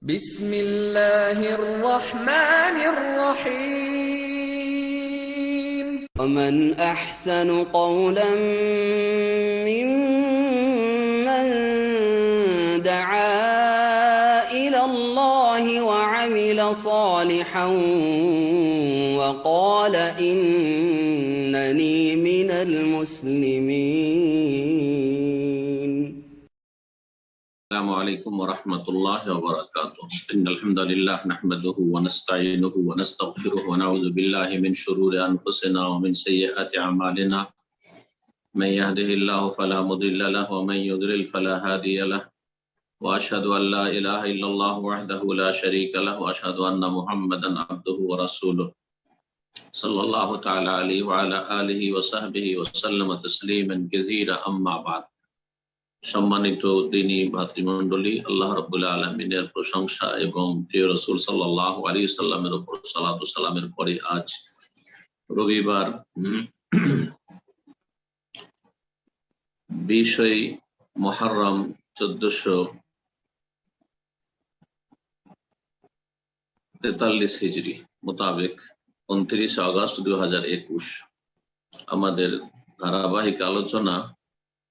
بسم الله الرحمن الرحيم ومن أحسن قولا ممن دعا إلى الله وعمل صالحا وقال إنني من المسلمين. السلام عليكم ورحمة الله وبركاته. إن الحمد لله نحمده ونستعينه ونستغفره ونعوذ بالله من شرور أنفسنا ومن سيئات أعمالنا. من يهده الله فلا مضل له ومن يضلل فلا هادي له. وأشهد أن لا إله إلا الله وحده لا شريك له وأشهد أن محمدا عبده ورسوله صلى الله تعالى عليه وعلى آله وصحبه وسلم تسليما كثيرا. أما بعد. সম্মানিত দ্বীনী ভাতৃমণ্ডলী, আল্লাহ রাব্বুল আলামিনের প্রশংসা এবং প্রিয় রাসূল সাল্লাল্লাহু আলাইহি ওয়াসাল্লামের উপর সালাত ও সালামের পরে আজ রবিবার 20 মুহররম 1443 হিজরি মোতাবেক 29 আগস্ট 2021 আমাদের ধারাবাহিক আলোচনা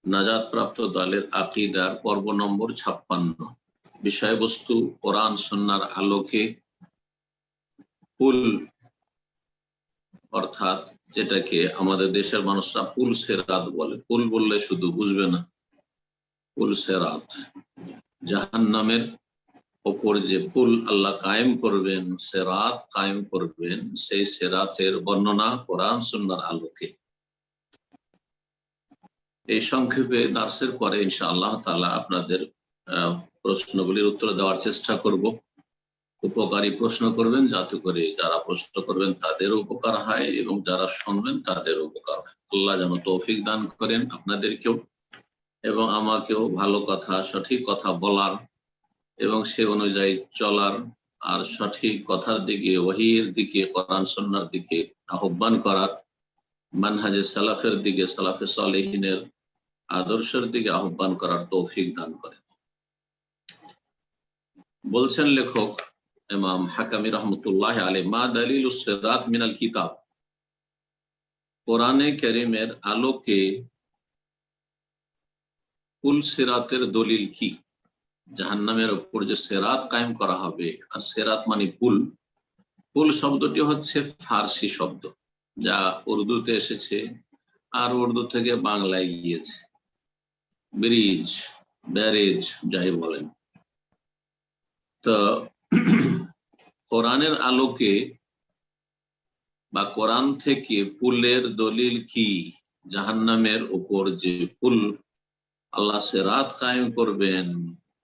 নাজাত প্রাপ্ত দলের আকীদার পর্ব নম্বর 56। বিষয়বস্তু কোরআন সুন্নাহর আলোকে পুল, অর্থাৎ যেটাকে আমাদের দেশের মানুষরা পুল সেরাত বলে। পুল বললে শুধু বুঝবে না, পুল সেরাত, জাহান্নামের ওপর যে পুল আল্লাহ কায়েম করবেন, সেরাত কায়েম করবেন, সেই সেরাতের বর্ণনা কোরআন সুন্নাহর আলোকে। এই সংক্ষেপে দার্সের পরে ইনশাআল্লাহ তাআলা আপনাদের প্রশ্নগুলির উত্তর দেওয়ার চেষ্টা করব। উপকারী প্রশ্ন করবেন, যাতে করে যারা প্রশ্ন করবেন তাদের উপকার হয় এবং যারা শুনবেন তাদের উপকার হয়। আল্লাহ যেন তৌফিক দান করেন আপনাদেরকেও এবং আমাকেও ভালো কথা, সঠিক কথা বলার এবং সে অনুযায়ী চলার, আর সঠিক কথার দিকে, ওহীর দিকে, কোরআন সুন্নাহর দিকে আহ্বান করার, মানহাজে সালাফের দিকে, সালাফে সালেহিনের আদর্শের দিকে আহ্বান করার তৌফিক দান করেন। বলছেন লেখক ইমাম হাকামি রহমতুল্লাহ আলাইহি, মা দালিলুস সিরাত মিনাল কিতাব, কোরআনে কারীমের আলোকে পুল সিরাতের দলিল কি? জাহান্নামের উপর যে সিরাত কায়েম করা হবে, আর সিরাত মানে পুল। পুল শব্দটি হচ্ছে ফার্সি শব্দ, যা উর্দুতে এসেছে আর উর্দু থেকে বাংলায় গিয়েছে। ব্রিজ, ব্যারেজ যাই বলেন। তো কোরআনের আলোকে বা কোরআন থেকে পুলের দলিল কি? জাহান্নামের উপর যে পুল আল্লাহ সিরাত কায়েম করবেন,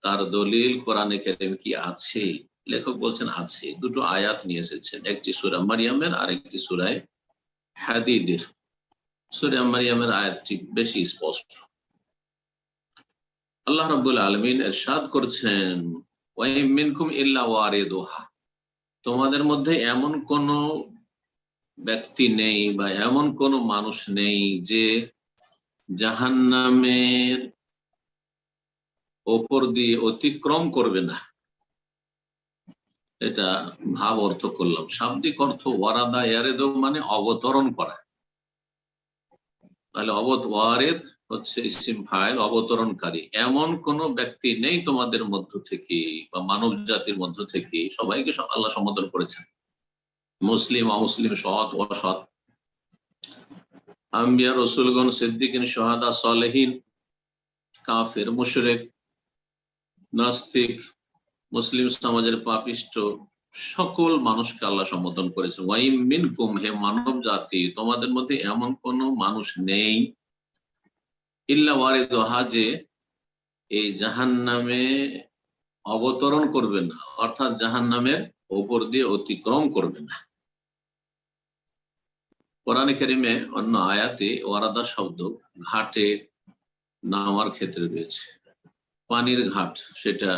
তার দলিল কোরআনে কারীম কি আছে? লেখক বলছেন আছে। দুটো আয়াত নিয়ে এসেছেন, একটি সূরা মারইয়ামের আর একটি সূরা হাদীদের। সূরা মারইয়ামের আয়াতটি বেশি স্পষ্ট। আল্লাহ রাব্বুল আলামিন ইরশাদ করছেন, ওয়া ইন মিনকুম ইল্লা ওয়ারিদুহা, তোমাদের মধ্যে এমন কোন ব্যক্তি নেই বা এমন কোন মানুষ নেই যে জাহান্নামের উপর দিয়ে অতিক্রম করবে না। এটা ভাব অর্থ করলাম। শাব্দিক অর্থ ওয়ারাদা ইয়ারিদু মানে অবতরণ করা। তাহলে ওয়ারিদ হচ্ছে ইসিম ফাইল, অবতরণকারী। এমন কোন ব্যক্তি নেই তোমাদের মধ্য থেকে বা মানব জাতির মধ্য থেকে, সবাইকে আল্লাহ সম্বোধন করেছেন, মুসলিম অমুসলিম, সৎ অসৎ, আম্বিয়া রাসূলগণ, সিদ্দিকিন, শুহাদা, সালেহিন, কাফের, মুশরিক, নাস্তিক, মুসলিম সমাজের পাপিষ্ট, সকল মানুষকে আল্লাহ সম্বোধন করেছেন। ওয়া ইন মিনকুম, হে মানব জাতি, তোমাদের মধ্যে এমন কোন মানুষ নেই ইল্লা ওয়ারিদুহা, যে এই জাহান্নামে অবতরণ করবে না, অর্থাৎ জাহান্নামের উপর দিয়ে অতিক্রম করবে না। কোরআনে কারীমে অন্য আয়াতে ওয়ারাদা শব্দ ঘাটে নামার ক্ষেত্রে রয়েছে। পানির ঘাট, সেটা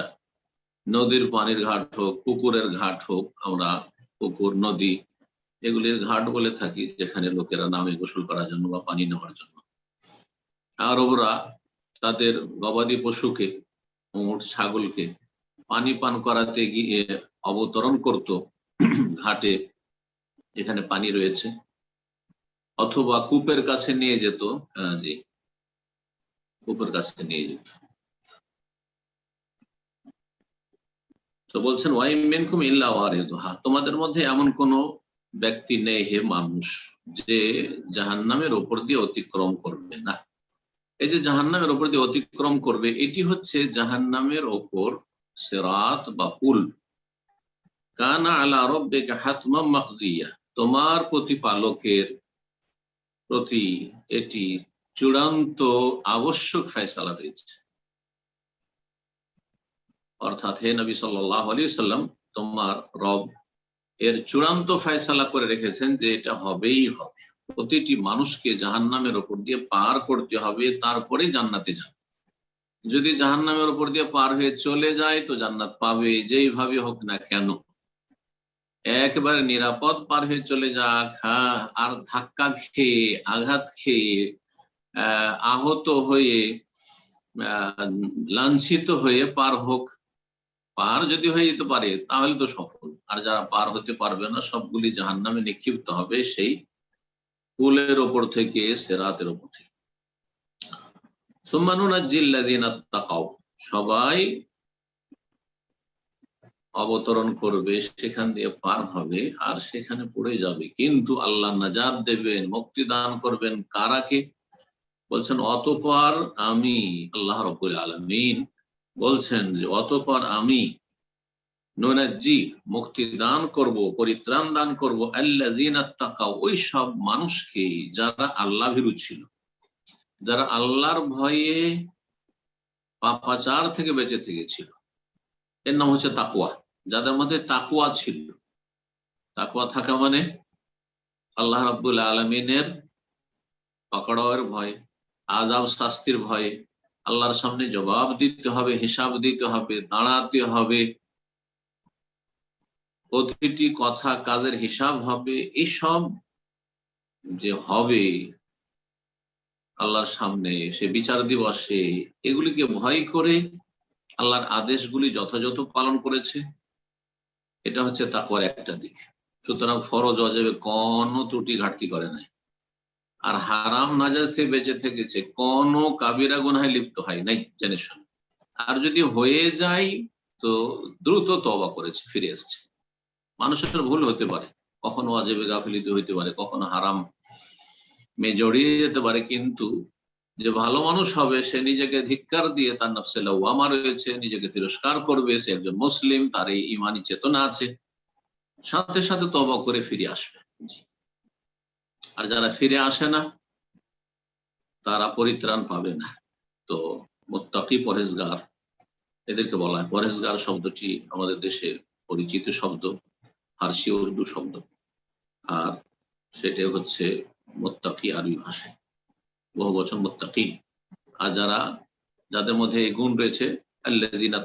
নদীর পানির ঘাট হোক, পুকুরের ঘাট হোক, আমরা পুকুর, নদী এগুলির ঘাট বলে থাকি, যেখানে লোকেরা নামে গোসল করার জন্য বা পানি নেওয়ার জন্য। আর ওরা তাদের গবাদি পশুকে, উট ছাগলকে পানি পান করাতে গিয়ে অবতরণ করত ঘাটে যেখানে পানি রয়েছে, অথবা কূপের কাছে নিয়ে যেত। জি, কূপের কাছে নিয়ে যেত। তো বলছেন ওয়াইম মিনকুম ইল্লা ওয়ারিদুহা, তোমাদের মধ্যে এমন কোন ব্যক্তি নেই হে মানুষ যে জাহান্নামের উপর দিয়ে অতিক্রম করবে না। এই যে জাহান্নামের উপর দিয়ে অতিক্রম করবে, এটি হচ্ছে জাহান্নামের ওপর সিরাত বা পুল। কানা আলা রাব্বিকা হাতমান মাকদিয়া, তোমার প্রতিপালকের প্রতি এটি চূড়ান্ত আবশ্যক ফয়সালা রয়েছে। অর্থাৎ হে নবী সাল্লাল্লাহু আলাইহি সাল্লাম, তোমার রব এর চূড়ান্ত ফয়সালা করে রেখেছেন যে এটা হবেই হবে। প্রতিটি মানুষকে জাহান্নামের উপর দিয়ে পার করতে হবে, তারপরে জান্নাতে যাবে। যদি জাহান্নামের উপর দিয়ে পার হয়ে চলে যায় তো জান্নাত পাবে, যেইভাবে হোক না কেন। একবারে নিরাপদ পার হয়ে চলে যাক, হ্যাঁ, আর ধাক্কা খেয়ে আঘাত খেয়ে আহত হয়ে লাঞ্ছিত হয়ে পার হোক, পার যদি হয়ে যেতে পারে তাহলে তো সফল। আর যারা পার হতে পারবে না সবগুলি জাহান্নামে নিক্ষিপ্ত হবে সেই পুলের ওপর থেকে, সিরাতের ওপর থেকে। সুম্মা নুনাজ্জিল্লাযীনা তাকাও, সবাই অবতরণ করবে, সেখান দিয়ে পার হবে আর সেখানে পড়ে যাবে, কিন্তু আল্লাহ নাজাত দেবেন, মুক্তি দান করবেন কারাকে? বলছেন অতঃপর আমি, আল্লাহ রাব্বুল আলামিন বলছেন যে অতঃপর আমি নুনাজ্জি, মুক্তি দান করব, পরিত্রাণ দান করব, আল্লাযীনা তাকাও, ওই সব মানুষকে যারা আল্লাহ ভীরু ছিল, যারা আল্লাহর ভয়ে পাপাচার থেকে বেঁচে থেকেছিল। এর নাম হচ্ছে তাকওয়া। যাদের মধ্যে তাকওয়া ছিল, তাকওয়া থাকা মানে আল্লাহ রাব্বুল আলামিনের পাকড়াওয়ের ভয়, আযাব শাস্তির ভয়ে, আল্লাহর সামনে জবাব দিতে হবে, হিসাব দিতে হবে, দাঁড়াতে হবে, প্রতিটি কথা কাজের হিসাব হবে। এইসব যে হবে আল্লাহর সামনে, সে বিচার দিবসে, এগুলিকে ভয় করে আল্লাহর আদেশগুলি যথাযথ পালন করেছে, এটা হচ্ছে তাকওয়ার একটা দিক। সুতরাং ফরজ ওয়াজিবে কোনো ত্রুটি ঘাটতি করে নাই, আর হারাম নাজায়েজ থেকে বেঁচে থেকেছে, কোনো কাবিরা গুনাহে লিপ্ত হয় নাই জেনে শুনে। আর যদি হয়ে যায় তো দ্রুত তওবা করেছে, ফিরে এসছে। মানুষের ভুল হতে পারে, কখনো ওয়াজিবে গাফিলিতে হইতে পারে, কখনো হারাম মে জড়িয়ে যেতে পারে, কিন্তু যে ভালো মানুষ হবে সে নিজেকে ধিক্কার দিয়ে, তার নফসে লাওয়ামা রয়েছে, নিজেকে তিরস্কার করবে, সে একজন মুসলিম, তার এই ইমানি চেতনা আছে, সাথে সাথে তওবা করে ফিরে আসবে। আর যারা ফিরে আসে না তারা পরিত্রাণ পাবে না। তো মুত্তাকি, পরেজগার, এদেরকে বলা হয়। পরেজগার শব্দটি আমাদের দেশে পরিচিত শব্দ, ফার্সি উর্দু শব্দ, আর সেটা হচ্ছে মুত্তাকি আরবি ভাষায় বহু বচন মুত্তাকি। আর যাদের মধ্যে এই গুণ রয়েছে আল্লাযীনা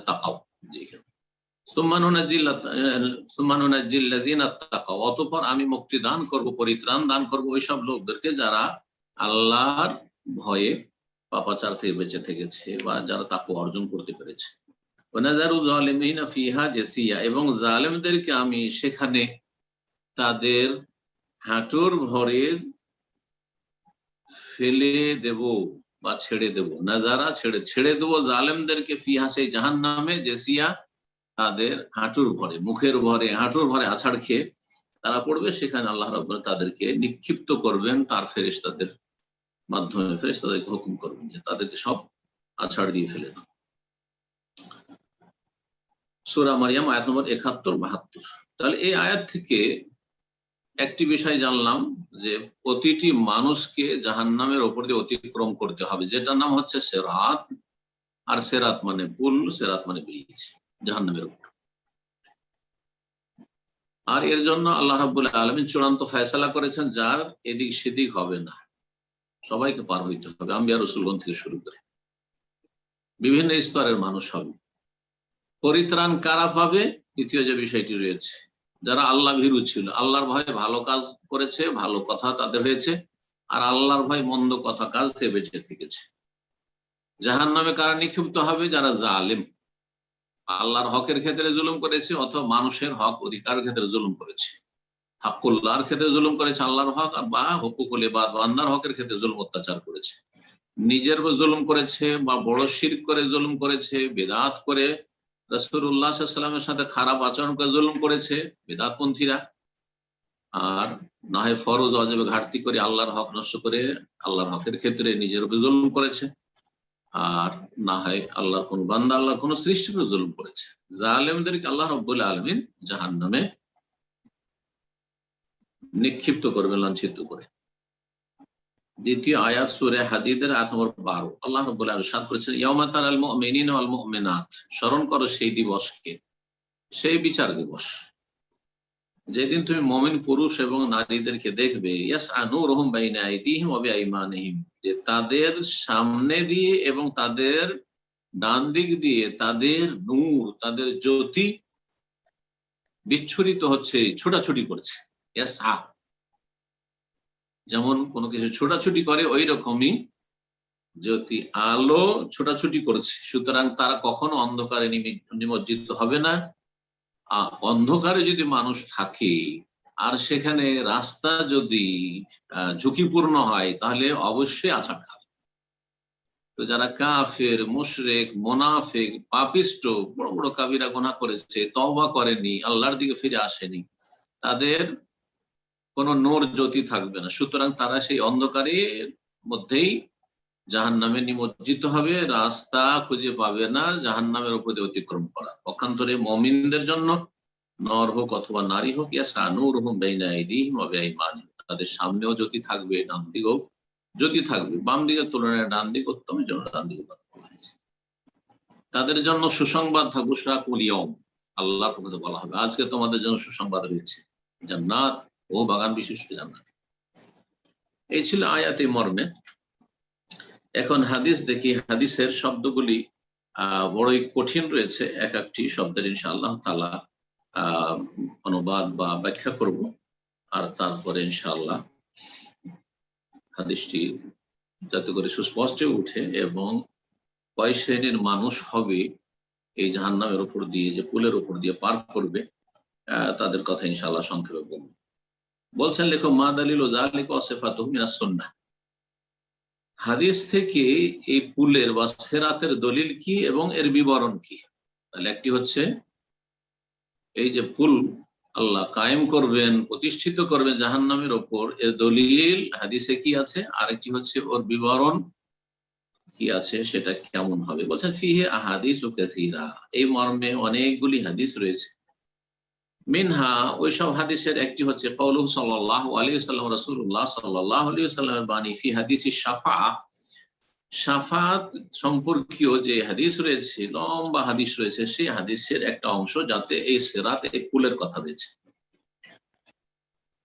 তাকাও, অতঃপর আমি মুক্তি দান করব, পরিত্রাণ দান করব ওই সব লোকদেরকে যারা আল্লাহর ভয়ে পাপাচার থেকে বেঁচে থেকেছে বা যারা তাকওয়া অর্জন করতে পেরেছে। ওয়ানাযারু যালিমিনা ফিহা জাসিয়া, এবং জালেমদেরকে আমি সেখানে তাদের হাঁটুর ভরে ফেলে দেব বা ছেড়ে দেব। নাজারা, ছেড়ে দেব জালেমদেরকে, ফিহা সেই জাহান্নামে, জাসিয়া তাদের হাঁটুর ভরে, মুখের ভরে, হাঁটুর ভরে আছাড় খেয়ে তারা পড়বে। সেখানে আল্লাহ রাব্বুল তাদেরকে নিক্ষিপ্ত করবেন তার ফেরেশতাদের মাধ্যমে। ফেরেশতাদেরকে হুকুম করবেন যে তাদেরকে সব আছাড় দিয়ে ফেলে দাও। সূরা মারইয়াম আয়াত নম্বর ৭১-৭২। তাহলে এই আয়াত থেকে একটি বিষয় জানলাম যে প্রতিটি মানুষকে জাহান্নামের উপর দিয়ে অতিক্রম করতে হবে, যেটার নাম হচ্ছে সিরাত। আর সিরাত মানে পুল, সিরাত মানে ব্রিজ জাহান্নামের উপর। আর এর জন্য আল্লাহ রাব্বুল আলামিন চূড়ান্ত ফয়সালা করেছেন, যার এদিক সেদিক হবে না, সবাইকে পার হইতে হবে, আম্বিয়া রাসূলগণ থেকে শুরু করে বিভিন্ন স্তরের মানুষ হবে। পরিত্রাণ কারা পাবে? দ্বিতীয় যে বিষয়টি রয়েছে, যারা আল্লাহ ভীরু ছিল, আল্লাহর ভয়ে ভালো কাজ করেছে, ভালো কথা তাদের হয়েছে, আর আল্লাহর ভয় মন্দ কথা কাজ থেকে বেঁচে থেকেছে। জাহান্নামে কারা নিক্ষিপ্ত হবে? যারা জালেম, আল্লাহর হকের ক্ষেত্রে জুলুম করেছে অথবা মানুষের হক অধিকারের ক্ষেত্রে জুলুম করেছে। হাক্কুল্লাহর ক্ষেত্রে জুলুম করেছে, আল্লাহর হক, বা হুকুকুল ইবাদ বান্দার হকের ক্ষেত্রে জুলুম অত্যাচার করেছে। নিজের উপর জুলুম করেছে বা বড় শিরক করে জুলুম করেছে, বিদআত করে রাসূলুল্লাহ সাল্লাল্লাহু আলাইহি ওয়াসাল্লামের সাথে খারাপ আচরণ করে জুলুম করেছে বিদআতপন্থীরা। আর না হয় ফরজ ওয়াজিবে ঘাটতি করে আল্লাহর হক নষ্ট করে আল্লাহর হকের ক্ষেত্রে নিজের উপর জুলুম করেছে। আর না হয় আল্লাহর কোন বান্দা আল্লাহর কোন সৃষ্টির উপর জুলুম করেছে। জালেমদেরকে আল্লাহ রাব্বুল আলামিন জাহান্নামে নিক্ষিপ্ত করবেন, লাঞ্ছিত করে। দ্বিতীয় আয়াত সূরা হাদীদের আয়াত নম্বর 12, আল্লাহ রাব্বুল আলামিন ইরশাদ করেছেন, ইয়াউমা তারাল মুমিনিনা ওয়াল মুমিনাত, স্মরণ করো সেই দিবসকে, সেই বিচার দিবস যেদিন তুমি মুমিন পুরুষ এবং নারীদেরকে দেখবে, ইয়াসআ নূরুহুম বাইনা আইদিহিম ওয়া বিআইমানিহিম, যে তাদের সামনে দিয়ে এবং তাদের ডান দিক দিয়ে তাদের নূর, তাদের জ্যোতি বিচ্ছুরিত হচ্ছে, ছোটাছুটি করছে। ইয়াসআ, যেমন কোনো কিছু ছোটাছুটি করে ওই রকমই জ্যোতি, আলো ছোটাছুটি করছে। সুতরাং তারা কখনো অন্ধকারে নিমজ্জিত হবে না। অন্ধকারে যদি মানুষ থাকে আর সেখানে রাস্তা যদি ঝুঁকিপূর্ণ হয় তাহলে অবশ্যই আছাড় খাবে। তো যারা কাফের, মুশরিক, মুনাফিক, পাপিষ্ট, বড় বড় কাবিরা গুনাহ করেছে, তওবা করেনি, আল্লাহর দিকে ফিরে আসেনি, তাদের কোন নূর জ্যোতি থাকবে না। সুতরাং তারা সেই অন্ধকারের মধ্যেই জাহান্নামে নিমজ্জিত হবে, রাস্তা খুঁজে পাবে না জাহান্নামের উপর দিয়ে অতিক্রম করা। পক্ষান্তরে মুমিনদের জন্য নর হোক অথবা নারী হোক, ইয়াসআ নূরুহুম বাইনা আইদিহিম ওয়া বিআইমানিহিম, তাদের সামনেও জ্যোতি থাকবে, ডান দিকেও জ্যোতি থাকবে। বাম দিকের তুলনায় ডান দিক উত্তম, এই জন্য ডান দিকে কথা বলা হয়েছে। তাদের জন্য সুসংবাদ থাকবে, বুশরাকুল ইয়াউম, আল্লাহর পক্ষ থেকে বলা হবে আজকে তোমাদের জন্য সুসংবাদ রয়েছে, জান্নাত ও বাগান বিশিষ্ট জান্নাত। এই ছিল আয়াতে মর্মে। এখন হাদিস দেখি। হাদিসের শব্দগুলি বড়ই কঠিন রয়েছে, এক একটি শব্দের ইনশাআল্লাহ তাআলা অনুবাদ বা ব্যাখ্যা করব, আর তারপরে ইনশাআল্লাহ হাদিসটি যাতে করে সুস্পষ্ট উঠে এবং কয় শ্রেণীর মানুষ হবে এই জাহান্নামের উপর দিয়ে, যে পুলের উপর দিয়ে পার করবে, তাদের কথা ইনশাআল্লাহ সংক্ষেপে বলব। বলছেন লেখক, মা দালিলু যালিকা ওয়া সিফাতুহু মিনাস সুন্নাহ, হাদিস থেকে এই পুলের বা সিরাতের দলিল কি এবং এর বিবরণ কি। তাহলে একটি হচ্ছে এই যে পুল আল্লাহ কায়েম করবেন, প্রতিষ্ঠিত করবেন জাহান্নামের ওপর, এর দলিল হাদিসে কি আছে, আরেকটি হচ্ছে ওর বিবরণ কি আছে, সেটা কেমন হবে। বলছেন ফিহি আহাদিসু কাসীরা, এই মর্মে অনেকগুলি হাদিস রয়েছে। মিনহা, ওইসব হাদিসের একটি হচ্ছে কওলুহু সাল্লাল্লাহু আলাইহি ওয়াসাল্লাম, রাসূলুল্লাহ সাল্লাল্লাহু আলাইহি ওয়াসাল্লামের বাণী, ফি হাদিসি শাফাআহ, শাফাত সম্পর্কীয় যে হাদিস রয়েছে, লম্বা হাদিস রয়েছে, সেই হাদিসের একটা অংশ যাতে এই সিরাত, এই পুলের কথা রয়েছে।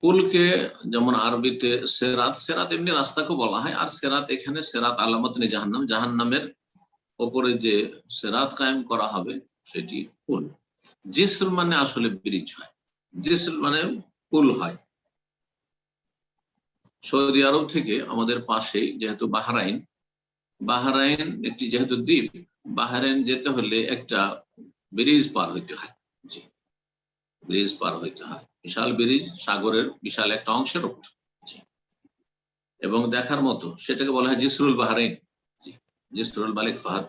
পুলকে যেমন আরবিতে সিরাত, সিরাত এমনি রাস্তাকে বলা হয়, আর সিরাত এখানে সিরাত আলামতনে জাহান্নাম, জাহান্নামের উপরে যে সিরাত কায়েম করা হবে সেটি পুল। জিসর মানে আসলে ব্রিজ হয়, জিসর মানে পুল হয়। সৌদি আরব থেকে আমাদের পাশেই যেহেতু বাহরাইন একটি যেহেতু দ্বীপ, বাহরাইন যেতে হলে একটা ব্রিজ পার হইতে হয়। জি, ব্রিজ পার হইতে হয়, বিশাল ব্রিজ, সাগরের বিশাল একটা অংশের উপর। এবং দেখার মতো, সেটাকে বলা হয় জিসরুল বাহরাইন। জিসরুল মালিক ফাহাদ,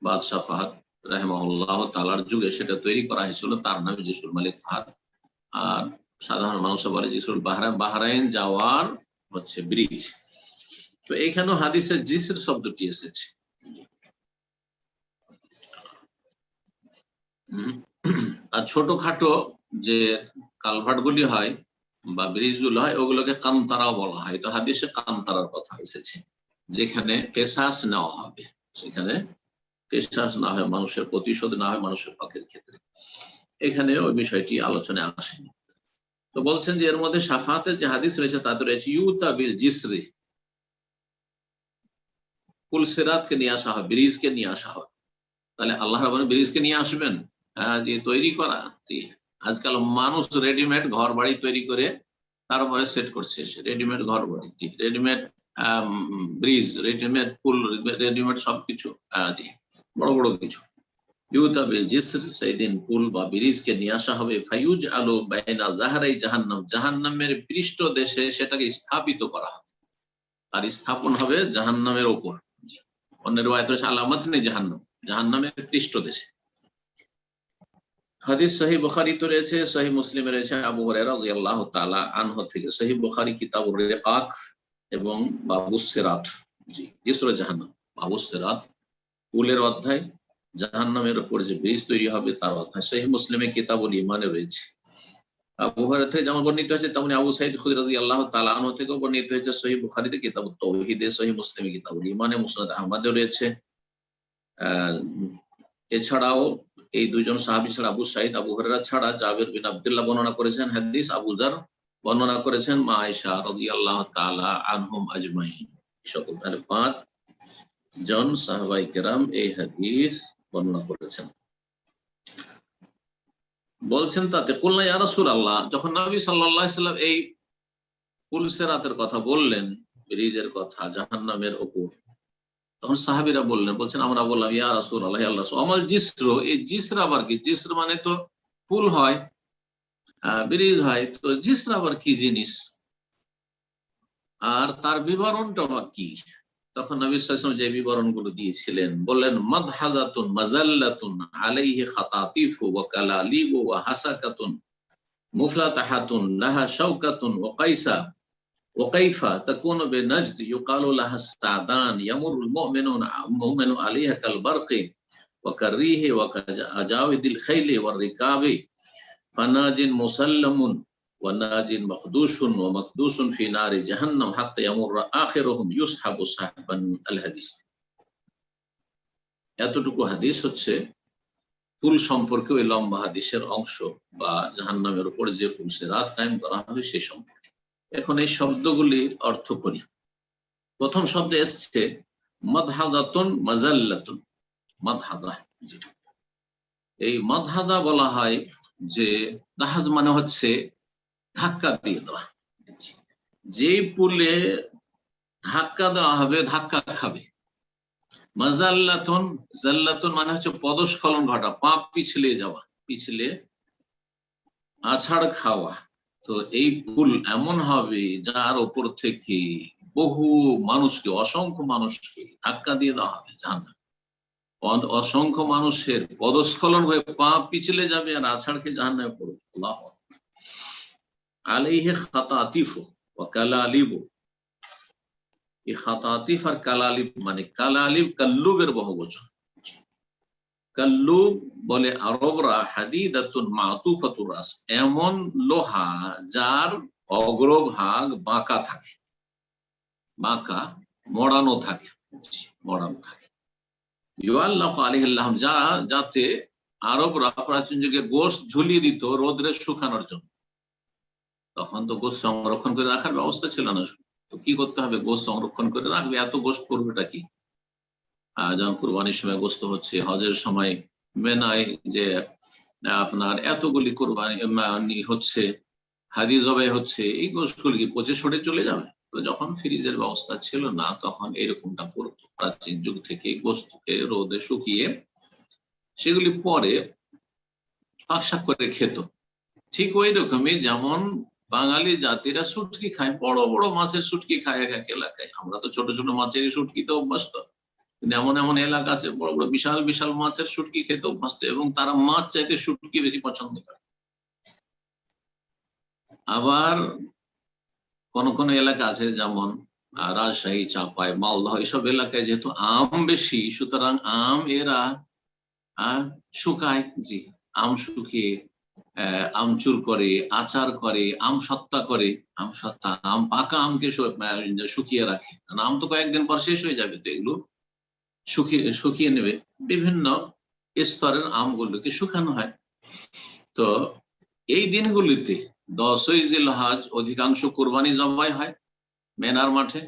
বাদশাহ ফাহাদ রাহিমাহুল্লাহ তাআলার যুগে সেটা তৈরি করা হয়েছিল, তার নামে জিসরুল মালিক ফাহাদ। আর সাধারণ মানুষ বলে জিসরুল বাহরাইন, বাহরাইন যাওয়ার হচ্ছে ব্রিজ। তো এখানেও হাদিসে জিসর শব্দটি এসেছে। আর ছোটখাটো যে কালভার্ট গুলি হয় বা ব্রিজ গুলো হয়, ওগুলোকে কান্তারাও বলা হয়। তো হাদিসে কান্তারার কথা এসেছে, যেখানে কেসাস নেওয়া হবে, সেখানে কেসাস না হয়, মানুষের প্রতিশোধ না হয় মানুষের হকের ক্ষেত্রে। এখানে ওই বিষয়টি আলোচনায় আসেনি। তো বলছেন যে এর মধ্যে শাফাতের যে হাদিস রয়েছে তাতে রয়েছে ইউতা বিল জিসরি, পুল সিরাতকে নিয়ে আসা হয়, ব্রিজকে নিয়ে আসা হয়। তাহলে আল্লাহ রাব্বুল ব্রিজকে নিয়ে আসবেন, যে তৈরি করা। আজকাল মানুষ রেডিমেড ঘর বাড়ি তৈরি করে তারপরে সেট করছে, রেডিমেড ঘর বাড়ি, রেডিমেড ব্রিজ, রেডিমেড পুল, রেডিমেড সবকিছু, বড় বড় কিছু। ইউতা বিল জিসর, সেদিন পুল বা ব্রিজকে নিয়ে আসা হবে, ফায়ুজ আলু বাইনা জাহরাই জাহান্নাম, জাহান্নামের পৃষ্ঠ দেশে সেটাকে স্থাপিত করা হবে, আর স্থাপন হবে জাহান্নামের ওপর। অন্যের ওয়ায়াত রয়েছে আলামাত নেই জাহান্নাম, জাহান্নামের পৃষ্ঠ দেশে। হাদিস সহিহ বুখারীতে রয়েছে, সহিহ মুসলিমে রয়েছে আবু হুরায়রা রাদিয়াল্লাহু তাআলা আনহু থেকে। সহিহ বুখারী কিতাবুর রিকাক এবং বাবুস সিরাত, জি জিসরে জাহান্নাম, বাবুস সিরাত পুলের অধ্যায়, জাহান্নামের উপর যে ব্রিজ তৈরি হবে তার অধ্যায়। সহিহ মুসলিমে কিতাবুল ঈমানে রয়েছে। আবু হুরায়রা থেকে যেমন বর্ণিত হয়েছে তেমনি আবু সাঈদ খুদরী রাদিয়াল্লাহু তাআলা আনহু থেকেও বর্ণিত হয়েছে। সহিহ বুখারীতে কিতাবুত তাওহীদে, সহিহ মুসলিমে কিতাবুল ঈমানে, মুসনাদ আহমদে রয়েছে। এছাড়াও এই দুইজন সাহাবী ছাড়া, আবু সাঈদ, আবু হুরায়রা ছাড়া জাবির বিন আব্দুল্লাহ বর্ণনা করেছেন হাদিস, আবু যার বর্ণনা করেছেন, মা আয়েশা রাদিয়াল্লাহু তাআলা আনহুম আজমাইন, সকল পাঁচ জন সাহাবায়ে কেরাম এই হাদিস বর্ণনা করেছেন। বলছেন তাতে কুলনা ইয়া রাসূলুল্লাহ, যখন নবী সাল্লাল্লাহু আলাইহি সাল্লাম এই পুল সিরাতের কথা বললেন, ব্রিজের কথা জাহান্নামের উপর, তখন সাহাবীরা বলছেন আমরা বললাম ইয়া রাসূলুল্লাহ, ইয়া রাসূল, আমাল জিসর, এই জিসর আবার কি? জিসর মানে তো পুল হয়, ব্রিজ হয়, তো জিসর আবার কি জিনিস, আর তার বিবরণটা কি? তখন নবী সাল্লাল্লাহু আলাইহি ওয়াসাল্লাম যে বিবরণগুলো দিয়েছিলেন, বললেন মাদহাজাতুন মাযাল্লাতুন আলাইহি খাতাতিফু ওয়া কালালিবু ওয়া হাসাকাতুন মুফলাতাহাতুন লাহা শাওকাতুন ওয়া কাইসা ওয়া কাইফা তাকুনু বিনাজদ ইউকালু লাহা সাদান ইয়ামুরুল মুমিনু আলাইহা কাল বারকি ওয়া কাররিহি ওয়া কাজাওয়াদিল খাইলি ওয়ার রিকাবি ফানাজিন মুসাল্লামুন ওয়া নাজিন মাখদুশুন ওয়া মাকদুসুন ফি নারি জাহান্নাম হাত্তা ইয়ামুররা আখিরুহুম ইউসহাবু সাহবান। আল হাদিস। এতটুকু হাদিস হচ্ছে পুল সম্পর্কে ওই লম্বা হাদিসের অংশ, বা জাহান্নামের উপর যে পুল সিরাত কায়েম করা হবে সেই সম্পর্কে। এখন এই শব্দগুলির অর্থ করি। প্রথম শব্দে এসছে মাদহাজাতুন মাযাল্লাতুন, মাদহাজা। এই মাদহাজা বলা হয় যে দাহাজ মানে হচ্ছে ধাক্কা দিয়ে দেওয়া, যে পুলে ধাক্কা দেওয়া হবে ধাক্কা খাবে। মাযাল্লাতুন, জাল্লাতুন মানে হচ্ছে পদস্খলন ঘটা, পা পিছলে যাওয়া, পিছলে আছাড় খাওয়া। তো এই পুল এমন হবে যার উপর থেকে বহু মানুষকে, অসংখ্য মানুষকে ধাক্কা দিয়ে দেওয়া হবে জাহান্নামে। অসংখ্য মানুষের পদস্খলন হয়ে পা পিছলে যাবে আর আছাড় খেয়ে জাহান্নামে পড়বে। আল্লাহু আকবার। আলাইহি খাতাতিফু ওয়া কালালিবু, এই খাতাতিফ আর কালালিব মানে কালালিব কাল্লুবের বহুবচন। কাল্লুব বলে আরবরা হাদিদাতুন মাতুফাতুর রাস, এমন লোহা যার অগ্রভাগ বাঁকা থাকে, বাঁকা মোড়ানো থাকে, মোড়ানো থাকে। ইউআল্লাকু আলাইহিল লাহম, যাতে আরবরা প্রাচীন যুগে গোশত ঝুলিয়ে দিত রোদ্রে শুকানোর জন্য। তখন তো গোশত সংরক্ষণ করে রাখার ব্যবস্থা ছিল না, তো কি করতে হবে? গোশত সংরক্ষণ করে রাখবে। এত গোশত করবেটা কি? যেমন কুরবানির সময় গোশত হচ্ছে, হজের সময় মেনায় যে আপনার এতগুলি কোরবানি হচ্ছে, হাদি জবাই হচ্ছে, এই গোশতগুলি কি পচে সরে চলে যাবে? তো যখন ফ্রিজের ব্যবস্থা ছিল না তখন এরকমটা করতো। প্রাচীন যুগ থেকে গোশতকে রোদে শুকিয়ে সেগুলি পরে পাকশাক করে খেত। ঠিক ওই রকমই যেমন বাঙালি জাতিরা শুটকি খায়, বড় বড় মাছের শুটকি খায় এক এক এলাকায়। আমরা তো ছোট ছোট মাছের শুটকিতে অভ্যস্ত, কিন্তু এমন এমন এলাকা আছে বড় বড় বিশাল বিশাল মাছের শুটকি খেতে অভ্যস্ত, এবং তারা মাছ চাইতে শুটকি বেশি পছন্দ করে। আবার কোন কোন এলাকা আছে যেমন রাজশাহী, চাঁপাই, মালদহ, এইসব এলাকায় যেহেতু আম বেশি, সুতরাং আম এরা শুকায়, জি আম শুকিয়ে আমচুর করে, আচার করে, আম সত্তা করে, আম সত্তা, আম পাকা আমকে শুকিয়ে রাখে। আম তো কয়েকদিন পর শেষ হয়ে যাবে, তো এগুলো শুকিয়ে নেবে। বিভিন্ন স্তরের আমগুলোকে শুকানো হয়। তো এই দিনগুলিতে 10ই জিলহজ অধিকাংশ কোরবানি জবাই হয় মেনার মাঠে।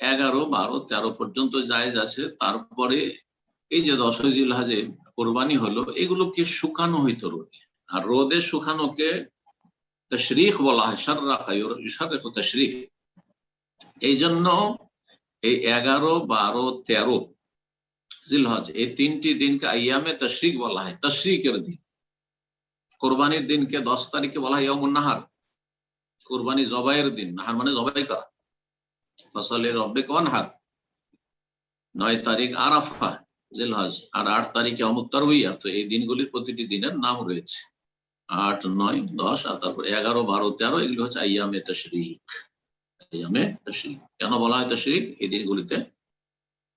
11, 12, 13 পর্যন্ত জায়েজ আছে। তারপরে এই যে 10ই জিলহজে কোরবানি হলো, এগুলোকে শুকানো হইতো রোদে। আর রোদে শুকানোকে তাশরীক বলা হয়, শাররাকা ইউশাররিকু তাশরীক। এই জন্য এই 11, 12, 13 জিলহজ, এই 3টি দিনকে আইয়ামে তাশরিক বলা হয়, তাশরিকের দিন। কোরবানির দিনকে 10 তারিখে বলা হয় ইয়ামুন নাহার, কোরবানি জবাইয়ের দিন। নাহার মানে জবাই করা, ফসলের রব্বিকা ওয়ানহার। 9 তারিখ আরাফা জিলহজ, আর 8 তারিখে ইয়ামুত তারউইয়া। তো এই দিনগুলির প্রতিটি দিনের নাম রয়েছে, 8, 9, 10 আর তারপর 11, 12, 13 এগুলো হচ্ছে আইয়ামে তাশরিক। আইয়ামে তাশরিক কেন বলা হয় তাশরিক? এই দিনগুলিতে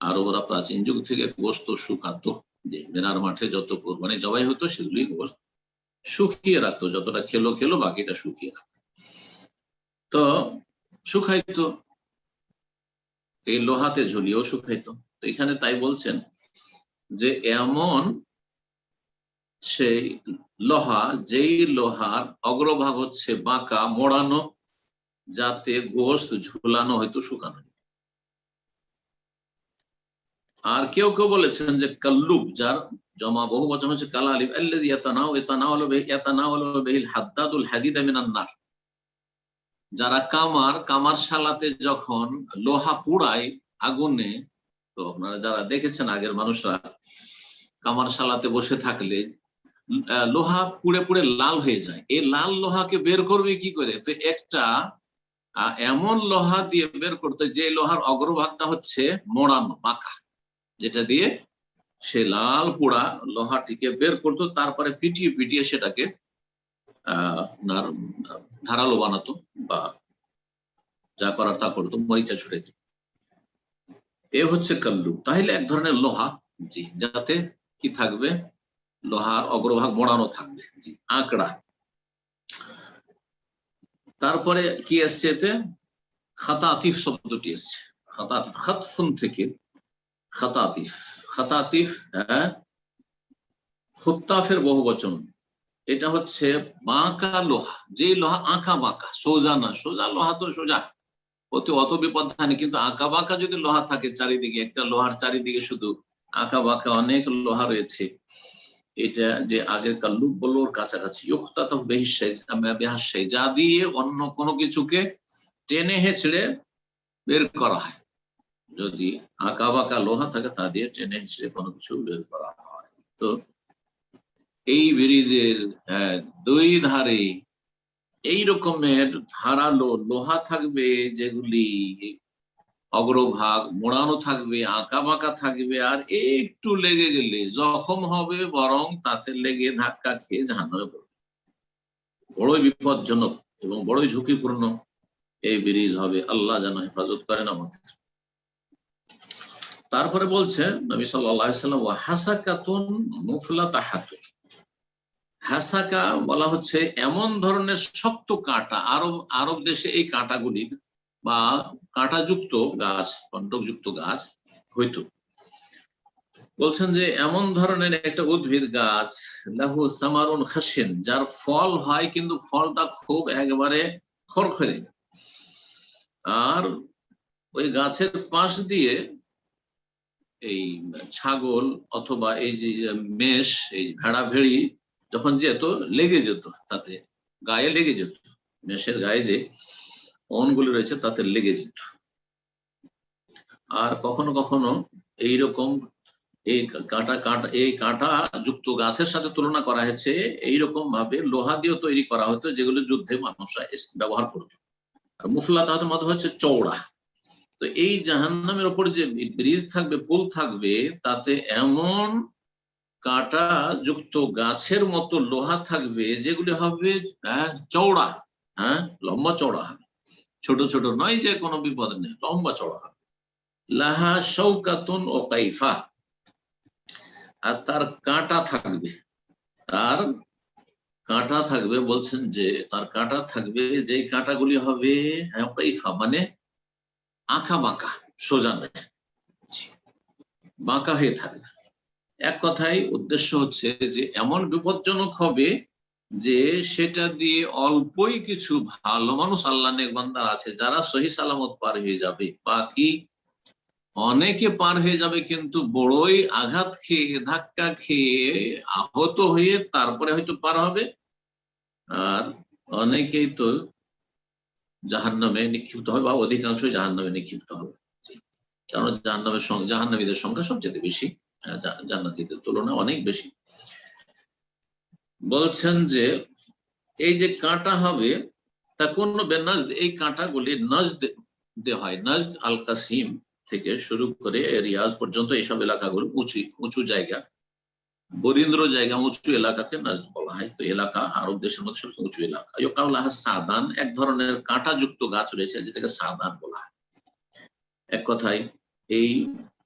আরবরা প্রাচীন যুগ থেকে গোশত শুকাতো, যে মিনার মাঠে যত কোরবানি জবাই হতো সেগুলি গোশত শুকিয়ে রাখতো, যতটা খেলো বাকিটা শুকিয়ে রাখতো। তো শুকাইতো, এই লোহাতে ঝুলিয়েও শুকাইতো। তো এখানে তাই বলছেন যে এমন সেই লোহা, যেই লোহার অগ্রভাগ হচ্ছে বাঁকা মোড়ানো, যাতে গোশত ঝুলানো হয়তো শুকানো। আর কেউ কেউ বলেছেন যে কাল্লুব, যার জমা বহু বচন হচ্ছে কালালিব, আল্লাযী ইয়াতানাওয়ালু বিহিল হাদ্দাদুল হাদিদা মিনান নার। যারা কামার শালাতে যখন লোহা পুড়ায় আগুনে, তো আপনারা যারা দেখেছেন আগের মানুষরা কামার শালাতে বসে থাকলে লোহা পুড়ে পুড়ে লাল হয়ে যায়। এই লাল লোহাকে বের করবে কি করে? তো একটা এমন লোহা দিয়ে বের করতে, যে লোহার অগ্রভাগটা হচ্ছে মোড়ানো বাঁকা, যেটা দিয়ে সে লাল পোড়া লোহাটিকে বের করতো, তারপরে পিটিয়ে পিটিয়ে সেটাকে ধারালো বানাতো, বা যা করার তা করতো, মরিচা ছুটাইত। এ হচ্ছে কাল্লু। তাহলে এক ধরনের লোহা, জি, যাতে কি থাকবে? লোহার অগ্রভাগ মোড়ানো থাকবে, জি, আঁকড়া। তারপরে কি এসছে এতে? খাতাতিফ শব্দটি এসছে। খাতাতিফ, খাতফুন থেকে খাতাতিফ। খাতাতিফ খুত্তাফের বহু বচন। এটা হচ্ছে বাঁকা লোহা, যে লোহা আঁকা বাঁকা, সোজা না। সোজা লোহা তো সোজা, ওতে অত বিপদ থাকে, কিন্তু আঁকা বাঁকা যদি লোহা থাকে চারিদিকে, একটা লোহার চারিদিকে শুধু আঁকা বাঁকা অনেক লোহা রয়েছে, এটা যে আগের কাল্লুব বলল ওর কাছাকাছি। ইউখতাতাফ বিহিশ-শাই, যা দিয়ে অন্য কোনো কিছুকে টেনে হেঁচড়ে বের করা হয়। যদি আঁকা বাঁকা লোহা থাকে তা দিয়ে টেনে হেঁচড়ে কোনো কিছু বের করা হয়। তো এই ব্রিজের 2 ধারে এই রকমের ধারালো লোহা থাকবে, যেগুলি অগ্রভাগ মোড়ানো থাকবে, আঁকা বাঁকা থাকবে, আর একটু লেগে গেলে জখম হবে, বরং তাতে লেগে ধাক্কা খেয়ে জাহান্নামে পড়বে। বড়ই বিপজ্জনক এবং বড়ই ঝুঁকিপূর্ণ এই ব্রিজ হবে। আল্লাহ যেন হেফাজত করেন আমাদের। তারপরে বলছে নবী সাল্লাল্লাহু আলাইহি ওয়াসাল্লাম, ওয়া হাসাকাতুন মুফলাতাহাতুন। হাসাকা বলা হচ্ছে এমন ধরনের শক্ত কাঁটা, আরব দেশে এই কাঁটাগুলি বা কাঁটাযুক্ত গাছ, কণ্টকযুক্ত গাছ হইতো। বলছেন যে এমন ধরনের একটা উদ্ভিদ গাছ, লাহু সামারুন খাসিন, যার ফল হয় কিন্তু ফলটা খুব একেবারে খড়খড়ে, আর ওই গাছের পাশ দিয়ে এই ছাগল অথবা এই যে মেষ, এই ভেড়া ভেড়ি যখন যেত, লেগে যেত, তাতে গায়ে লেগে যেত, মেষের গায়ে যে অনগুলি রয়েছে তাতে লেগে যেত। আর কখনো কখনো এইরকম এই কাঁটা যুক্ত গাছের সাথে তুলনা করা হয়েছে, এইরকম ভাবে লোহা দিয়ে তৈরি করা হতো, যেগুলো যুদ্ধে মানুষরা ব্যবহার করতো। আর মুফলাতাহাতুর মধ্যে হচ্ছে চওড়া। তো এই জাহান্নামের ওপর যে ব্রিজ থাকবে, পুল থাকবে, তাতে এমন কাঁটা যুক্ত গাছের মতো লোহা থাকবে, যেগুলি হবে চওড়া, লম্বা চওড়া হবে, ছোট ছোট নয় যে কোনো বিপদ নেই, লম্বা চওড়া হবে। লাহা শাওকাতুন ও কাইফা, আর তার কাঁটা থাকবে, তার কাঁটা থাকবে। বলছেন যে তার কাঁটা থাকবে, যে কাঁটাগুলি হবে কাইফা মানে আঁকা বাঁকা, সোজা নয়, বাঁকা হয়ে থাকবে। এক কথায় উদ্দেশ্য হচ্ছে যে এমন বিপজ্জনক হবে যে সেটা দিয়ে অল্পই কিছু ভালো মানুষ, আল্লাহ নেক বান্দা আছে যারা সহি সালামত পার হয়ে যাবে, বাকি অনেকে পার হয়ে যাবে কিন্তু বড়ই আঘাত খেয়ে, ধাক্কা খেয়ে, আহত হয়ে তারপরে হয়তো পার হবে। আর অনেকেই তো জাহান্নামে নিক্ষিপ্ত হবে, বা অধিকাংশ জাহান্নামে নিক্ষিপ্ত হবে, কারণ জাহান্নামীদের সংখ্যা সবচেয়ে বেশি। জান্নাতীদের তুলনায় অনেক বেশি। বলছেন যে এই যে কাঁটা হবে তা কোন বেনাজদ, এই কাঁটাগুলি নজদ হয়। নজদ আল কাসিম থেকে শুরু করে রিয়াজ পর্যন্ত এইসব এলাকাগুলো উঁচু জায়গা, বরিন্দ্র জায়গা, উঁচু এলাকাকে নজদ বলা হয়। তো এলাকা আরব দেশের মধ্যে সবচেয়ে উঁচু এলাকা। ইউকাউলাহ সাদান, এক ধরনের কাঁটাযুক্ত গাছ রয়েছে যেটাকে সাদান বলা হয়। এক কথায় এই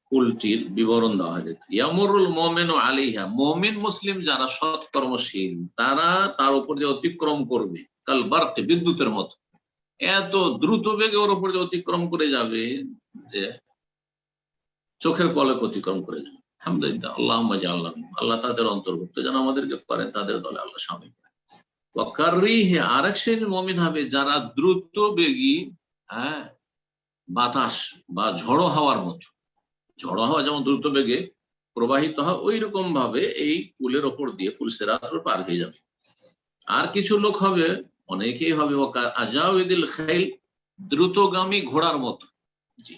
ফুলটির বিবরণ দেওয়া হয়। ইয়ামুরুল মুমিনু আলাইহা, মুমিন মুসলিম যারা সৎকর্মশীল তারা তার উপর দিয়ে অতিক্রম করবে, কাল বারক, বিদ্যুতের মতো, এত দ্রুত বেগে ওর উপর দিয়ে অতিক্রম করে যাবে যে চোখের পলক অতিক্রম করে যাবে। আলহামদুলিল্লাহ, আল্লাহুম্মা জাআলনা, আল্লাহ তাদের অন্তর্ভুক্ত যেন আমাদেরকে করেন, তাদের দলে আল্লাহ শামিল করেন। ওয়া কাররিহি, আরেক শ্রেণীর মুমিন হবে যারা দ্রুত বেগী, বাতাস বা ঝড়ো হাওয়ার মতো, ঝড়ো হাওয়া যেমন দ্রুত বেগে প্রবাহিত হয় ওই রকম ভাবে এই পুলের ওপর দিয়ে পুলসিরাত পার হয়ে যাবে। আর কিছু লোক হবে, অনেকেই হবে আজাউদিল খাইল, দ্রুতগামী ঘোড়ার মতো। জি,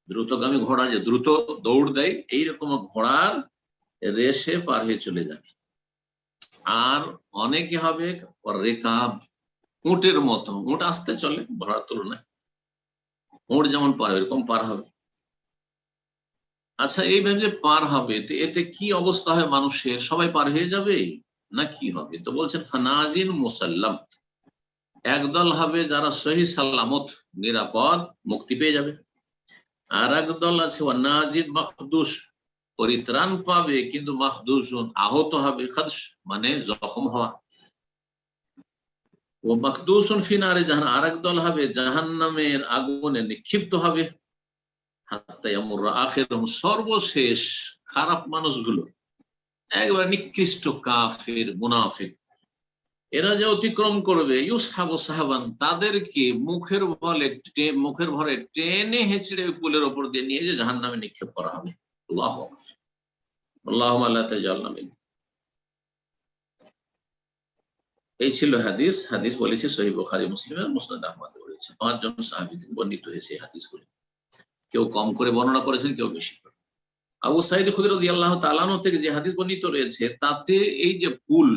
দ্রুতগামী ঘোড়া যে দ্রুত দৌড় দেয়, এইরকম ঘোড়ার রেসে পার হয়ে চলে যাবে। আর অনেকে হবে রেকাব, উটের মতো, উট আসতে চলে ঘোড়ার তুলনায়, উট যেমন পার এরকম পার হবে। আচ্ছা, এইভাবে যে পার হবে এতে কি অবস্থা হয় মানুষের? সবাই পার হয়ে যাবে না কি হবে? তো বলছেন ফানাজিন মুসাল্লাম, একদল হবে যারা সহি সাল্লামত, নিরাপদ, মুক্তি পেয়ে যাবে। আর একদল আছে ওয়ানাজিন মাখদুশ, পরিত্রাণ পাবে কিন্তু মাখদুশুন, আহত হবে। খাদশ মানে জখম হওয়া। ও মাখদুশুন ফি নারে জাহান্নাম, আর একদল হবে জাহান্নামের আগুনে নিক্ষিপ্ত হবে। হাত্তা ইয়ামুররা আখিরুহুম, সর্বশেষ খারাপ মানুষগুলো, একবার নিকৃষ্ট কাফির মুনাফিক, এরা যে অতিক্রম করবে, ইউসহাবু সাহাবান, তাদেরকে মুখের ভরে টেনে হেঁচড়ে পুলের ওপর দিয়ে নিয়ে যে জাহান্নামে নিক্ষেপ করা হবে। আল্লাহু আকবার, আল্লাহুম্মা লা তাজআলনা মিনহুম। এই ছিল হাদিস। হাদিস বলেছি সহিহ বুখারী, মুসলিমের, মুসনাদ আহমদ রয়েছে। 5 জন সাহাবী থেকে বর্ণিত হয়েছে এই হাদিসগুলি। কেউ কম করে বর্ণনা করেছেন, কেউ বেশি করে। আবু সাঈদ খুদরী রাদিয়াল্লাহু তাআলা আনহু থেকে যে হাদিস বর্ণিত রয়েছে তাতে এই যে পুল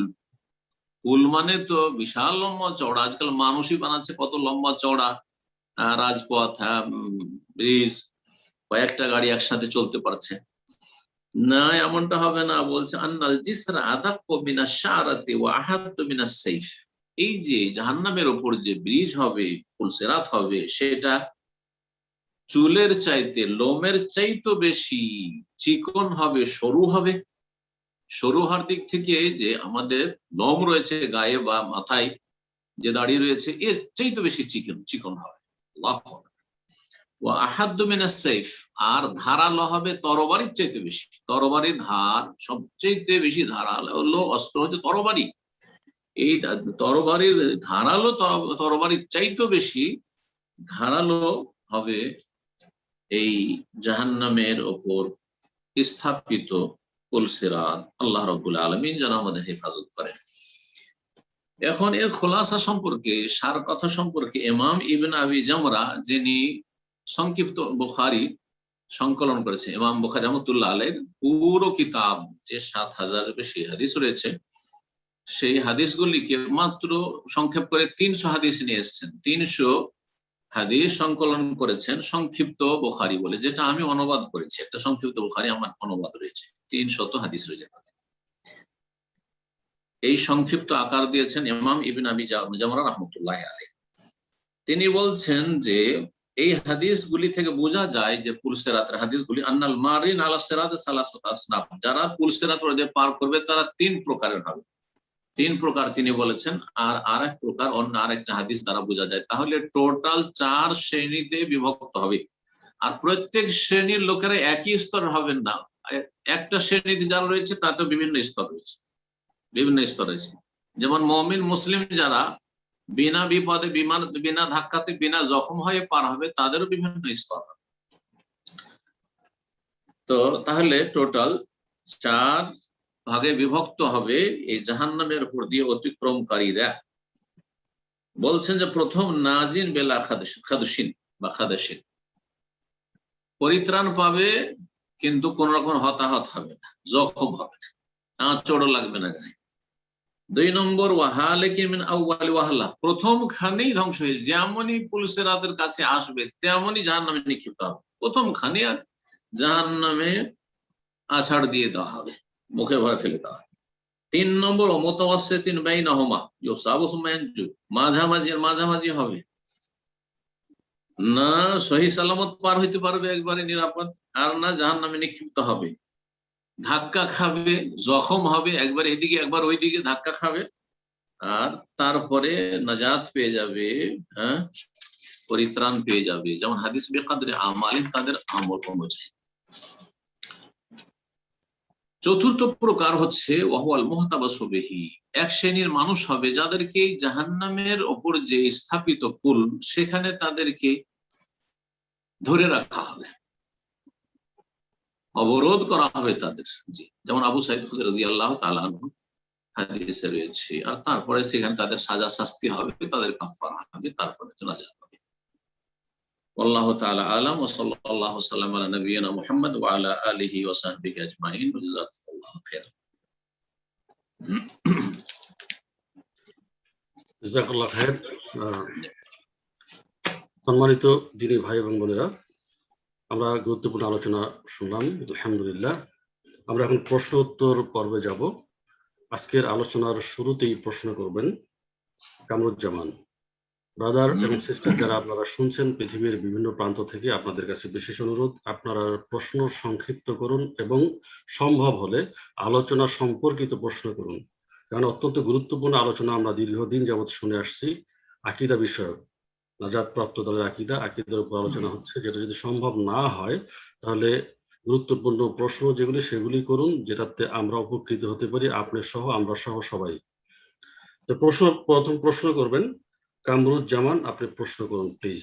মানে তো বিশাল লম্বা চওড়া, আজকাল মানুষই বানাচ্ছে কত লম্বা চওড়া রাজপথ, ব্রিজ, কয়েকটা গাড়ি একসাথে চলতে পারছে না, এমনটা হবে না। বলছে আন্নাল জিসরা আদাক্কু মিনাশ শাআরাতি ওয়া আহাদ্দু মিনাস সাইফ, এই যে জাহান্নামের উপর যে ব্রিজ হবে, পুলসিরাত হবে, সেটা চুলের চাইতে, লোমের চাইতে বেশি চিকন হবে, সরু হবে। সরু হওয়ার দিক থেকে যে আমাদের লোম রয়েছে গায়ে বা মাথায় যে দাড়ি রয়েছে, এর চাইতে বেশি চিকন হবে। আল্লাহু আকবার। ওয়া আহাদ্দু মিনাস সাইফ, আর ধারালো হবে তরবারির চাইতে বেশি। তরবারির ধার সবচেয়ে বেশি ধারালো অস্ত্র হচ্ছে তরবারি। এই তরবারির ধারালো তরবারির চাইতে বেশি ধারালো হবে এই জাহান্নামের ওপর স্থাপিত পুলসিরাত। আল্লাহ রাব্বুল আলামিন যেন আমাদের হেফাজত করেন। এখন এর খোলাসা সম্পর্কে, সার কথা সম্পর্কে ইমাম ইবনে আবি জামরা, যিনি সংক্ষিপ্ত বুখারী সংকলন করেছে, ইমাম বুখারী রাহমাতুল্লাহ আলাইহির পুরো কিতাব যে 7000 এর বেশি হাদিস রয়েছে, সেই হাদিসগুলিকে মাত্র সংক্ষেপ করে 300 হাদিস নিয়ে এসেছেন। 300 হাদিস সংকলন করেছেন সংক্ষিপ্ত বুখারী বলে, যেটা আমি অনুবাদ করেছি। একটা সংক্ষিপ্ত বুখারী আমার অনুবাদ রয়েছে, 300 হাদিস রয়েছে। এই সংক্ষিপ্ত আকার দিয়েছেন ইমাম ইবনে আবি জামরা রাহমাতুল্লাহি আলাইহি। তিনি বলছেন যে এই হাদিসগুলি থেকে বোঝা যায় যে পুলসিরাতের হাদিসগুলি, আন্নাল মারিন আলা সিরাত সালাসাত আসনাফ, যারা পুলসিরাত পার করবে তারা 3 প্রকারের হবে। 3 প্রকার তিনি বলেছেন। আর আরেক প্রকার অন্য আরেকটা হাদিস দ্বারা বোঝা যায়। তাহলে টোটাল 4 শ্রেণীতে বিভক্ত হবে। আর প্রত্যেক শ্রেণীর লোকেরা একই স্তর হবেন না। একটা শ্রেণীতে যারা রয়েছে তাতে বিভিন্ন স্তর রয়েছে, বিভিন্ন স্তর রয়েছে। যেমন মুমিন মুসলিম যারা বিনা বিপদে, বিনা ধাক্কাতে, বিনা জখম হয়ে পার হবে, তাদেরও বিভিন্ন স্তর। তো তাহলে টোটাল 4 ভাগে বিভক্ত হবে এই জাহান্নামের উপর দিয়ে অতিক্রমকারীরা। বলছেন যে প্রথম নাজিন বেলা খাদশিন বা খাদশিন, পরিত্রাণ পাবে কিন্তু কোন রকম হতাহত হবে না, জখম হবে না, আঁচড়ও লাগবে না গায়ে। 2 নম্বর ওয়াহালিকি মিন আউয়ালি ওয়াহলা, প্রথম খানেই ধ্বংস হয়ে, যেমনই পুলিশের হাতের কাছে আসবে তেমনই জাহান্নামে নিক্ষিপ্ত হবে, প্রথম খানে জাহান্নামে আছাড় দিয়ে দেওয়া হবে, মুখে ভরে ফেলে দেওয়া হবে। 3 নম্বর মুতাওয়াসসিতিন বাইনাহুমা ইউসাবু সুম্মা ইয়ানজু, মাঝামাঝি আর মাঝামাঝি হবে না, সহি সালামত পার হইতে পারবে একবারে নিরাপদ, আর না জাহান্নামে নিক্ষিপ্ত হবে, ধাক্কা খাবে, জখম হবে, একবার এদিকে একবার ওইদিকে ধাক্কা খাবে, আর তারপরে নাজাত পেয়ে যাবে, হ্যাঁ, পরিত্রাণ পেয়ে যাবে। যেমন হাদিস বেকাদরে আমালিন, তাদের আমল অনুযায়ী। চতুর্থ প্রকার হচ্ছে ওয়াহুয়াল মুহতাবাসু বিহি, এক শ্রেণীর মানুষ হবে যাদেরকে জাহান্নামের ওপর যে স্থাপিত পুল, সেখানে তাদেরকে ধরে রাখা হবে, অবরোধ করা হবে তাদের। জি, যেমন আবু সাঈদ খুদরি রাদিয়াল্লাহু তাআলা আনহু হাদিসে রয়েছে। আর তারপরে সেখানে তাদের সাজা শাস্তি হবে, তাদের কাফারা হবে, তারপরে নাজাত হবে। আল্লাহু তাআলা আলাম। ওয়া সাল্লাল্লাহু সাল্লাম আলা নবিয়িনা মুহাম্মদ ওয়া আলা আলিহি ওয়া সাহবিহি আজমাইন। জাযাকাল্লাহু খাইর। জাযাকাল্লাহু খাইর। সম্মানিত দিনী ভাই এবং বোনেরা, আমরা গুরুত্বপূর্ণ আলোচনা শুনলাম, আলহামদুলিল্লাহ। আমরা এখন প্রশ্ন উত্তর পর্বে যাব। আজকের আলোচনার শুরুতেই প্রশ্ন করবেন কামরুজ্জামান। ব্রাদার এবং সিস্টার যারা আপনারা শুনছেন পৃথিবীর বিভিন্ন প্রান্ত থেকে, আপনাদের কাছে বিশেষ অনুরোধ, আপনারা প্রশ্ন সংক্ষিপ্ত করুন এবং সম্ভব হলে আলোচনা সম্পর্কিত প্রশ্ন করুন, কারণ অত্যন্ত গুরুত্বপূর্ণ আলোচনা আমরা দীর্ঘদিন যাবৎ শুনে আসছি। আকীদা বিষয়ক, নাজাত প্রাপ্ত দলের আকীদার উপর আলোচনা হচ্ছে। যেটা যদি সম্ভব না হয় তাহলে গুরুত্বপূর্ণ প্রশ্ন যেগুলি সেগুলি করুন, যেটাতে আমরা উপকৃত হতে পারি, আপনি সহ, আমরা সহ সবাই। তো প্রথম প্রশ্ন করবেন কামরুজ্জামান, আপনি প্রশ্ন করুন প্লিজ।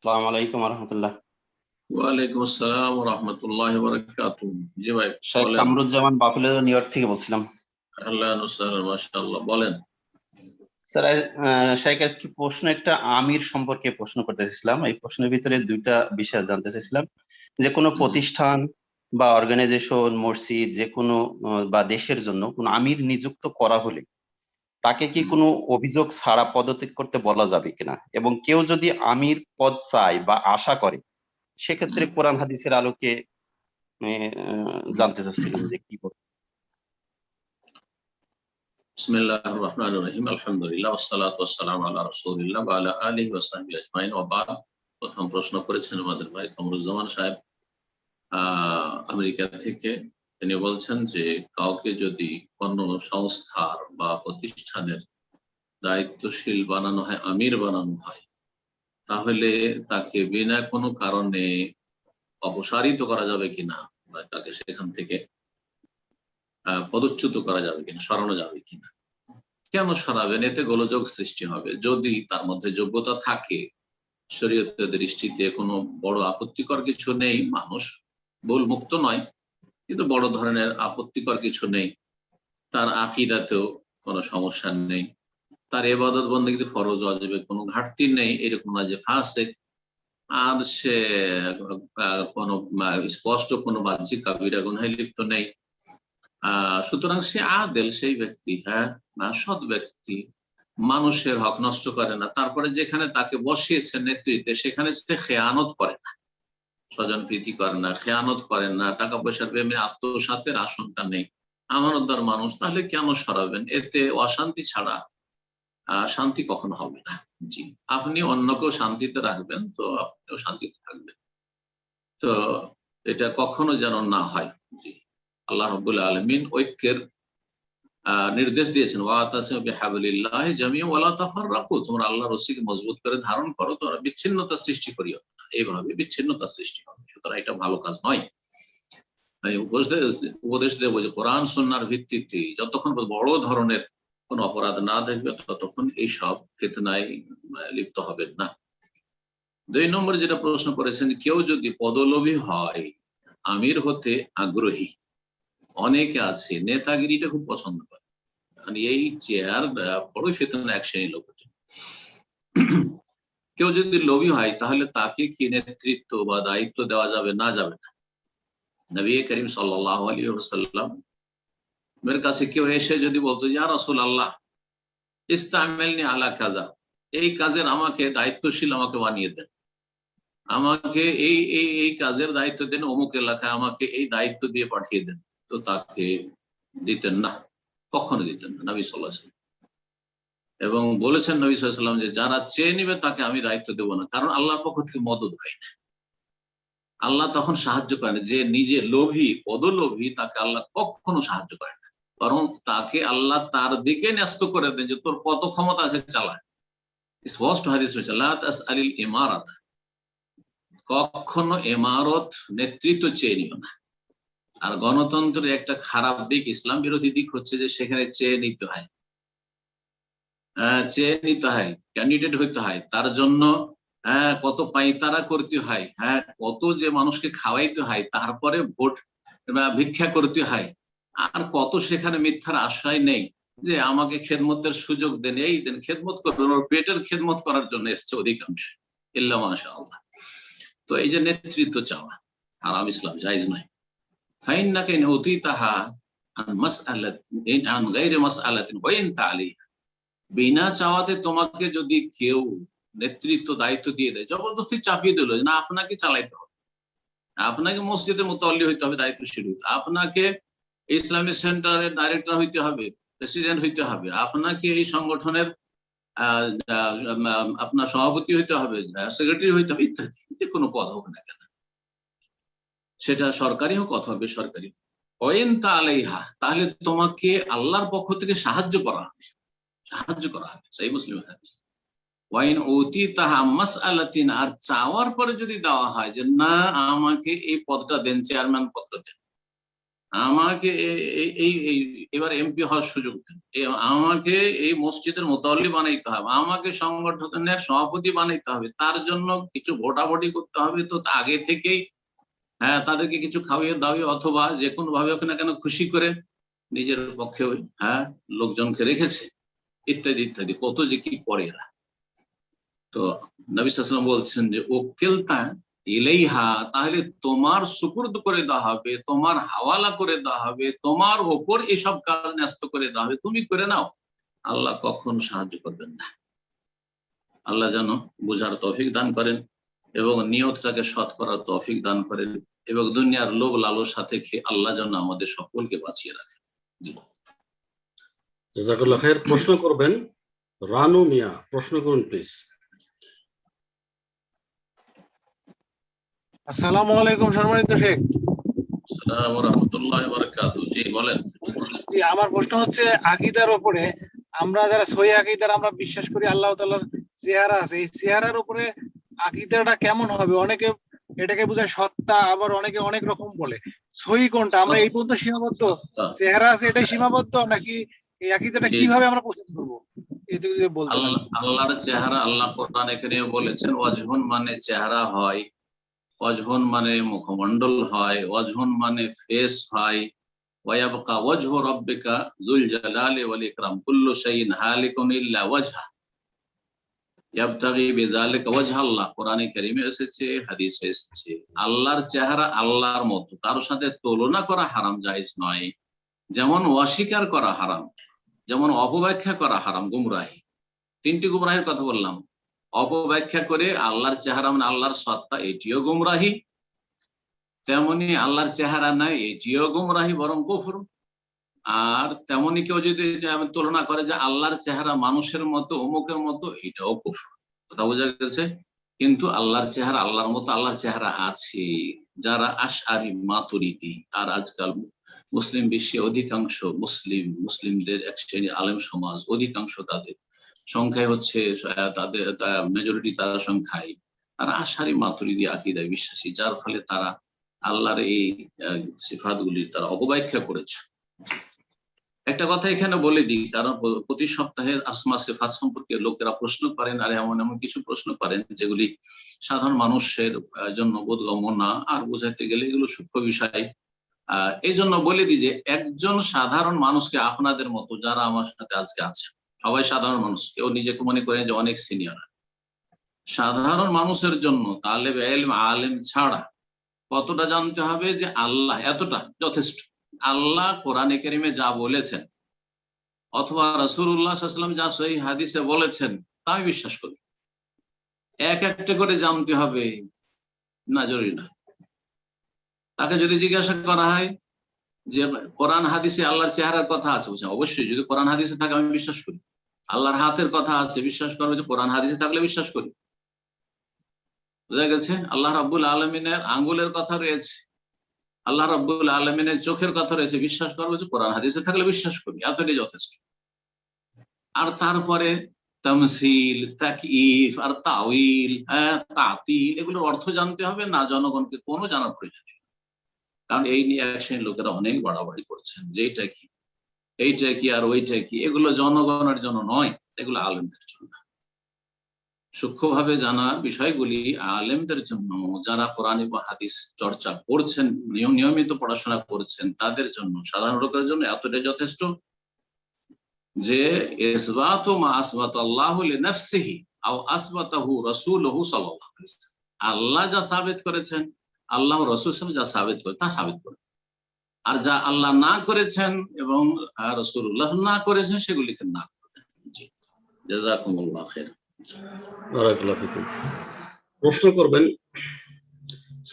আসসালামু আলাইকুম ওয়া রাহমাতুল্লাহ। ওয়ালাইকুম আসসালাম ওয়া রাহমাতুল্লাহি ওয়া বারাকাতুহু। জি ভাই, Sheikh Kamruzzaman, buffalo, new York থেকে বলছিলাম। আহলান ওয়া সাহলান, মাশাআল্লাহ, বলেন। স্যার, শেখ আজকে প্রশ্ন একটা আমির সম্পর্কে প্রশ্ন করতে চাইছিলাম। এই প্রশ্নের ভিতরে দুইটা বিষয় জানতে চাইছিলাম, যে কোনো প্রতিষ্ঠান বা অর্গানাইজেশন, মসজিদ, যে কোনো বা দেশের জন্য কোনো আমির নিযুক্ত করা হলে তাকে কি কোনো অভিযোগ ছাড়া পদত্যাগ করতে বলা যাবে কিনা, এবং কেউ যদি আমির পদ চায় বা আশা করে, সেক্ষেত্রে কোরআন হাদিসের আলোকে জানতে চাচ্ছিলাম যে কি করবে। বিসমিল্লাহির রহমানির রহিম, আলহামদুলিল্লাহ, ওয়াসসালাতু ওয়াসসালামু আলা রাসূলিল্লাহ ওয়া আলা আলিহি ওয়া সাহবিহি আজমাইন, ওয়া বা'দ। প্রথম প্রশ্ন করেছেন আমাদের ভাই কামরুজ্জামান সাহেব আমেরিকা থেকে। তিনি বলছেন যে কাউকে যদি কোনো সংস্থার বা প্রতিষ্ঠানের দায়িত্বশীল বানানো হয়, আমির বানানো হয়, তাহলে তাকে বিনা কোনো কারণে অপসারিত করা যাবে কিনা, বা তাকে সেখান থেকে পদচ্যুত করা যাবে কিনা, সরানো যাবে কিনা। কেন সরাবেন? এতে গোলযোগ সৃষ্টি হবে। যদি তার মধ্যে যোগ্যতা থাকে, শরীয়তের দৃষ্টিতে কোনো বড় আপত্তিকর কিছু নেই, মানুষ ভুল মুক্ত নয়, কিন্তু বড় ধরনের আপত্তিকর কিছু নেই, তার আকীদাতেও কোনো সমস্যা নেই, তার ইবাদত বন্দেগীতে ফরজ ওয়াজিবে কোনো ঘাটতি নেই, এরকম না যে ফাসিক, আর সে কোনো স্পষ্ট কোনো বাহ্যিক কাবিরা গুনাহে লিপ্ত নেই, সুতরাং সে আদেল, সেই ব্যক্তি, হ্যাঁ, সৎ ব্যক্তি, মানুষের হক নষ্ট করে না। তারপরে যেখানে তাকে বসিয়েছে নেতৃত্বে, সেখানে সে খেয়ানত করে না, স্বজন প্রীতি করে না, খেয়ানত করেন না, টাকা পয়সার প্রেমে আত্মসাতের আশঙ্কা নেই, আমানতদার মানুষ, তাহলে কেন সরাবেন? এতে অশান্তি ছাড়া শান্তি কখনো হবে না। জি, আপনি অন্যকেও শান্তিতে রাখবেন, তো আপনিও শান্তিতে থাকবেন, তো এটা কখনো যেন না হয়। জি, আল্লাহ রাব্বুল আলামিন ঐক্যের নির্দেশ দিয়েছেন, ওয়াতাসিমু বিহাবলিল্লাহি জামিআন ওয়া লা তাফাররাকু, তোমরা আল্লাহর রশিকে মজবুত করে ধারণ করো, তোমরা বিচ্ছিন্নতা সৃষ্টি করিও না, এইভাবে বিচ্ছিন্নতা সৃষ্টি হবে। সুতরাং এটা ভালো কাজ নয়। আমি উপদেশ দেবো যে কোরআন সুন্নাহর ভিত্তিতে যতক্ষণ বড় ধরনের কোন অপরাধ না দেখবে, ততক্ষণ এইসব ফিতনায় লিপ্ত হবেন না। 2 নম্বরে যেটা প্রশ্ন করেছেন, কেউ যদি পদলোভী হয়, আমির হতে আগ্রহী, অনেকে আছে নেতাগিরিটা খুব পছন্দ করে, কারণ এই চেয়ার বড় ফেতনা এক শ্রেণীর লোকের জন্য। কেউ যদি লোভী হয় তাহলে তাকে কি নেতৃত্ব বা দায়িত্ব দেওয়া যাবে না? যাবে না। নবী করিম সাল্লাল্লাহু আলাইহি ওয়াসাল্লাম এর কাছে কেউ এসে যদি বলতো, ইয়া রাসূলুল্লাহ ইস্তামিলনি আলা কাযা, এই কাজের আমাকে দায়িত্বশীল আমাকে বানিয়ে দেন, আমাকে এই এই এই কাজের দায়িত্ব দেন, অমুক এলাকায় আমাকে এই দায়িত্ব দিয়ে পাঠিয়ে দেন, তো তাকে দিতেন না, কখনো দিতেন না নবী সাল্লাল্লাহু আলাইহি ওয়াসাল্লাম। এবং বলেছেন নবী সাল্লাল্লাহু আলাইহি ওয়াসাল্লাম যে যারা চেয়ে নিবে তাকে আমি দায়িত্ব দেবো না, কারণ আল্লাহর পক্ষ থেকে মদদ হয় না। আল্লাহ তখন সাহায্য করেন, যে নিজে লোভী পদলোভী তাকে আল্লাহ কখনো সাহায্য করেন না, বরং তাকে আল্লাহ তার দিকে ন্যস্ত করে দেন যে তোর কত ক্ষমতা আছে চালা। স্পষ্ট হাদিস রয়েছে, লা তাসআলিল ইমারাত, কখনো ইমারত নেতৃত্ব চেয়ে নিও না। আর গণতন্ত্রের একটা খারাপ দিক, ইসলাম বিরোধী দিক হচ্ছে যে সেখানে চেয়ে নিতে হয়, ক্যান্ডিডেট হইতে হয়, তার জন্য কত পাইতারা করতে হয়, কত যে মানুষকে খাওয়াইতে হয়, তারপরে ভোট ভিক্ষা করতে হয়, আর কত সেখানে মিথ্যার আশ্রয় নেই যে আমাকে খেদমতের সুযোগ দেন, এই দেন, খেদমত করবেন, ওর পেটের খেদমত করার জন্য এসছে অধিকাংশ, ইল্লা মাশাআল্লাহ। তো এই যে নেতৃত্ব চাওয়া হারাম, ইসলাম জায়েজ নয়। ফাইন্নাকা ইন উতিতাহা আন মাসআলাতিন আন গায়রি মাসআলাতিন ওয়া ইন তা'আলাইহা, বিনা চাওয়াতে তোমাকে যদি কেউ নেতৃত্ব দায়িত্ব দিয়ে দেয়, জবরদস্তি চাপিয়ে দিল, না আপনাকে চালাইতে হবে, আপনাকে মসজিদের মুতাল্লি হইতে হবে, দায়িত্বশীল হইতে, আপনাকে ইসলামিক সেন্টারের ডাইরেক্টর হইতে হবে, প্রেসিডেন্ট হইতে হবে, আপনাকে এই সংগঠনের আপনার সভাপতি হইতে হবে, সেক্রেটারি হইতে হবে, ইত্যাদি, যে কোনো পদ হোক না কেন, সেটা সরকারি হোক অথবা বেসরকারি হোক। ওয়াইন তাআলাইহা, তাহলে তোমাকে আল্লাহর পক্ষ থেকে সাহায্য করা হবে, সহিহ মুসলিম হাদিস। ওয়াইন উতিতাহা মাসআলাতিন, আর চাওয়ার পরে যদি দেওয়া হয় যে না আমাকে এই পদটা দেন, চেয়ারম্যান পদটা দেন, আমাকে এই এবার এমপি হওয়ার সুযোগ দেন, আমাকে এই মসজিদের মুতাল্লি বানাইতে হবে, আমাকে সংগঠনের সভাপতি বানাইতে হবে, তার জন্য কিছু ভোটাভুটি করতে হবে, তো আগে থেকেই তাদেরকে কিছু খাওয়িয়ে দাওয়িয়ে অথবা যে কোনো ভাবে ওখানে কেন খুশি করে নিজের পক্ষে লোকজনকে রেখেছে, ইত্যাদি ইত্যাদি, কত যে কি করে এরা। তো নবী সাল্লাল্লাহু আলাইহি ওয়াসাল্লাম বলছেন যে ওকিলতা ইলাইহা, তাহলে তোমার সুপুর্দ করে দেওয়া হবে, তোমার হাওয়ালা করে দেওয়া হবে, তোমার ওপর এসব কাজ ন্যস্ত করে দেওয়া হবে, তুমি করে নাও, আল্লাহ কখনো সাহায্য করবেন না। আল্লাহ যেন বুঝার তৌফিক দান করেন এবং নিয়তটাকে সৎ করার তৌফিক দান করেন, এবং দুনিয়ার লোভ লালসার থেকে আল্লাহ যেন আমাদের সকলকে বাঁচিয়ে রাখেন। জি, জাযাকাল্লাহ খায়ের। প্রশ্ন করবেন রানু মিয়া, প্রশ্ন করুন প্লিজ। আসসালামু আলাইকুম সম্মানিত শেখ। আসসালামু আলাইকুম ওয়া রাহমাতুল্লাহি ওয়া বারাকাতুহু। জি বলেন। জি, আমার প্রশ্ন হচ্ছে আকীদার উপরে, আমরা যারা সহিহ আকীদার আমরা বিশ্বাস করি আল্লাহ তাআলার চেহারা আছে, এই চেহারার উপরে আকীদাটা কেমন হবে? অনেকে এটাকে বোঝায় সত্তা, আবার অনেকে অনেক রকম বলে। সহিহ কোনটা? আমরা এই পর্যন্ত সীমাবদ্ধ, চেহারা আছে এটাই সীমাবদ্ধ, নাকি এই আকীদাটা কিভাবে আমরা পোষণ করব? এইটুকু যদি বলতে। আল্লাহর চেহারা, আল্লাহ কোরআনে কারীমে বলেছেন ওয়াজহুন মানে চেহারা হয়, ওয়াজহুন মানে মুখমণ্ডল হয়, ওয়াজহুন মানে ফেস হয়, ওয়ায়াবকা ওয়াজহু রাব্বিকা যুল জালালি ওয়াল ইকরাম কুল্লু শাইইন হালিকুন ইল্লা ওয়াজহা ইয়াবতাগি বিযালিকা ওয়াজহাল্লাহ। কোরআনে কারীমে এসেছে, হাদিসে এসেছে, আল্লাহর চেহারা আল্লাহর মতো, তার সাথে তুলনা করা হারাম, জায়েজ নয়। যেমন অস্বীকার করা হারাম, যেমন অপব্যাখ্যা করা হারাম, গুমরাহি। তিনটি গুমরাহির কথা বললাম। অপব্যাখ্যা করে আল্লাহর চেহারা মানে আল্লাহর সত্তা, এটিও গুমরাহি। তেমনি আল্লাহর চেহারা নাই, এটিও গুমরাহি, বরং কুফর। আর তেমনি কেউ যদি তুলনা করে যে আল্লাহর চেহারা মানুষের মতো, অমুকের মতো, এটাও কুফর। কথা বোঝা গেছে? কিন্তু আল্লাহর চেহারা আল্লাহর মতো, আল্লাহর চেহারা আছে। যারা আশআরি মাতুরিদি, আর আজকাল মুসলিম বিশ্বে অধিকাংশ মুসলিমদের এক শ্রেণীর আলেম সমাজ, অধিকাংশ তাদের সংখ্যায় হচ্ছে, তাদের মেজরিটি তারা সংখ্যায়, তারা আশআরি মাতুরিদি আকীদায় বিশ্বাসী, যার ফলে তারা আল্লাহর এই সিফাতগুলি তারা অপব্যাখ্যা করেছে। একটা কথা এখানে বলে দিই, কারণ প্রতি সপ্তাহে আসমা সিফাত সম্পর্কে লোকেরা প্রশ্ন করেন, আর এমন এমন কিছু প্রশ্ন করেন যেগুলি সাধারণ মানুষের জন্য বোধগম্য না, আর বোঝাতে গেলে এগুলো সূক্ষ্ম বিষয়। এই জন্য বলে দিই যে একজন সাধারণ মানুষকে, আপনাদের মতো যারা আমার সাথে আজকে আছে সবাই সাধারণ মানুষ, কেউ নিজেকে মনে করেন যে অনেক সিনিয়র, সাধারণ মানুষের জন্য তালেব ইলম আলেম ছাড়া কতটা জানতে হবে যে আল্লাহ, এতটা যথেষ্ট। আল্লাহ কোরআনে কারিমে যা বলেছেন অথবা রাসূলুল্লাহ সাল্লাল্লাহু আলাইহি ওয়াসাল্লাম যা সহিহ হাদিসে বলেছেন তা আমি বিশ্বাস করি। এক একটা করে জানতে হবে না, জরুরি না। তাকে যদি জিজ্ঞাসা করা হয় যে কোরআন হাদিসে আল্লাহর চেহারার কথা আছে, বুঝছেন, অবশ্যই যদি কোরআন হাদিসে থাকে আমি বিশ্বাস করি। আল্লাহর হাতের কথা আছে, বিশ্বাস করবো যে কোরআন হাদিসে থাকলে বিশ্বাস করি। বুঝা গেছে? আল্লাহ রাব্বুল আলামিনের আঙ্গুলের কথা রয়েছে, আল্লাহ রাব্বুল আলামিনের চোখের কথা রয়েছে, বিশ্বাস করবো যে কোরআন হাদিসে থাকলে বিশ্বাস করি, এতটাই যথেষ্ট। আর তারপরে তামসিল, তাকইফ আর তাউইল, তাতিল, এগুলোর অর্থ জানতে হবে না, জনগণকে কোনো জানার প্রয়োজন নেই। কারণ এই নিয়ে এক শ্রেণীর লোকেরা অনেক বাড়াবাড়ি করছেন যে এইটা কি, এইটা কি আর ওইটা কি, এগুলো জনগণের জন্য নয়, এগুলো আলেমদের জন্য। সূক্ষ্মভাবে জানা বিষয়গুলি আলেমদের জন্য, যারা কোরআন এবং হাদিস চর্চা করছেন, নিয়মিত পড়াশোনা করছেন, তাদের জন্য, সাধারণ লোকের জন্য এতটাই যথেষ্ট যে ইসবাতু মা আসবাতাল্লাহু লিনাফসিহি আও আসবাতাহু রাসূলুহু সাল্লাল্লাহু আলাইহি ওয়াসাল্লাম। আল্লাহ যা সাবিত করেছেন, আল্লাহ রাসূল সাল্লাল্লাহু আলাইহি ওয়াসাল্লাম যা সাবিত করে তা সাবিত করে, আর যা আল্লাহ না করেছেন এবং রাসূলুল্লাহ না করেছেন সেগুলিকে না করেন। জি, জাযাকুমুল্লাহ খাইর। বারাকাল্লাহু ফিকুম। প্রশ্ন করবেন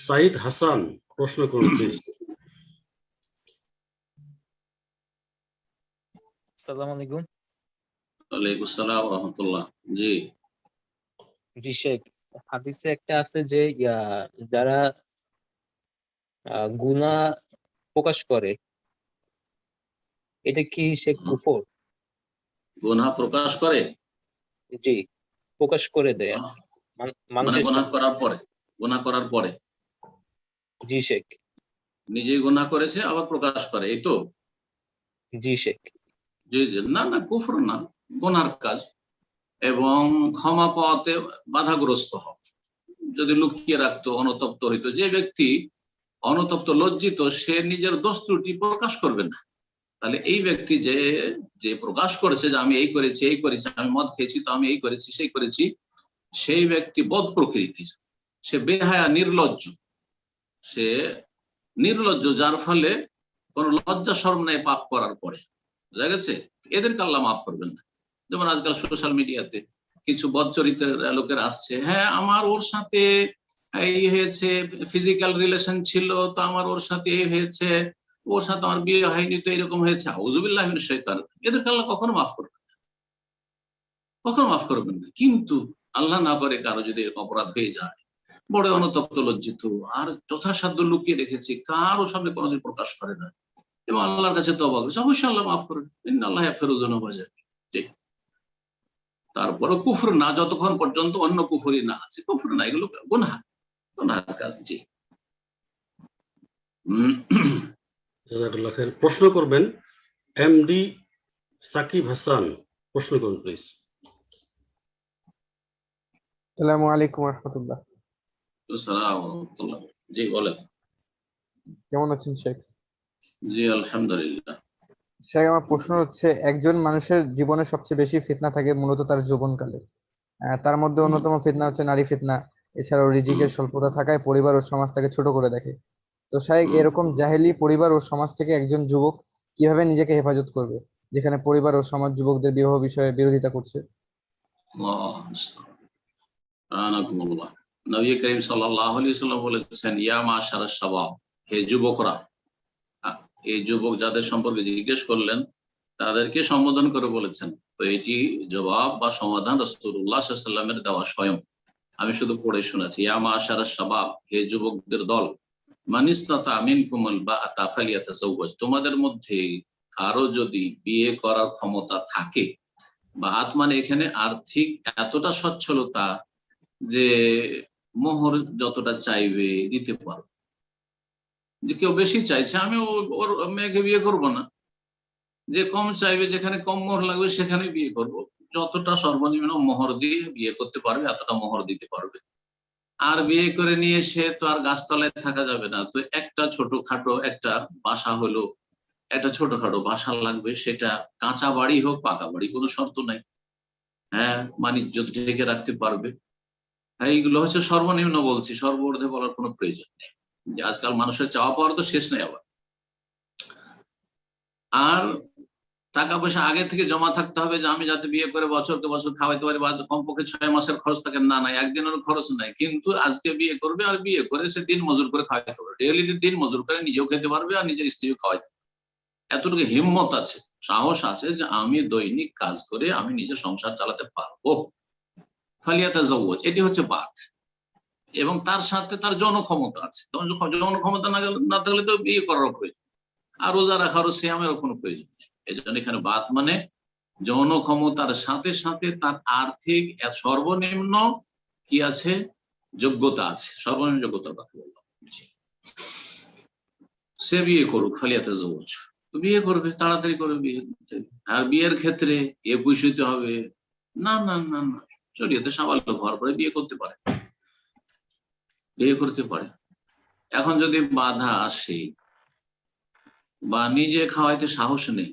সাইদ হাসান, প্রশ্ন করুন প্লিজ। আসসালামু আলাইকুম। ওয়ালাইকুম আসসালাম ওয়া রাহমাতুল্লাহ। জি জি শেখ, হাদিসে একটা আছে যে যারা গুনাহ প্রকাশ করে, এটা কি শেখ কুফর? গুনাহ প্রকাশ করে, জি, প্রকাশ করে দেয় আর কি, মানে মানুষের গুনাহ সামনে। করার পরে, গুনাহ করার পরে জি শেখ। নিজেই গুনাহ করেছে আবার প্রকাশ করে, এই তো? জি শেখ। জি জি, না না, কুফর না, গুনার কাজ। এবং ক্ষমা পাওয়াতে বাধাগ্রস্ত হয়, যদি লুকিয়ে রাখতো, অনুতপ্ত হইতো। যে ব্যক্তি অনুতপ্ত, লজ্জিত, সে নিজের দোষ ত্রুটি প্রকাশ করবে না। তাহলে এই ব্যক্তি যে যে প্রকাশ করেছে যে আমি এই করেছি, এই করেছি, আমি মদ খেয়েছি তো আমি এই করেছি, সেই করেছি, সেই ব্যক্তি বদ প্রকৃতির, সে বেহায়া, নির্লজ্জ, সে নির্লজ্জ, যার ফলে কোন লজ্জা শরম নাই পাপ করার পরে। বুঝা গেছে? এদেরকে আল্লাহ মাফ করবেন না। যেমন আজকাল সোশ্যাল মিডিয়াতে কিছু বদ চরিত্রের লোকের আসছে, হ্যাঁ আমার ওর সাথে এই হয়েছে, ফিজিক্যাল রিলেশন ছিল তো আমার ওর সাথে এই হয়েছে, ওর সাথে আমার বিয়ে হয়নি তো এরকম হয়েছে, আউযুবিল্লাহি মিনাশ শাইতানির রাজিম। এদেরকে আল্লাহ কখনো মাফ করবেন না, কখনো মাফ করবেন না। কিন্তু আল্লাহ না করে কারো যদি এরকম অপরাধ হয়ে যায়, বড় অনুতপ্ত, লজ্জিত, আর যথাসাধ্য লুকিয়ে রেখেছি, কারো সামনে কোনোদিন প্রকাশ করে না, এবং আল্লাহর কাছে তওবা করেছে, অবশ্যই আল্লাহ মাফ করবেন। ইন্নাল্লাহা ইয়াগফিরুয যুনুবা জামিআ। তারপরে কুফর না, যতক্ষণ পর্যন্ত অন্য কুফরি না আছে, কুফর না, এগুলো গুনাহ, গুনাহের কাজ। জি জাযাকাল্লাহু খাইর। প্রশ্ন করবেন এমডি সাকিব হাসান, প্রশ্ন করুন প্লিজ। আসসালামু আলাইকুম রহমতুল্লাহ। আসসালামু আলাইকুম। জি বলেন। কেমন আছেন শেখ? জি আলহামদুলিল্লাহ। শেখ, আমার প্রশ্ন হচ্ছে, একজন মানুষের জীবনে সবচেয়ে বেশি ফিতনা থাকে মূলত তার যৌবনকালে। তার মধ্যে অন্যতম ফিতনা হচ্ছে নারী ফিতনা। এছাড়াও রিজিকের স্বল্পতা থাকায় পরিবার ও সমাজ তাকে ছোট করে দেখে। তো শেখ, এরকম জাহেলি পরিবার ও সমাজ থেকে একজন যুবক কিভাবে নিজেকে হেফাজত করবে, যেখানে পরিবার ও সমাজ যুবকদের বিবাহ বিষয়ে বিরোধিতা করছে? আনাকুমুল্লাহ। নবী করিম সাল্লাল্লাহু আলাইহি ওয়াসাল্লাম বলেছেন, ইয়া মাশারাশ শাবাব, হে যুবকরা। এই যুবক যাদের সম্পর্কে জিজ্ঞেস করলেন তাদেরকে সম্বোধন করে বলেছেন। তো এটি জবাব বা সমাধান রাসূলুল্লাহ সাল্লাল্লাহু আলাইহি ওয়াসাল্লামের দেওয়া স্বয়ং, আমি শুধু পড়ে শোনাচ্ছি। ইয়া মাশারাশ শাবাব, হে যুবকদের দল, মান ইসতাতা মিনকুমুল বাআতা ফালিয়াতাযাওয়াজ, তোমাদের মধ্যে কারো যদি বিয়ে করার ক্ষমতা থাকে, বাআত মানে এখানে আর্থিক এতটা সচ্ছলতা যে মোহর যতটা চাইবে দিতে পারবে। যে কেউ বেশি চাইছে, আমি ওর মেয়েকে বিয়ে করব না, যে কম চাইবে, যেখানে কম মোহর লাগবে সেখানে বিয়ে করব, যতটা সর্বনিম্ন মোহর দিয়ে বিয়ে করতে পারবে এতটা মোহর দিতে পারবে। আর বিয়ে করে নিয়ে সে তো আর গাছতলায় থাকা যাবে না, তো একটা ছোটখাটো একটা বাসা হলো, একটা ছোটখাটো বাসা লাগবে, সেটা কাঁচা বাড়ি হোক পাকা বাড়ি কোনো শর্ত নাই, হ্যাঁ বাণিজ্য ঢেকে রাখতে পারবে। হ্যাঁ এইগুলো হচ্ছে সর্বনিম্ন বলছি, সর্বর্ধে বলার কোনো প্রয়োজন নেই, যে আজকাল মানুষের চাওয়া পাওয়ার তো শেষ নেই আবার। আর টাকা পয়সা আগে থেকে জমা থাকতে হবে, যে আমি যাতে বিয়ে করে বছরকে বছর খাওয়াইতে পারি, বা কমপক্ষে 6 মাসের খরচ থাকে, না নাই একদিনের খরচ নাই, কিন্তু আজকে বিয়ে করবে আর বিয়ে করে সে দিন মজুর করে খাওয়াইতে পারবে, ডেইলি দিন মজুর করে নিজেও খেতে পারবে আর নিজের স্ত্রীও খাওয়াইতে পারবে। এতটুকু হিম্মত আছে, সাহস আছে যে আমি দৈনিক কাজ করে আমি নিজের সংসার চালাতে পারবো। ফালিয়াতাজাওয়াজ, এটি হচ্ছে বাত। এবং তার সাথে তার যৌন ক্ষমতা আছে, যৌন ক্ষমতা না থাকলে তো বিয়ে করার প্রয়োজন, আর রোজা রাখারও সিয়ামেরও কোনো প্রয়োজন নেই। এই জন্য এখানে বাত মানে যৌন ক্ষমতার সাথে সাথে তার আর্থিক সর্বনিম্ন কি আছে, যোগ্যতা আছে, সর্বনিম্ন যোগ্যতার কথা বললাম। সে বিয়ে করুক, ফালিয়াতাজাওয়াজ, বিয়ে করবে, তাড়াতাড়ি করবে বিয়ে। আর বিয়ের ক্ষেত্রে 21 হইতে হবে না, না না না, শরীয়তে সাবালক হওয়ার পরে বিয়ে করতে পারে, বিয়ে করতে পারে। এখন যদি বাধা আসে বা নিজে খাওয়াইতে সাহস নেই,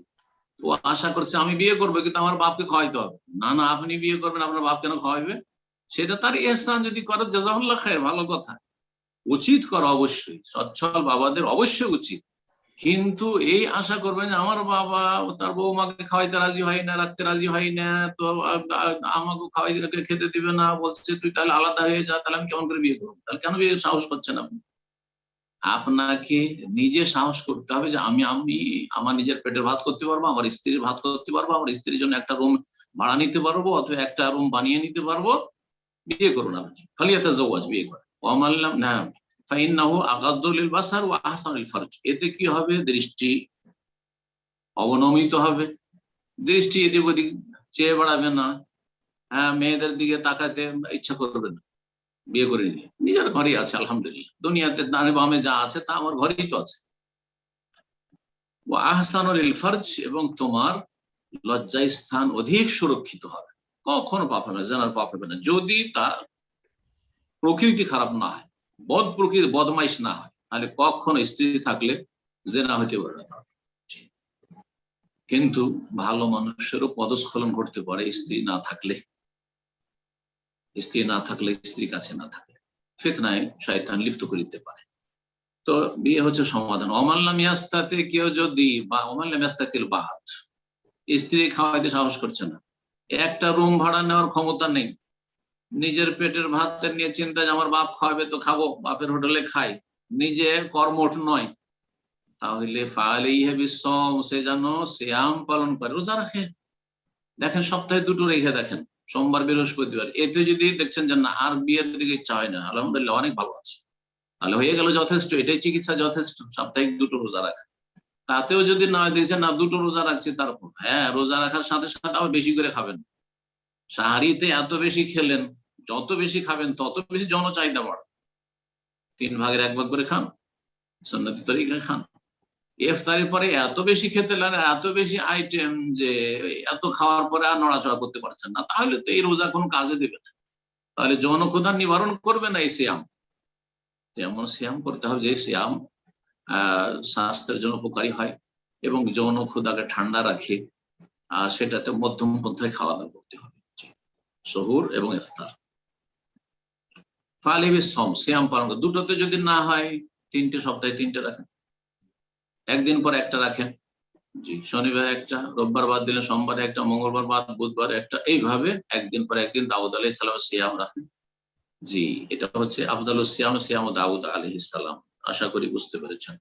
ও আশা করছে আমি বিয়ে করবো কিন্তু আমার বাপকে খাওয়াইতে হবে, না না আপনি বিয়ে করবেন, আপনার বাপ কেন খাওয়াইবে? সেটা তার ইহসান যদি করে, জাযাকাল্লাহ খায়ের, ভালো কথা, উচিত করা অবশ্যই, সচ্ছল বাবাদের অবশ্যই উচিত। কিন্তু এই আশা করবেন যে আমার বাবা তার বৌমাকে খাওয়াইতে রাজি হয় না, রাখতে রাজি হয় না, তো আমাকে খাওয়াইতে খেতে দিবে না, বলছে তুই তাহলে আলাদা হয়ে যা, তাহলে আমি কেমন করে বিয়ে করবো? তাহলে কেন বিয়ে সাহস করছেন আপনি? আপনাকে নিজে সাহস করতে হবে যে আমি আমার নিজের পেটের ভাত করতে পারবো, আমার স্ত্রীর ভাত করতে পারবো, আমার স্ত্রীর জন্য একটা রুম ভাড়া নিতে পারবো অথবা একটা রুম বানিয়ে নিতে পারবো, বিয়ে করুন আপনি, ফালিয়াতাজাওয়াজ, বিয়ে করেন। ওয়ামাল্লাম না ফাইন্নাহু আগাদ্দু লিল বাসার ওয়া আহসানু লিল ফারজ, এতে কি হবে, দৃষ্টি অবনমিত হবে, দৃষ্টি এদিক ওদিক চেয়ে বেড়াবে না, হ্যাঁ মেয়েদের দিকে তাকাতে ইচ্ছা করবে না। বিয়ে করে নিয়ে নিজের ঘরেই আছে, আলহামদুলিল্লাহ, দুনিয়াতে ডানে বামে যা আছে তা আমার ঘরেই তো আছে। ওয়া আহসানু লিল ফারজ, এবং তোমার লজ্জায় স্থান অধিক সুরক্ষিত হবে, কখনো পাপ হবে না, জানার পাপ হবে না, যদি তার প্রকৃতি খারাপ না হয়, বদ প্রকৃতি বদমাইশ না হয়, তাহলে কখনো স্ত্রী থাকলে জেনা হইতে পারে না। কিন্তু ভালো মানুষেরও পদস্খলন ঘটতে পারে স্ত্রী না থাকলে, স্ত্রীর কাছে না থাকলে ফিতনায় শয়তান লিপ্ত করে দিতে পারে। তো বিয়ে হচ্ছে সমাধান। অমাল্লাম ইয়াস্তাতে, কেউ যদি বা অমাল্লাম ইয়াস্তাতিল বাত, স্ত্রী খাওয়াইতে সাহস করছে না, একটা রুম ভাড়া নেওয়ার ক্ষমতা নেই, নিজের পেটের ভাত নিয়ে চিন্তা যে আমার বাপ খাওয়াবে তো খাবো, বাপের হোটেলে খাই, নিজে কর্মঠ নয়, তাহলে ফালাইহি বিসসাম, সে যেন সিয়াম পালন করে, রোজা রাখে। দেখেন সপ্তাহে 2টো রেখে দেখেন, সোমবার বৃহস্পতিবার, এতে যদি দেখছেন যে না আর বিয়ের দিকে ইচ্ছা হয় না, আলহামদুলিল্লাহ অনেক ভালো আছে, তাহলে হয়ে গেল যথেষ্ট, এটাই চিকিৎসা যথেষ্ট, সাপ্তাহিক 2টো রোজা রাখা। তাতেও যদি না দেখছেন না 2টো রোজা রাখছি, তারপর হ্যাঁ রোজা রাখার সাথে সাথে আবার বেশি করে খাবেন। সাহারিতে এত বেশি খেলেন, যত বেশি খাবেন তত বেশি যৌন চাহিদা বাড়ে, 3 ভাগের 1 ভাগ করে খান, সুন্নতি তরিকায় খান। ইফতারের পরে এত বেশি খেতে লাগেন, এত বেশি আইটেম, যে এত খাওয়ার পরে আর নড়াচড়া করতে পারছেন না, তাহলে তো এই রোজা কোনো কাজে দেবে না, তাহলে যৌন ক্ষুধা নিবারণ করবে না এই সিয়াম। এমন সিয়াম করতে হবে যে সিয়াম স্বাস্থ্যের জন্য উপকারী হয় এবং যৌন ক্ষুধাকে ঠান্ডা রাখে, আর সেটাতে মধ্যম পন্থায় খাওয়া দাওয়া করতে হবে, সহুর এবং ইফতার। ফালিবি সম, সিয়াম পালন, দুটোতে যদি না হয় 3টে, সপ্তাহে 3টে রাখেন, একদিন পর একটা রাখেন, জি শনিবার একটা, রোববার বাদ দিলে সোমবার একটা, মঙ্গলবার বাদ বুধবার একটা, এইভাবে একদিন পর একদিন দাউদ আলাইহিস সালাম সিয়াম রাখেন। জি এটা হচ্ছে আফদালুস সিয়াম, সিয়াম দাউদ আলাইহিস সালাম, আশা করি বুঝতে পেরেছেন।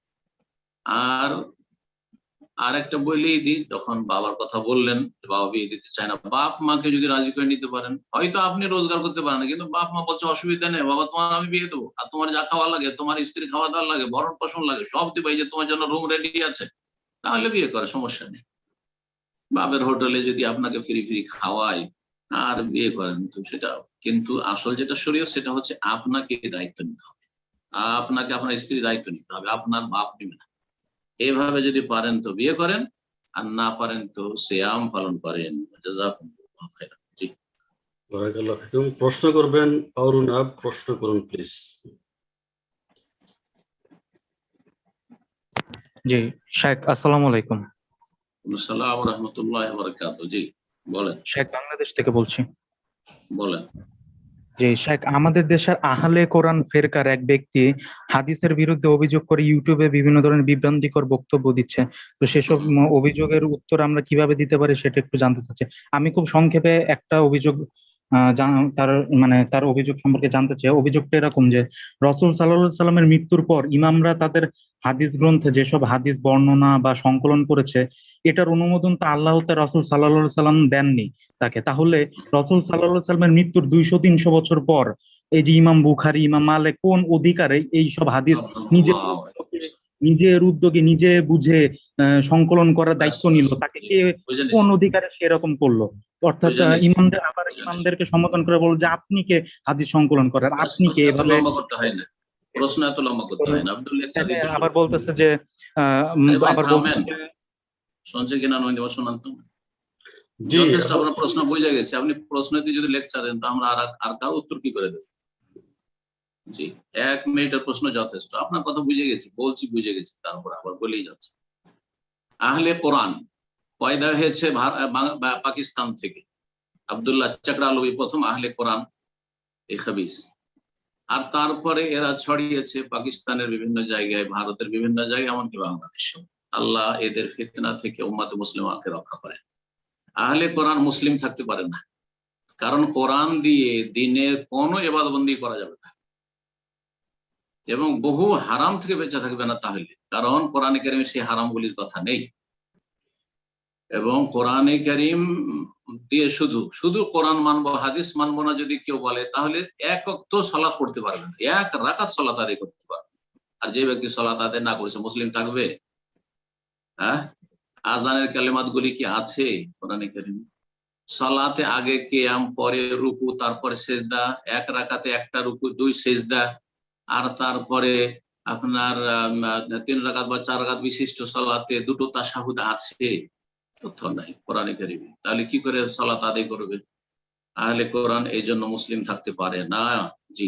আর একটা বলেই দিই, যখন বাবার কথা বললেন, বাবা বিয়ে দিতে চায় না, বাপ মাকে যদি রাজি করে নিতে পারেন, হয়তো আপনি রোজগার করতে পারেন না, কিন্তু বাপ মা বলছে অসুবিধা নেই বাবা, তোমার আমি বিয়ে দেবো, আর তোমার যা খাওয়া লাগে, তোমার স্ত্রী খাওয়া দাওয়া লাগে, ভরণ পোষণ লাগে, সব দিবে, যে তোমার জন্য রুম রেডি আছে, তাহলে বিয়ে করে সমস্যা নেই। বাপের হোটেলে যদি আপনাকে ফ্রি ফ্রি খাওয়ায় আর বিয়ে করেন, তো সেটা, কিন্তু আসল যেটা শরীয়ত সেটা হচ্ছে আপনাকে দায়িত্ব নিতে হবে, আপনাকে আপনার স্ত্রীর দায়িত্ব নিতে হবে, আপনার বাপ নিবে না। এভাবে যদি পারেন তো বিয়ে করেন, আর না পারেন তো সিয়াম পালন করেন। জাযাকুমুল্লাহু খাইরান। জি বারাকাল্লাহু ফিকুম। প্রশ্ন করবেন অরুণা, প্রশ্ন করুন প্লিজ। জি শেখ, আসসালামু আলাইকুম। আসসালামু আলাইকুম রহমতুল্লাহি ওয়া বারাকাতুহু। জি বলেন। শেখ বাংলাদেশ থেকে বলছি। বলেন। জি শেখ, আমাদের দেশের আহলে কোরআন ফেরকার এক ব্যক্তি হাদিসের বিরুদ্ধে অভিযোগ করে ইউটিউবে বিভিন্ন ধরনের বিভ্রান্তিকর বক্তব্য দিচ্ছে। তো সেসব অভিযোগের উত্তর আমরা কিভাবে দিতে পারি সেটা একটু জানতে চাচ্ছি। আমি খুব সংক্ষেপে একটা অভিযোগ তার অভিযোগ সম্পর্কে জানতে চাই। অভিযোগটা এরকম যে রাসূল সাল্লাল্লাহু আলাইহি সাল্লামের মৃত্যুর পর ইমামরা তাদের হাদিস গ্রন্থে যেসব হাদিস বর্ণনা বা সংকলন করেছে, এটার অনুমোদন তো আল্লাহ তাআলা রাসূল সাল্লাল্লাহু আলাইহি সাল্লাম দেননি তাকে। তাহলে রাসূল সাল্লাল্লাহু আলাইহি সাল্লামের মৃত্যুর 200-300 বছর পর এই যে ইমাম বুখারী, ইমাম মালিক কোন অধিকারে এই সব হাদিস নিজের উদ্যোগে নিজে বুঝে সংকলন করার দায়িত্ব নিল? তাকে কে, কোন অধিকারে সে এরকম করলো? অর্থাৎ ইমামদেরকে সম্বোধন করে বলল যে আপনি কে হাদিস সংকলন করার, আপনি কে? এভাবে প্রশ্ন এত লম্বা করতে হয় না। আবার বলতেছে যে শুনছে কিনা নয় শোনান তো। যথেষ্ট আপনার প্রশ্ন বুঝে গেছে। আপনি প্রশ্নতে যদি লেকচার দেন তো আমরা আর কারো উত্তর কি করে দেব? জি 1 মিনিটের প্রশ্ন যথেষ্ট। আপনার কথা বুঝে গেছি, বলছি বুঝে গেছি, তারপর আবার বলেই যাচ্ছে। আহলে কোরআন পয়দা হয়েছে পাকিস্তান থেকে। আব্দুল্লাহ চাকরালবি প্রথম আহলে কোরআন এই খাবিস, আর তারপরে এরা ছড়িয়েছে পাকিস্তানের বিভিন্ন জায়গায়, ভারতের বিভিন্ন জায়গায়, এমনকি বাংলাদেশেও। আল্লাহ এদের ফিতনা থেকে উম্মাতে মুসলিমাকে রক্ষা করেন। আহলে কোরআন মুসলিম থাকতে পারে না, কারণ কোরআন দিয়ে দিনের কোনো ইবাদতবন্দি করা যাবে না এবং বহু হারাম থেকে বেঁচে থাকবে না তাহলে, কারণ কোরআনে কারিমে সেই হারামগুলির কথা নেই। এবং কোরআনে কারিম দিয়ে শুধু কোরআন মানবো, হাদিস মানবো না যদি কেউ বলে, তাহলে এক ওয়াক্ত সালাত পড়তে পারবে না, 1 রাকাত সালাত আদায় করতে পারবে। আর যে ব্যক্তি সালাত আদায় না করেছে মুসলিম থাকবে? হ্যাঁ, আজানের কালেমাত গুলি কি আছে কোরআনে কারিমে? সালাতে আগে কিয়াম, পরে রুকু, তারপরে সেজদা, 1 রাকাতে 1টা রুকু 2 সেজদা, আর তারপরে আপনার 3 রাকাত বা 4 রাকাত বিশিষ্ট সালাতে 2টো তাশাহুদ আছে? তথ্য নাই কোরআনে কারিমে। তাহলে কি করে সালাত আদায় করবে? আহলে কোরআন এই জন্য মুসলিম থাকতে পারে না। জি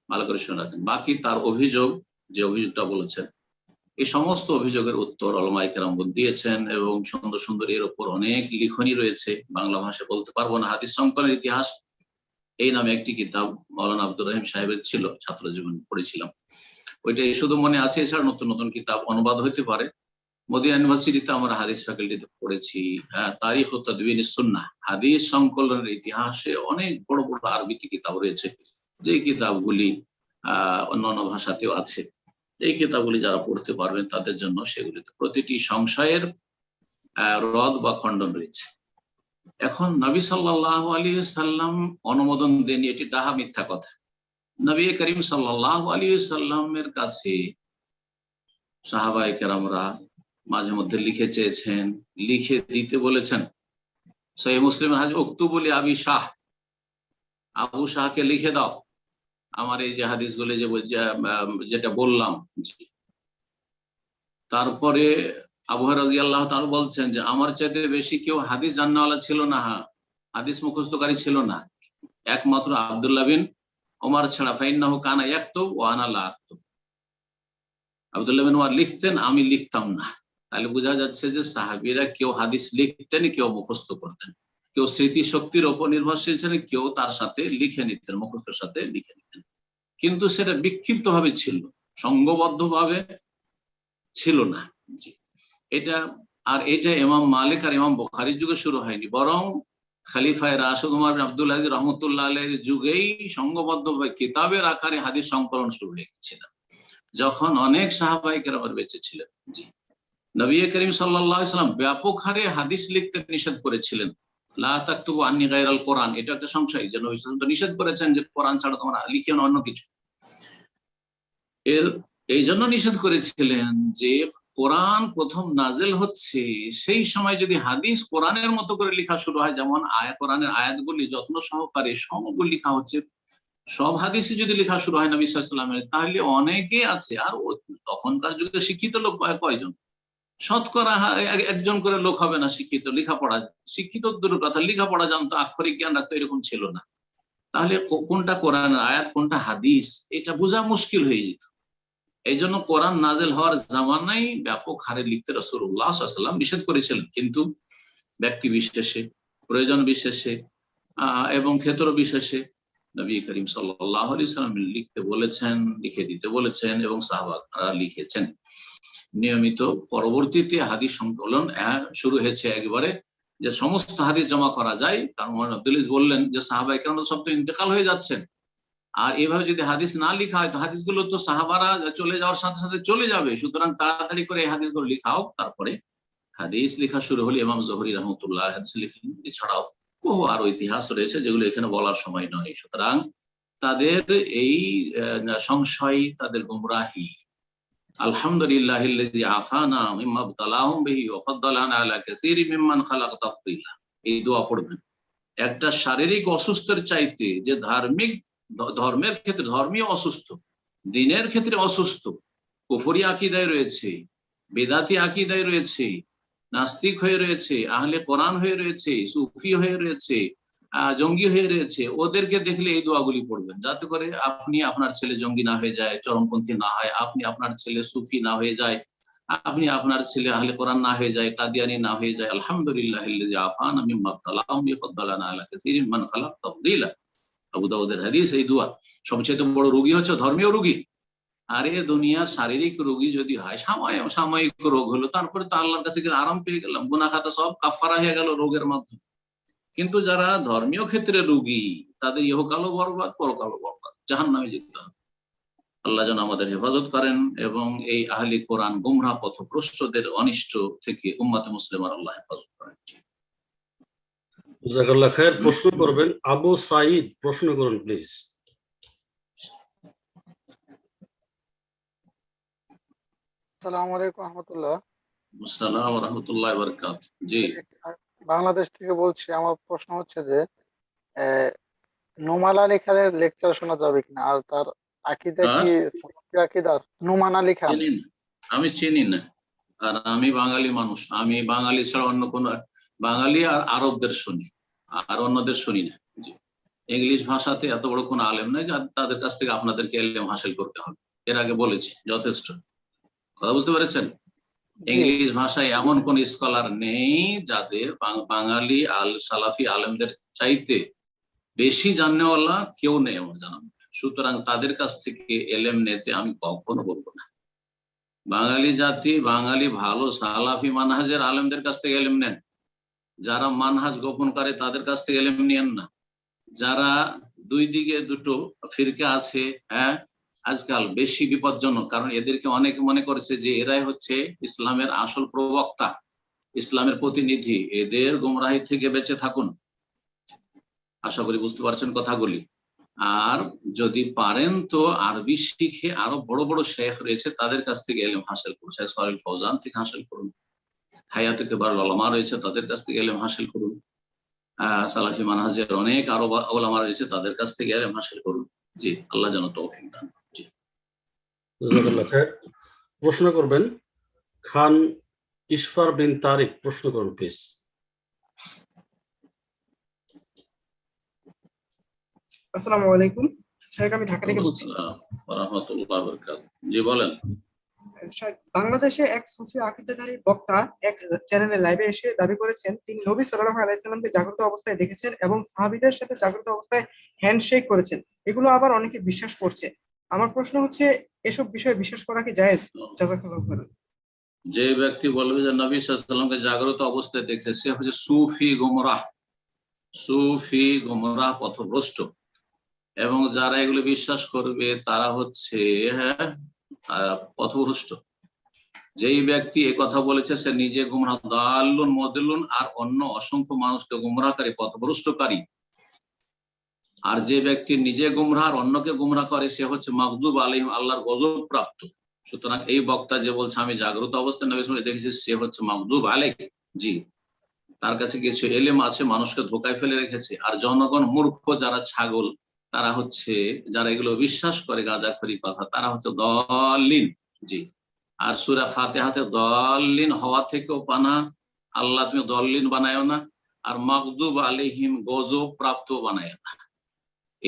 ভালো করে শুনে রাখেন। বাকি তার অভিযোগ, যে অভিযোগটা বলেছেন, এই সমস্ত অভিযোগের উত্তর উলামায়ে কেরাম দিয়েছেন এবং সুন্দর সুন্দর এর উপর অনেক লিখনি রয়েছে। বাংলা ভাষায় বলতে পারবো না। হাদিস সংকলনের ইতিহাস এই নামে একটি কিতাব মাওলানা আব্দুর রহিম সাহেবের ছিল, ছাত্র জীবন পড়েছিলাম, ওইটা শুধু মনে আছে। এছাড়া নতুন নতুন কিতাব অনুবাদ হইতে পারে। মদিনা ইউনিভার্সিটিতে আমরা হাদিস ফ্যাকাল্টিতে পড়েছি তারিখ ও তাদওয়িনুস সুন্নাহ, হাদিস সংকলনের ইতিহাসে অনেক বড় বড় আরবিতে কিতাব রয়েছে, যে কিতাবগুলি অন্যান্য ভাষাতেও আছে। এই কিতাবগুলি যারা পড়তে পারবেন তাদের জন্য সেগুলিতে প্রতিটি সংশয়ের রদ বা খণ্ডন রয়েছে। এখন নবী সাল্লাল্লাহু আলাইহি সাল্লাম অনুমোদন দেন, এটি ডাহা মিথ্যা কথা। নবী করিম সাল্লাল্লাহু আলাইহি সাল্লামের কাছে সাহাবায়ে কেরামরা মাঝে মধ্যে লিখে চেয়েছেন, লিখে দিতে বলেছেন। সহিহ মুসলিমের হাদিস, উক্তুবু লি আবি শাহ, আবু শাহকে লিখে দাও আমার এই যে হাদিসগুলো যেটা বললাম। তারপরে আবু হুরায়রা রাদিয়াল্লাহু তাআলা বলছেন যে আমার চাইতে বেশি কেউ হাদিস জানাওয়ালা ছিল না, হাদিস মুখস্থকারী ছিল না, একমাত্র আব্দুল্লাহ বিন ওমর ছাড়া। ফাইন্নাহু কানা ইয়াকতুব ওয়া আনা লা আকতুব। আব্দুল্লাহ বিন ওমর লিখতেন, আমি লিখতাম না। তাহলে বোঝা যাচ্ছে যে সাহাবীরা কেউ হাদিস লিখতেন, কেউ মুখস্থ করতেন, কেউ স্মৃতি শক্তির উপর নির্ভরশীল ছিলেন, কেউ তার সাথে লিখে নিতেন, মুখস্থের সাথে লিখে নিতেন। কিন্তু সেটা বিক্ষিপ্ত ভাবে ছিল, সংঘবদ্ধ ভাবে ছিল না। এটা ইমাম মালিক আর ইমাম বুখারীর যুগে শুরু হয়নি, বরং খলিফায়ে রাশিদ ওমর বিন আব্দুল আজিজ রাহমাতুল্লাহ আলাইহির যুগেই সংঘবদ্ধভাবে কিতাবের আকারে হাদিস সংকলন শুরু হয়ে গেছিল, যখন অনেক সাহাবায়ে কেরাম বেঁচে ছিলেন। জি, নবী করিম সাল্লাল্লাহু আলাইহি ওয়াসাল্লাম ব্যাপক হারে হাদিস লিখতে নিষেধ করেছিলেন। লা তাকতুবু আন্নী গায়রাল কোরআন, এটা একটা সংশয় যে নবী সাল্লাল্লাহু আলাইহি ওয়াসাল্লাম নিষেধ করেছেন যে কোরআন ছাড়া তোমরা লিখিও না অন্য কিছু। এই জন্য নিষেধ করেছিলেন যে কোরআন প্রথম নাজেল হচ্ছে সেই সময় যদি হাদিস কোরআনের মতো করে লেখা শুরু হয়, যেমন কোরআনের আয়াতগুলি যত্ন সহকারে সমগুলো লেখা হচ্ছে, সব হাদিসে যদি লেখা শুরু হয় নবী সাল্লাল্লাহু আলাইহি ওয়াসাল্লামের, তাহলে অনেকে আছে। আর তখনকার যুগে শিক্ষিত লোক কয়জন? শতকরা 1জন করে লোক হবে না শিক্ষিত। লেখাপড়া শিক্ষিত দূরের কথা, লেখাপড়া জানতো, আক্ষরিক জ্ঞান রাখতো, এরকম ছিল না। তাহলে কোনটা কোরআনের আয়াত কোনটা হাদিস এটা বোঝা মুশকিল হয়ে যেত। এই জন্য কোরআন নাজেল হওয়ার জামানায় ব্যাপক হারে লিখতে রাসূলুল্লাহ সাল্লাল্লাহু আলাইহি ওয়াসাল্লাম নিষেধ করেছিলেন, কিন্তু ব্যক্তি বিশেষে, প্রয়োজন বিশেষে এবং ক্ষেত্র বিশেষে নবী করিম সাল্লাল্লাহু আলাইহি ওয়াসাল্লাম লিখতে বলেছেন, লিখে দিতে বলেছেন এবং সাহাবারা লিখেছেন নিয়মিত। পরবর্তীতে হাদিস সংকলন শুরু হয়েছে একবারে, যে সমস্ত হাদিস জমা করা যায়। কারণ আব্দুল আজিজ বললেন যে সাহাবায়ে কেরাম সব তো ইন্তেকাল হয়ে যাচ্ছেন, আর এভাবে যদি হাদিস না লেখা হয় তো হাদিসগুলো তো সাহাবারা চলে যাওয়ার সাথে সাথে চলে যাবে, সুতরাং তাড়াতাড়ি করে এই হাদিসগুলো লেখা হোক। তারপরে হাদিস লেখা শুরু হলে ইমাম জোহরি রহমতুল্লাহ হাদিস লিখলেন। এছাড়াও বহু আরো ইতিহাস রয়েছে যেগুলো এখানে বলার সময় নয়। সুতরাং তাদের এই সংশয়, তাদের গুমরাহি, আলহামদুলিল্লাহিল্লাযী আফানা মিম্মা ইবতালাহুম বিহি ওয়া ফাদ্দালানা আলা কাসীরিম মিম্মান খালাক তাফদীলা, এই দোয়া পড়বেন। একটা শারীরিক অসুস্থের চাইতে যে ধর্মের ক্ষেত্রে ধর্মীয় অসুস্থ, দ্বীনের ক্ষেত্রে অসুস্থ, কুফরি আকীদায় রয়েছে, বেদাতি আকীদায় রয়েছে, নাস্তিক হয়ে রয়েছে, আহলে কোরআন হয়ে রয়েছে, সুফি হয়ে রয়েছে, জঙ্গি হয়ে রয়েছে, ওদেরকে দেখলে এই দোয়াগুলি পড়বেন, যাতে করে আপনি আপনার ছেলে জঙ্গি না হয়ে যায়, চরমপন্থী না হয়, আপনি আপনার ছেলে সুফি না হয়ে যায়, আপনি আপনার ছেলে আহলে কোরআন না হয়ে যায়, কাদিয়ানি না হয়ে যায়। আলহামদুলিল্লাহিল্লাযী আফানা মিম্মা ইবতালাহুম বিহি ওয়া ফাদ্দালানা আলা কাসীরিম মিম্মান খালাক তাফদীলা। আবু দাউদের হাদিস এই দোয়া। সবচেয়ে বড় রোগী হচ্ছে ধর্মীয় রোগী। আর এ দুনিয়ার শারীরিক রোগী যদি হয়, সাময়িক রোগ হলো, তারপরে তো আল্লাহর কাছে আরাম পেয়ে গেলাম, গুনাহ খাতা সব কাফারা হয়ে গেল রোগের মাধ্যমে। কিন্তু যারা ধর্মীয় ক্ষেত্রে রোগী, তাদের ইহকালও বরবাদ, পরকালও বরবাদ, জাহান্নামে যেতে হবে। আল্লাহ যেন আমাদের হেফাজত করেন এবং এই আহলি কোরআন গুমরাহ পথভ্রষ্টদের অনিষ্ট থেকে উম্মাতে মুসলিমার আল্লাহ হেফাজত করেন। জাযাকাল্লাহ খায়ের। প্রশ্ন করবেন আবু সাঈদ, প্রশ্ন করুন প্লিজ। আসসালামু আলাইকুম রাহমাতুল্লাহ। আসসালামু আলাইকুম ওয়া রাহমাতুল্লাহি ওয়া বারাকাতুহু। জি, বাংলাদেশ থেকে বলছি। আমার প্রশ্ন হচ্ছে যে নোমান আলী খানের লেকচার শোনা যাবে কিনা, আর তার আকীদা কি সালাফি আকীদার? নোমান আলী খান আমি চিনি না, আর আমি বাঙালি মানুষ, আমি বাঙালি ছাড়া অন্য কোন বাঙালি আর আরবদের শুনি, আর অন্যদের শুনি না। ইংলিশ ভাষাতে এত বড় কোন আলেম নাই তাদের কাছ থেকে আপনাদেরকে ইলম হাসিল করতে হবে, এর আগে বলেছি, যথেষ্ট। কথা বুঝতে পেরেছেন? ইংলিশ ভাষায় এমন কোন স্কলার নেই যাদের বাঙালি সালাফি আলেমদের চাইতে বেশি জানেওয়ালা কেউ নেই আমার জানা। সুতরাং তাদের কাছ থেকে এলেম নিতে আমি কখনো বলবো না। বাঙালি জাতি, বাঙালি ভালো সালাফি মানহাজের আলেমদের কাছ থেকে এলেম নেন। যারা মানহাজ গোপন করে তাদের কাছ থেকে এলেম নিয়েন না। যারা দুই দিকে দুটো ফিরকা আছে, আজকাল বেশি বিপজ্জনক, কারণ এদেরকে অনেকে মনে করছে যে এরাই হচ্ছে ইসলামের আসল প্রবক্তা, ইসলামের প্রতিনিধি। এদের গুমরাহি থেকে বেঁচে থাকুন। আশা করি বুঝতে পারছেন কথাগুলি। আর যদি পারেন তো আরবি শিখে আরো বড় বড় শেখ রয়েছে তাদের কাছ থেকে ইলম হাসিল করুন। শেখ সালেহ ফৌজান থেকে হাসিল করুন, হায়াতে কিবারুল উলামা রয়েছে তাদের কাছ থেকে ইলম হাসিল করুন, সালাফি মানহাজের অনেক আরো উলামা রয়েছে তাদের কাছ থেকে ইলম হাসিল করুন। জি, আল্লাহ যেন তৌফিক দান করেন। জি, জাযাকাল্লাহ খায়ের। প্রশ্ন করবেন খান ইশফার বিন তারিক, প্রশ্ন করুন প্লিজ। আসসালামু আলাইকুম শেখ, আমি ঢাকা থেকে বলছি। ওয়া রাহমাতুল্লাহি ওয়া বারাকাতুহু। জি বলেন। বাংলাদেশে এক সুফি আকীদাধারী বক্তা এক চ্যানেলে লাইভে এসে দাবি করেছেন তিনি নবী সাল্লাল্লাহু আলাইহি সাল্লামকে জাগ্রত অবস্থায় দেখেছেন এবং সাহাবীদের সাথে জাগ্রত অবস্থায় হ্যান্ডশেক করেছেন। এগুলো আবার অনেকে বিশ্বাস করছে। আমার প্রশ্ন হচ্ছে, এসব বিষয়ে বিশ্বাস করা কি জায়েজ? জাযাকাল্লাহু খাইরান। যে ব্যক্তি বলবে যে নবী সাল্লাল্লাহু আলাইহি সাল্লামকে জাগ্রত অবস্থায় দেখছে, সে হচ্ছে সুফি গুমরাহ, সুফি গুমরাহ পথভ্রষ্ট। এবং যারা এগুলো বিশ্বাস করবে তারা হচ্ছে পথভ্রষ্ট। যেই ব্যক্তি এ কথা বলেছে সে নিজে গুমরাহ, দাল্লুন মুদিল্লুন, আর অন্য অসংখ্য মানুষকে গুমরাহকারী, পথভ্রষ্টকারী। আর যে ব্যক্তি নিজে গুমরাহ আর অন্যকে গুমরাহ করে সে হচ্ছে মাগযুব আলাইহিম, আল্লাহর গজব প্রাপ্ত। সুতরাং এই বক্তা যে বলছে আমি জাগ্রত অবস্থায় নবী সাল্লাল্লাহু আলাইহি ওয়াসাল্লাম দেখেছি, সে হচ্ছে মাগযুব আলাইহি। জি, তার কাছে কিছু ইলম আছে, মানুষকে ধোঁকায় ফেলে রেখেছে। আর জনগণ মূর্খ, যারা ছাগল, তারা হচ্ছে যারা এগুলো বিশ্বাস করে গাঁজাখড়ি কথা, তারা হচ্ছে দলিন। জি, আর সূরা ফাতিহাতে দলিন হওয়া থেকেও পানা, আল্লাহ তুমি দলিন বানায়ও না, আর মাগদুব আলাইহিম গজব প্রাপ্ত বানায় না।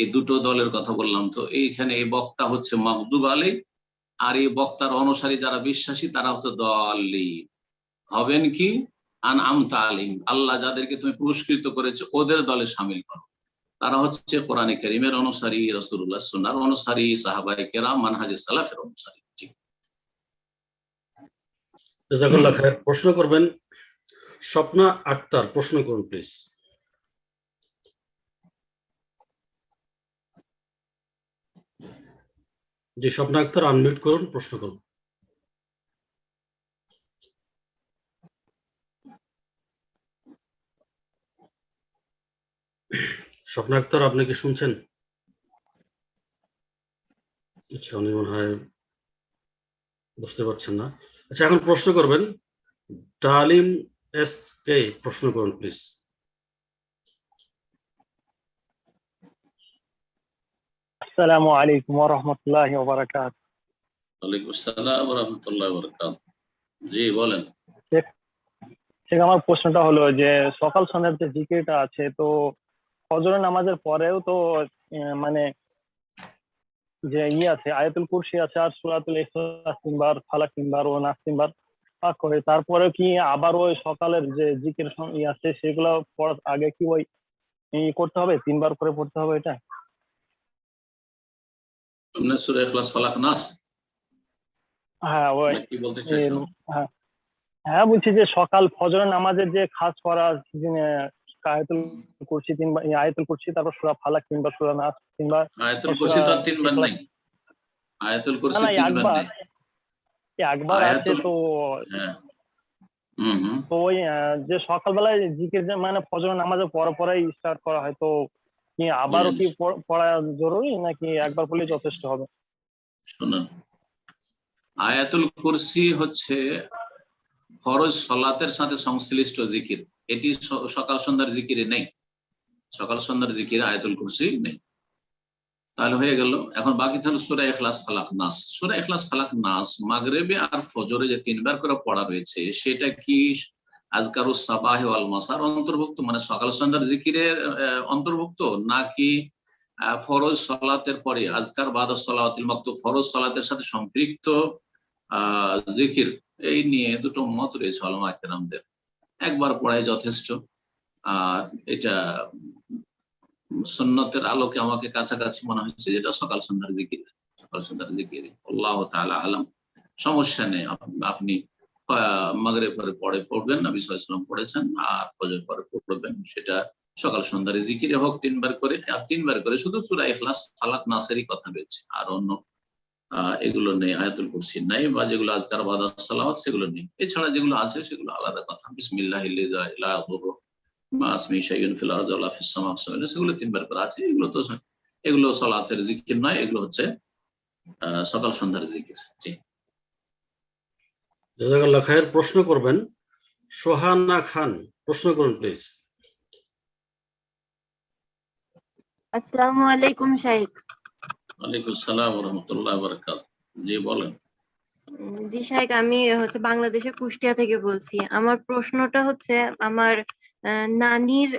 এই দুটো দলের কথা বললাম। তো এইখানে এই বক্তা হচ্ছে মাগদুব আলাইহিম, আর এই বক্তার অনুসারী যারা বিশ্বাসী তারা হচ্ছে দাল্লিন। হবেন কি? আনআমতা আলাইহিম, আল্লাহ যাদেরকে তুমি পুরস্কৃত করেছো ওদের দলে শামিল করো। তারা হচ্ছে কোরআনে কারীমের অনুসারী, রাসূলুল্লাহ সুন্নাহর অনুসারী, সাহাবায়ে কেরাম, মানহাজে সালাফের অনুসারী। জাযাকাল্লাহ খায়ের। প্রশ্ন করবেন স্বপ্না আক্তার, প্রশ্ন করুন প্লিজ। জি স্বপ্না আক্তার, আনমিউট করুন, প্রশ্ন করুন। স্বপ্না আক্তার, আপনি কি শুনছেন? আচ্ছা, উনি মনে হয় বুঝতে পারছেন না। আচ্ছা, এখন প্রশ্ন করবেন ডালিম এস কে, প্রশ্ন করুন প্লিজ। আসসালামু আলাইকুম ওয়া রাহমাতুল্লাহি ওয়া বারাকাতুহু। ওয়ালাইকুম আসসালাম ওয়া রাহমাতুল্লাহি ওয়া বারাকাতুহু। জি বলেন। ঠিক, আমার প্রশ্নটা হলো যে সকাল সন্ধ্যার যে জিকিরটা আছে, তো ফজরের নামাজের পরেও তো মানে যে আছে আয়াতুল কুরসি আছে আর সূরাতুল ইখলাস তিনবার, ফালাক তিনবার ও নাস তিনবার পাঠ করে, তারপরে কি আবার ওই সকালের যে জিকির আছে সেগুলো পড়ার আগে কি ওই করতে হবে, তিনবার করে পড়তে হবে এটা? আপনার সূরা ইখলাস, ফালাক, নাস? হ্যাঁ ওই কি বলতে চাইছেন? হ্যাঁ বলছি যে সকাল ফজরের নামাজের যে খাস করা আয়াতুল কুরসি তিনবার, আয়াতুল কুরসি, তারপর সূরা ফালাক তিনবার, সূরা নাস তিনবার। আয়াতুল কুরসি তো তিনবার নাই, আয়াতুল কুরসি তিনবার নাই, একবার আছে তো। তো ওই যে সকালবেলায় জিকির যে মানে ফজরের নামাজের পরেই স্টার্ট করা হয়, তো কি আবারও কি পড়া জরুরি নাকি একবার পড়লেই যথেষ্ট হবে? শুনুন, আয়াতুল কুরসি হচ্ছে ফরজ সালাতের সাথে সংশ্লিষ্ট জিকির। এটি সকাল সন্ধ্যার জিকিরে নেই, সকাল সন্ধ্যার জিকিরে আয়াতুল কুরসি নেই। তাহলে হয়ে গেল। এখন বাকি থাকলো সূরা ইখলাস, ফালাক, নাস। সূরা ইখলাস, ফালাক, নাস মাগরিবে আর ফজরে যে তিনবার করে পড়া রয়েছে সেটা কি আযকারুস সাবাহ ওয়াল মাসার অন্তর্ভুক্ত, মানে সকাল সন্ধ্যার জিকিরের অন্তর্ভুক্ত, নাকি ফরজ সালাতের পরে আযকার বাদাস সালাওয়াতিল মাকতুব, ফরজ সালাতের সাথে সম্পৃক্ত জিকির? এই নিয়ে দুটো মত রয়েছে উলামায়ে কেরামদের। একবার পড়াই যথেষ্ট। আর এটা সুন্নতের আলোকে আমাকে কাছাকাছি মনে হচ্ছে যেটা সকাল সন্ধ্যার জিকির, সকাল সন্ধ্যার জিকির। আল্লাহু তাআলা আলাম। সমস্যা নেই, আপনি মাগরিব পরে পড়বেন, নবী সাল্লাল্লাহু আলাইহি ওয়াসাল্লাম পড়েছেন, আর ফজর পরে পড়বেন। সেটা সকাল সন্ধ্যার জিকিরে হোক তিনবার করে, আর তিনবার করে শুধু সূরা ইখলাস, ফালাক, নাসেরই কথা রয়েছে, আর অন্য এগুলো নেই। আয়াতুল কুরসি নাই, বা যেগুলো আযকার বাদাস সালাওয়াত সেগুলো নেই। এছাড়া যেগুলো আছে সেগুলো আলাদা কথা। বিসমিল্লাহিল্লাযী লা ইলাহা ইল্লাহু মাসমি শাইউন ফিল আরদি ওয়ালা ফিস সামা, সেগুলো তিনবার করে আছে। এগুলো সালাতের জিকির নয়, এগুলো হচ্ছে সকাল সন্ধ্যার জিকির। জি জাযাকাল্লাহ খায়ের। প্রশ্ন করবেন সোহানা খান, প্রশ্ন করুন প্লিজ। আসসালামু আলাইকুম শাইখ। ওয়ালাইকুম আসসালাম ওয়া রাহমাতুল্লাহি ওয়া বারাকাতুহু। জি বলেন। জি শাইখ, আমি বাংলাদেশের কুষ্টিয়া থেকে বলছি। আমার প্রশ্নটা হচ্ছে, আমার নানির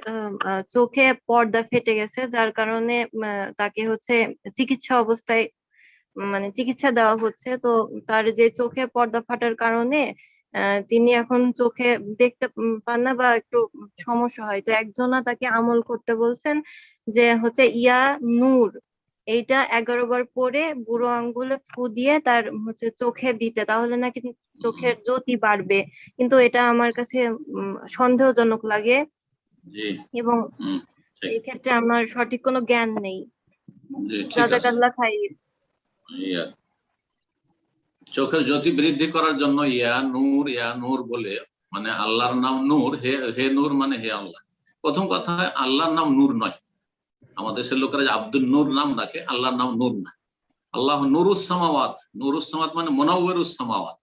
চোখে পর্দা ফেটে গেছে, যার কারণে তাকে চিকিৎসা অবস্থায় চিকিৎসা দেওয়া হচ্ছে। তো তার যে চোখে পর্দা ফাটার কারণে তিনি এখন চোখে দেখতে পান না বা একটু সমস্যা হয়। তো একজনা তাকে আমল করতে বলছেন যে ইয়া নূর, এইটা 11 বার পরে বুড়ো আঙ্গুলে ফু দিয়ে তার চোখে দিতে, তাহলে নাকি চোখের জ্যোতি বাড়বে। কিন্তু এটা আমার কাছে সন্দেহজনক লাগে, এবং এই ক্ষেত্রে আমার সঠিক কোনো জ্ঞান নেই। জাযাকাল্লাহ খাইর। চোখের জ্যোতি বৃদ্ধি করার জন্য ইয়া নূর বলে, মানে আল্লাহর নাম নূর, হে নূর মানে হে আল্লাহ। প্রথম কথা, আল্লাহর নাম নূর নয়। আমাদের দেশের লোকেরা যে আব্দুল নূর নাম রাখে, আল্লাহর নাম নূর না। আল্লাহ নূরুস সামাওয়াত, নূরুস সামাওয়াত মানে মুনাওয়িরুস সামাওয়াত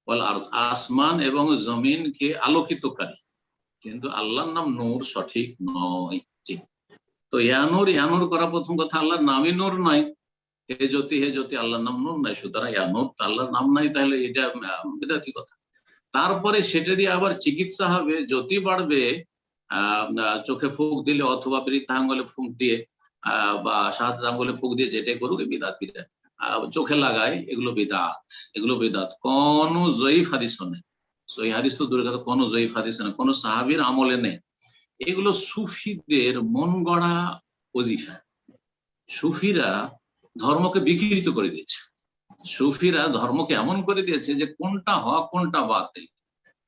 ওয়াল আরদ, আসমান এবং জমিনকে আলোকিতকারী। কিন্তু আল্লাহর নাম নূর সঠিক নয়। তো ইয়া নূর করা প্রথম কথা, আল্লাহর নামই নূর নয়। হে জ্যোতি আল্লাহর নাম নূর নাই, সুতরাং ইয়া নূর আল্লাহর নাম নাই, তাহলে এটা কি কথা? তারপরে সেটারই আবার চিকিৎসা হবে, জ্যোতি বাড়বে চোখে ফুঁক দিলে অথবা বৃদ্ধা আঙ্গুলে ফুঁক দিয়ে, বা শাহাদাত আঙ্গুলে ফুঁক দিয়ে যেটাই করুক বিদাতিরা, চোখে লাগায়, এগুলো বিদাত, এগুলো বিদাত। কোন জয়ীফ হাদিস নেই, সহিহ হাদিস তো দূরের কথা, কোন জয়ীফ হাদিস নেই, কোন সাহাবীর আমলে নেই। এগুলো সুফিদের মন গড়া ওজিফা। সুফিরা ধর্মকে বিকৃত করে দিয়েছে, সুফিরা ধর্মকে এমন করে দিয়েছে যে কোনটা হক কোনটা বাতিল,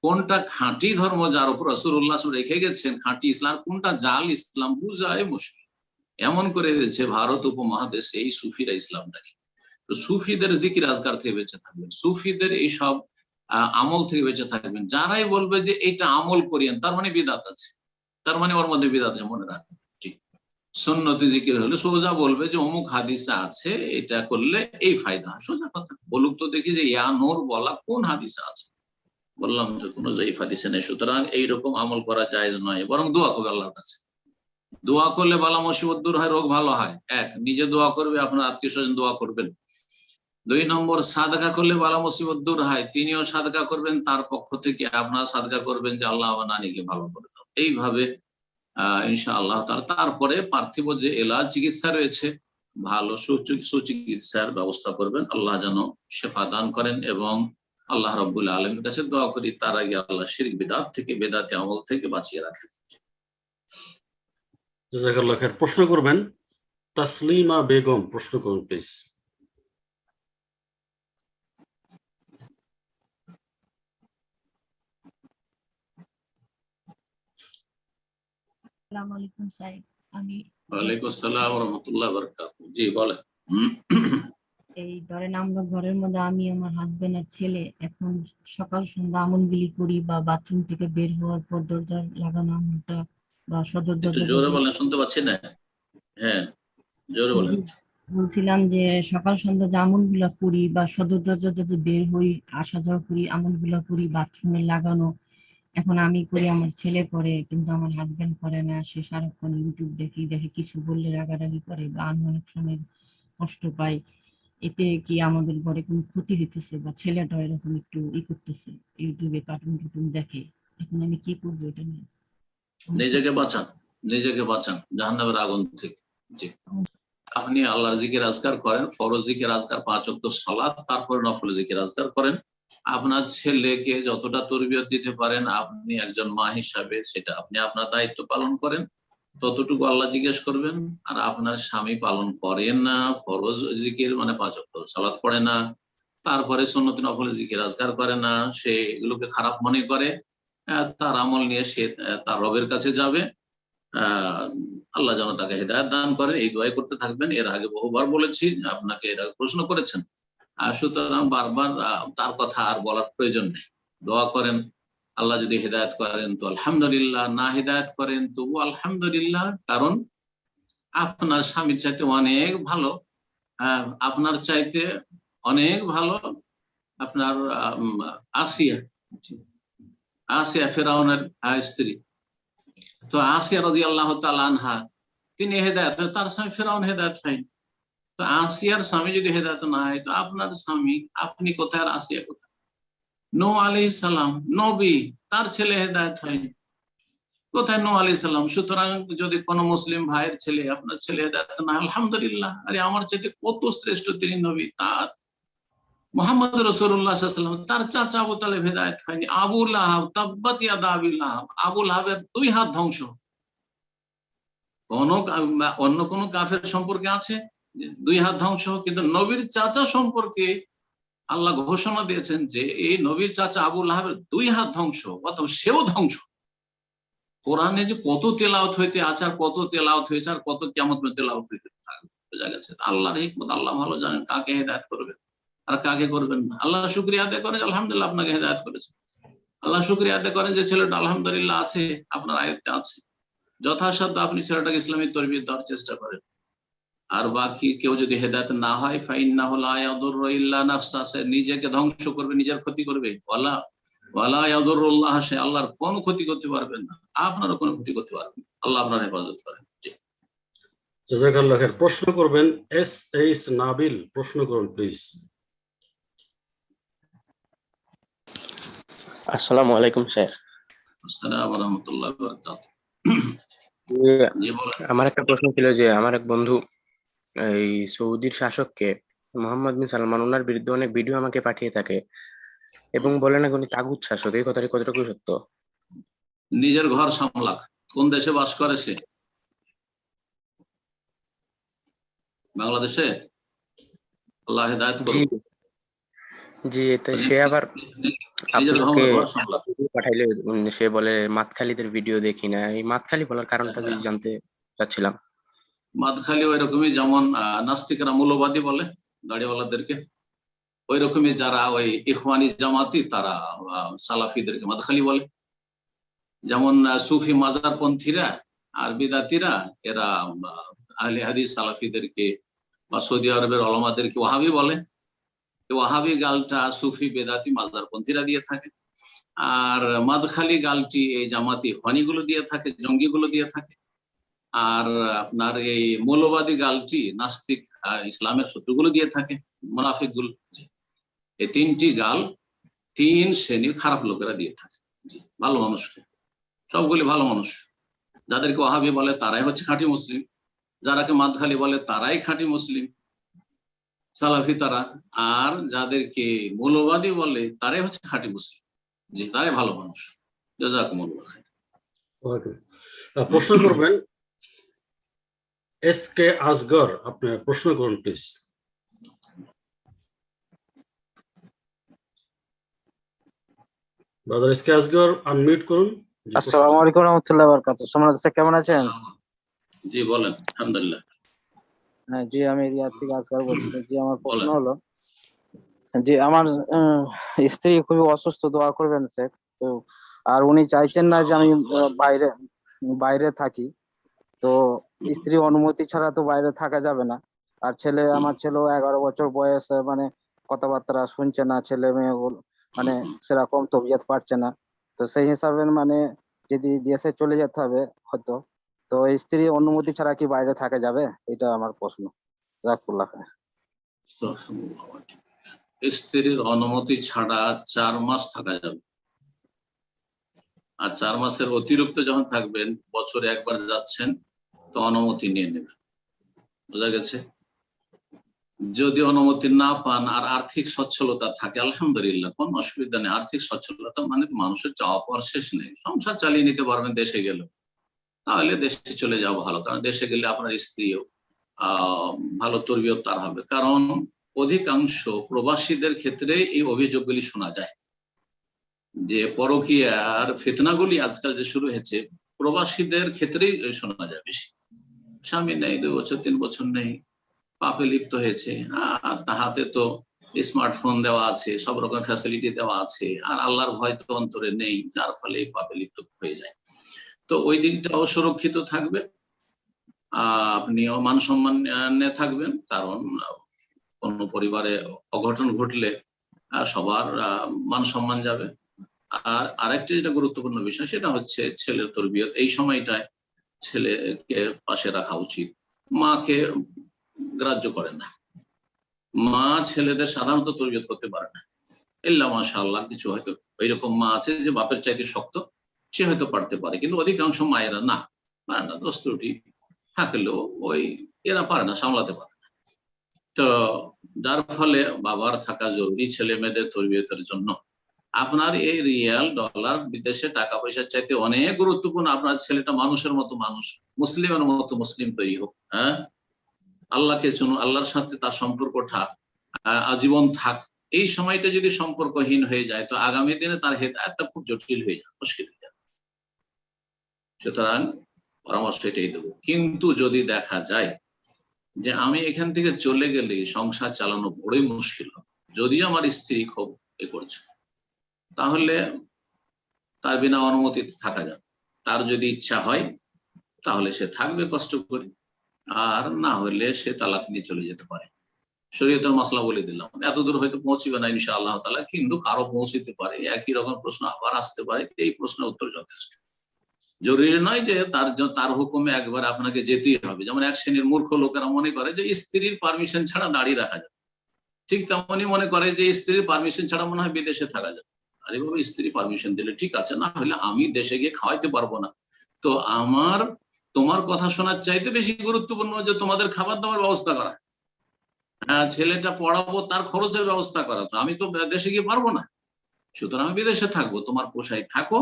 কোনটা খাঁটি ধর্ম যার উপর রাসূলুল্লাহ রেখে গেছেন খাঁটি ইসলাম, কোনটা জাল ইসলাম বুঝায় মুশকিল, এমন করে দিয়েছে ভারত উপমহাদেশে এই সুফিরা ইসলামটাকে। তো সুফিদের জিকির আজকার থেকে বেঁচে থাকবেন, সুফিদের এইসব আমল থেকে বেঁচে থাকবেন। যারাই বলবে যে এইটা আমল করিয়েন, তার মানে বিদাত আছে, তার মানে ওর মধ্যে বিদাত আছে, মনে রাখবেন। ঠিক সুন্নতি জিকির হলে সোজা বলবে যে অমুক হাদিসে আছে এটা করলে এই ফায়দা, সোজা কথা বলুক তো দেখি যে ইয়া নূর বলা কোন হাদিসে আছে। বললাম তো কোনো জয়ীফ হাদিসে নেই। সুতরাং এইরকম আমল করা জায়েজ নয়, বরং দোয়া করবে আল্লাহর কাছে। দোয়া করলে বালা মুসিবত দূর হয়, রোগ ভালো হয়। এক, নিজে দোয়া করবে, আপনার আত্মীয় স্বজন দোয়া করবেন। 2 নম্বর, সাদকা করলে বালা মুসিবত দূর হয়, তিনিও সাদকা করবেন, তার পক্ষ থেকে আপনার সাদকা করবেন যে আল্লাহ আমার নানিকে ভালো করে দাও। এইভাবে ইনশাআল্লাহ তারপরে পার্থিব যে এলাজ চিকিৎসা রয়েছে, ভালো সুচিকিৎসার ব্যবস্থা করবেন। আল্লাহ যেন শেফা দান করেন, এবং আল্লাহ রাব্বুল আলামিনের কাছে দোয়া করি তার আগে আল্লাহ শিরক বিদআত থেকে, বেদাতি আমল থেকে বাঁচিয়ে রাখেন। জাযাকাল্লাহ খায়ের। প্রশ্ন করবেন তাসলিমা বেগম, প্রশ্ন করুন প্লিজ। আসসালামু আলাইকুম স্যার, আমি ওয়ালাইকুম আসসালাম ওয়া রাহমাতুল্লাহি ওয়া বারাকাতুহু। জি বলেন। এই ধরেন আমরা ঘরের মধ্যে আমি আমার হাজবেন্ড আর ছেলে এখন সকাল সন্ধ্যা আমলগুলি করি, বা বাথরুম থেকে বের হওয়ার পর দরজা লাগানো আমলটা বা সদর দরজা জোরে বলেন, শুনতে পাচ্ছি না। হ্যাঁ জোরে বলেন। বলছিলাম যে সকাল সন্ধ্যা যে আমলগুলা করি বা সদর দরজা যদি বের হই আসা যাওয়া করি আমলগুলা করি বাথরুমে লাগানো, এখন আমি করি আমার ছেলে করে, কিন্তু আমার হাজবেন্ড করে না। সে সারাক্ষণ ইউটিউব দেখে কিছু বললে রাগারাগি করে বা আমি অনেক সময় কষ্ট পাই। এতে কি আমাদের ঘরে কোনো ক্ষতি হইতেছে, বা ছেলেটা এরকম একটু করতেছে, ইউটিউবে কার্টুন টুটুন দেখে, এখন আমি কি করবো এটা নিয়ে? নিজেকে বাঁচান, নিজেকে বাঁচান জাহান্নামের আগুন থেকে। জি, আপনি আল্লাহর জিকির আজকার করেন, ফরজ জিকির আজকার 5 ওয়াক্ত সালাত, তারপরে নফল জিকির আজকার করেন। আপনার ছেলেকে যতটা তরবিয়ত দিতে পারেন আপনি একজন মা হিসাবে, সেটা আপনি আপনার দায়িত্ব পালন করেন, ততটুকু আল্লাহ জিজ্ঞেস করবেন। আর আপনার স্বামী পালন করেন না ফরজ জিকির, মানে 5 ওয়াক্ত সালাত পড়ে না, তারপরে সুন্নত নফল জিকির আজকার করে না, সে এগুলোকে খারাপ মনে করে, তার আমল নিয়ে সে তার রবের কাছে যাবে। আল্লাহ যেন তাকে হিদায়াত দান করেন, এই দোয়াই করতে থাকবেন। এর আগে বহুবার বলেছি, আপনাকে এর আগে প্রশ্ন করেছেন, সুতরাং বারবার তার কথা আর বলার প্রয়োজন নেই। দোয়া করেন, আল্লাহ যদি হিদায়াত করেন তো আলহামদুলিল্লাহ, না হিদায়াত করেন তবু আলহামদুলিল্লাহ, কারণ আপনার স্বামীর চাইতে অনেক ভালো, আপনার চাইতে অনেক ভালো আপনার আসিয়া ফেরাউনের স্ত্রী। তো আসিয়া রাদিয়াল্লাহু তাআলা আনহা তিনি হেদায়েত, তার স্বামী ফেরাউন হেদায়েত হয়নি। তো আসিয়ার স্বামী যদি হেদায়েত না হয় তো আপনার স্বামী, আপনি কোথায় আর আসিয়া কোথায়? নূহ আলাইহিস সালাম নবী, তার ছেলে হেদায়েত হয়নি, কোথায় নূহ আলাইহিস সালাম? সুতরাং যদি কোনো মুসলিম ভাইয়ের ছেলে, আপনার ছেলে হেদায়েত না হয় আলহামদুলিল্লাহ, আরে আমার চাইতে কত শ্রেষ্ঠ তিনি নবী, তার মুহাম্মদ রাসূলুল্লাহ সাল্লাল্লাহু আলাইহি ওয়াসাল্লাম, তার চাচা আবু তালেব হেদায়েত হয়নি। আবু লাহাব, তাব্বাত ইয়াদা আবি লাহাব, আবু লাহাবের 2 হাত ধ্বংস। অন্য কোন কাফের সম্পর্কে আছে 2 হাত ধ্বংস? কিন্তু নবীর চাচা সম্পর্কে আল্লাহ ঘোষণা দিয়েছেন যে এই নবীর চাচা আবু লাহাবের 2 হাত ধ্বংস, অথবা সেও ধ্বংস। কোরআনে যে কত তেলাওয়াত হইতে আছে, আর কত তেলাওয়াত হয়েছে, আর কত কিয়ামত পর্যন্ত তেলাওয়াত হইতে থাকবে, বোঝা গেছে? আল্লাহর হিকমত আল্লাহ ভালো জানেন কাকে হেদায়েত করবেন আর কাকে করবেন না। আল্লাহ শুকরিয়া আদায় করেন, আলহামদুলিল্লাহ আপনাকে হেদায়েত করেছেন। আল্লাহ শুকরিয়া আদায় করেন যে ছেলেটা আলহামদুলিল্লাহ আছে, আপনার আয়ত্তে আছে, যথাসাধ্য আপনি ছেলেটাকে ইসলামী তরবিয়ত দেওয়ার চেষ্টা করেন। আর বাকি কেউ যদি হেদায়েত না হয়, ফাইন্নাহু লা ইয়াদুররু ইল্লা নাফসা, সে নিজেকে ধ্বংস করবে, নিজের ক্ষতি করবে। ওয়ালা ইয়াদুরুল্লাহ, সে আল্লাহর কোনো ক্ষতি করতে পারবেন না, আপনারও কোনো ক্ষতি করতে পারবেন। আল্লাহ আপনার হেফাজত করেন। জি, জাযাকাল্লাহ খায়ের। প্রশ্ন করবেন এস নাবিল, প্রশ্ন করুন প্লিজ। আসসালামু আলাইকুম স্যার। আসসালামু আলাইকুম ওয়া রাহমাতুল্লাহি ওয়া বারাকাতুহু। জি বলেন। আমার একটা প্রশ্ন ছিল যে আমার এক বন্ধু এই সৌদির শাসককে মোহাম্মদ বিন সালমান ওনার বিরুদ্ধে অনেক ভিডিও আমাকে পাঠিয়ে থাকে এবং বলে না উনি তাগুত শাসক, এই কথাটি কতটুকু সত্য? নিজের ঘর সামলাক। কোন দেশে বাস করে সে? বাংলাদেশে? আল্লাহ হেদায়েত করুক। জি, তো সে আবার নিজের আপনাকে ঘর সামলাক। ভিডিও পাঠাইলে সে বলে মাতখালীদের ভিডিও দেখি না। এই মাতখালী বলার কারণটা যদি জানতে চাচ্ছিলাম। মাদখালি ওই রকমই, যেমন নাস্তিকরা মূলবাদী বলে দাড়িওয়ালাদেরকে, ওই রকমই যারা ওই ইখওয়ানি জামাতি তারা সালাফিদেরকে মাদখালি বলে। যেমন সুফি মাজারপন্থীরা আর বিদাতিরা এরা আহলে হাদিস সালাফিদেরকে বা সৌদি আরবের ওলামাদেরকে ওয়াহাবি বলে। ওয়াহাবি গালটা সুফি বেদাতি মাজারপন্থীরা দিয়ে থাকে, আর মাদখালি গালটি এই জামাতি ইখওয়ানিগুলো দিয়ে থাকে, জঙ্গিগুলো দিয়ে থাকে। আর আপনার এই মৌলবাদী গালটি নাস্তিক ইসলামের শত্রুগুলো দিয়ে থাকে, মুনাফিক গুলো। এই তিনটি গাল তিন শ্রেণীর খারাপ লোকেরা দিয়ে থাকে। ভালো মানুষকে, সবগুলি ভালো মানুষ। যাদেরকে ওয়াহাবি বলে তারাই হচ্ছে খাঁটি মুসলিম, যারাকে মাদখালি বলে তারাই খাঁটি মুসলিম সালাফি তারা, আর যাদেরকে মৌলবাদী বলে তারাই হচ্ছে খাঁটি মুসলিম। জি, তারাই ভালো মানুষ। জাযাকুমুল্লাহ খাইর। প্রশ্ন করবেন এস কে আসগর, আপনি প্রশ্ন করুন please. Brother S K Asgar, unmute করুন। আসসালামু আলাইকুম রাহমাতুল্লাহি ওয়া বারাকাতুহু। সুমন স্যার কেমন আছেন? জি বলেন। আলহামদুলিল্লাহ। হ্যাঁ জি, আমি রিয়াদ থেকে আসগর বলছি। জি, আমার প্রশ্ন হলো, জি আমার স্ত্রী খুবই অসুস্থ, দোয়া করবেন স্যার। তো আর উনি চাইছেন না যে আমি বাইরে থাকি, তো স্ত্রী অনুমতি ছাড়া তো বাইরে থাকা যাবে না। আর আমার ছেলেও 11 বছর বয়স, মানে কথাবার্তা শুনছে না, ছেলে মেয়ে মানে সেরকম তবিয়ত পারছে না। তো সেই হিসাবে মানে যদি দেশে চলে যেতে হবে হয়তো, তো স্ত্রী অনুমতি ছাড়া কি বাইরে থাকা যাবে? এটা আমার প্রশ্ন। জাযাকুল্লাহ খাইর। স্ত্রীর অনুমতি ছাড়া 4 মাস থাকা যাবে, আর 4 মাসের অতিরিক্ত যখন থাকবেন, বছরে একবার যাচ্ছেন, তো অনুমতি নিয়ে নেবেন। বোঝা গেছে? যদি অনুমতি না পান আর আর্থিক সচ্ছলতা থাকে, আলহামদুলিল্লাহ, কোন অসুবিধা নেই। আর্থিক সচ্ছলতা মানে মানুষের চাওয়া পাওয়ার শেষ নেই, সংসার চালিয়ে নিতে পারবেন দেশে গেলে, তাহলে দেশে চলে যাওয়া ভালো। কারণ দেশে গেলে আপনার স্ত্রীও ভালো তরবিয়ত তার হবে। কারণ অধিকাংশ প্রবাসীদের ক্ষেত্রে এই অভিযোগগুলি শোনা যায় যে পরকীয়ার ফিতনাগুলি আজকাল যে শুরু হয়েছে, প্রবাসীদের ক্ষেত্রেই শোনা যায় বেশি। স্বামী নেই, 2 বছর 3 বছর নেই, পাপে লিপ্ত হয়েছে, আর তাহাতে তো স্মার্টফোন দেওয়া আছে, সব রকম ফ্যাসিলিটি দেওয়া আছে, আর আল্লাহর ভয় তো অন্তরে নেই, যার ফলে পাপে লিপ্ত হয়ে যায়। তো ওই দিকটাও সুরক্ষিত থাকবে, আপনিও মান সম্মানে থাকবেন। কারণ কোন পরিবারে অঘটন ঘটলে সবার মান সম্মান যাবে। আর আরেকটি যেটা গুরুত্বপূর্ণ বিষয়, সেটা হচ্ছে ছেলের তরবিয়ত। এই সময়টায় ছেলেকে পাশে রাখা উচিত। মাকে গ্রাহ্য করে না, মা ছেলেদের সাধারণত তরবিয়ত করতে পারে না, ইল্লা মাশাআল্লাহ। কিছু হয়তো এইরকম মা আছে যে বাপের চাইতে শক্ত, সে হয়তো পারতে পারে, কিন্তু অধিকাংশ মায়েরা না, পারে না। দোষ ত্রুটি থাকলেও এরা পারে না, সামলাতে পারে না। তো যার ফলে বাবার থাকা জরুরি ছেলে মেয়েদের তরবিয়তের জন্য। আপনার এই রিয়াল ডলার বিদেশে টাকা পয়সার চাইতে অনেক গুরুত্বপূর্ণ আপনার ছেলেটা মানুষের মতো মানুষ, মুসলিমের মতো মুসলিম তৈরি হোক। হ্যাঁ, আল্লাহকে শুনুন, আল্লাহর সাথে তার সম্পর্কটা আজীবন থাক। এই সময়টা যদি সম্পর্কহীন হয়ে যায়, তো আগামী দিনে তার হেদায়েতটা খুব জটিল হয়ে যাবে, মুশকিল হয়ে যাবে। সুতরাং পরামর্শ এটাই দেবো। কিন্তু যদি দেখা যায় যে আমি এখান থেকে চলে গেলে সংসার চালানো বড়ই মুশকিল, যদি আমার স্ত্রী খুব করছে, তাহলে তার বিনা অনুমতিতে থাকা যাবে। তার যদি ইচ্ছা হয় তাহলে সে থাকবে কষ্ট করে, আর না হলে সে তালাক নিয়ে চলে যেতে পারে। শরীয়তের মাসলা বলে দিলাম, এতদূর হয়তো পৌঁছিবে না ইনশাআল্লাহ তাআলা, কিন্তু কারো পৌঁছিতে পারে। একই রকম প্রশ্ন আবার আসতে পারে, এই প্রশ্নের উত্তর যথেষ্ট। জরুরি নয় যে তার হুকুমে একবার আপনাকে যেতেই হবে। যেমন এক শ্রেণীর মূর্খ লোকেরা মনে করে যে স্ত্রীর পারমিশন ছাড়া দাঁড়িয়ে রাখা যাবে, ঠিক তেমনই মনে করে যে স্ত্রীর পারমিশন ছাড়া মনে হয় বিদেশে থাকা যাবে। আর এভাবে স্ত্রী পারমিশন দিলে ঠিক আছে, না হলে আমি দেশে গিয়ে খাওয়াইতে পারবো না। তো আমার তোমার কথা শোনার চাইতে বেশি গুরুত্বপূর্ণ যে তোমাদের খাবার দাবার ব্যবস্থা করা। হ্যাঁ, ছেলেটা পড়াবো, তার খরচের ব্যবস্থা করা। তো আমি তো দেশে গিয়ে পারবো না, সুতরাং আমি বিদেশে থাকবো। তোমার পোষায় থাকো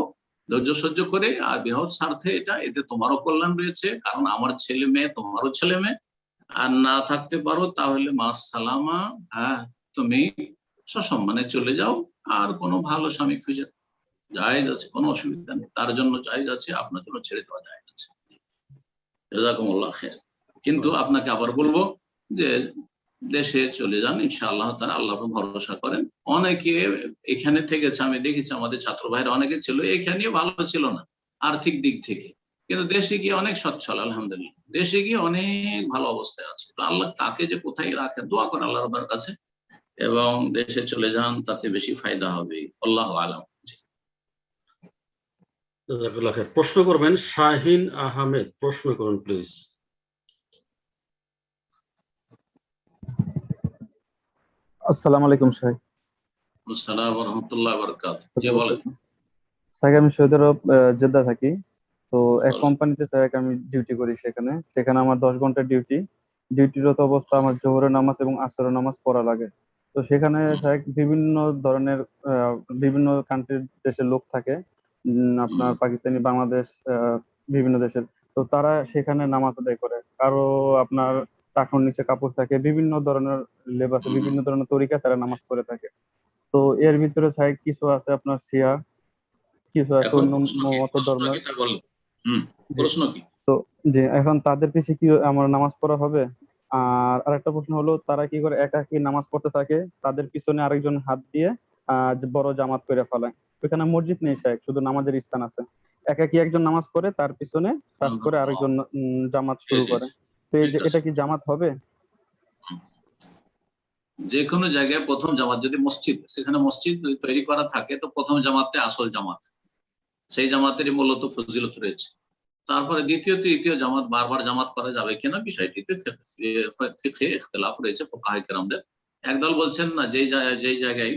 ধৈর্য সহ্য করে, আর বৃহৎ স্বার্থে এটা, এতে তোমারও কল্যাণ রয়েছে, কারণ আমার ছেলে মেয়ে তোমারও ছেলে মেয়ে। আর না থাকতে পারো তাহলে মাস সালামা, হ্যাঁ তুমি সসম্মানে চলে যাও, আর কোনো ভালো স্বামী খুঁজে। জায়েজ আছে, কোনো অসুবিধা নেই, তার জন্য জায়েজ আছে, আপনার জন্য ছেড়ে দেওয়া জায়েজ আছে। জাযাকুমুল্লাহ খাইর। কিন্তু আপনাকে আবার বলবো যে দেশে চলে যান ইনশাআল্লাহ তাআলা, আল্লাহর উপর ভরসা করেন। অনেকে এখানে থেকেছে, আমি দেখেছি আমাদের ছাত্র ভাইরা অনেকে ছিল এখানেও ভালো ছিল না আর্থিক দিক থেকে, কিন্তু দেশে গিয়ে অনেক সচ্ছল আলহামদুলিল্লাহ, দেশে গিয়ে অনেক ভালো অবস্থায় আছে। তো আল্লাহ কাকে যে কোথায় রাখে, দোয়া করেন আল্লাহ রাব্বুর কাছে, এবং দেশে চলে যান, তাতে বেশি ফায়দা হবে। আল্লাহু আলাম। জাযাকাল্লাহ খাইর। প্রশ্ন করবেন শাহিন আহমেদ, প্রশ্ন করুন প্লিজ। আসসালামু আলাইকুম স্যার। আসসালামু আলাইকুম ওয়া রাহমাতুল্লাহি ওয়া বারাকাতুহু। জি বলেন। স্যার আমি সৌদি আরব জেদ্দা থাকি। তো এক বলেন। কোম্পানিতে স্যার আমি ডিউটি করি, সেখানে আমার 10 ঘন্টার ডিউটিরত অবস্থা আমার জোহরের নামাজ এবং আসরের নামাজ পড়া লাগে। তো সেখানে স্যার বিভিন্ন ধরনের বিভিন্ন কান্ট্রির দেশের লোক থাকে, আপনার পাকিস্তানি, বাংলাদেশ, বিভিন্ন দেশের। তো তারা সেখানে নামাজ আদায় করে, কারো আপনার টাকনুর নিচে কাপড় থাকে, বিভিন্ন ধরনের লেবাসে বিভিন্ন ধরনের তরিকা তারা নামাজ পড়ে থাকে। তো এর ভিতরে স্যার কিছু আছে আপনার শিয়া, কিছু আছে এখন অন্য প্রশ্ন কি? মত ধর্মের। প্রশ্নটা বলেন। প্রশ্ন কি? তো যে এখন তাদের পিছে কি আমার নামাজ পড়া হবে? আর আরেকটা প্রশ্ন হলো, তারা কি করে একাকী নামাজ পড়তে থাকে, তাদের পিছনে আরেকজন হাত দিয়ে যে বড় জামাত করে ফেলায়। ওখানে মসজিদ নেই স্যার, শুধু নামাজের স্থান আছে। একাকী একজন নামাজ পড়ে, তার পিছনে কাজ করে আরেকজন জামাত শুরু করে। তো এই যে এটা কি জামাত হবে? যে কোনো জায়গায় প্রথম জামাত যদি মসজিদ, সেখানে মসজিদ তৈরি করা থাকে, তো প্রথম জামাতে আসল জামাত, সেই জামাতেরই মূলত ফজিলত রয়েছে। তারপরে দ্বিতীয় তৃতীয় জামাত, বারবার জামাত করা যাবে কিনা বিষয়টিতে ফিকহে ইখতিলাফ রয়েছে ফুকাহায়ে কেরামদের। একদল বলছেন না, যেই জায়গায়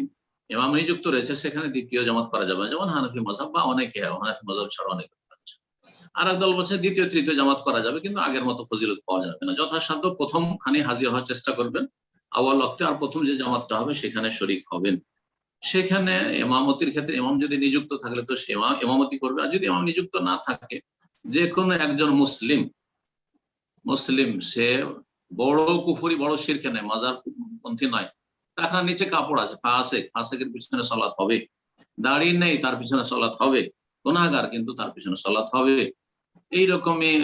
ইমাম নিযুক্ত রয়েছে সেখানে দ্বিতীয় জামাত করা যাবে, যেমন হানাফি মাযহাব বা অনেকে, হানাফি মাযহাব ছাড়া অনেকে। আর একদল বলছে দ্বিতীয় তৃতীয় জামাত করা যাবে, কিন্তু আগের মতো ফজিলত পাওয়া যাবে না। যথাসাধ্য প্রথম খানে হাজির হওয়ার চেষ্টা করবেন আউয়াল ওয়াক্তে, আর প্রথম যে জামাতটা হবে সেখানে শরীক হবেন। সেখানে ইমামতির ক্ষেত্রে ইমাম যদি নিযুক্ত থাকলে তো সে ইমামতি করবে, আর যদি ইমাম নিযুক্ত না থাকে, যে কোনো একজন মুসলিম সে বড় কুফরি, বড় শিরকে নয়, মাজার পন্থী নয়, টাকার নিচে কাপড় আছে, ফাসেকের পিছনে সালাত হবে, দাড়ি নেই তার পিছনে সালাত হবে, গুনাহগার কিন্তু তার পিছনে সালাত হবে। এইরকমই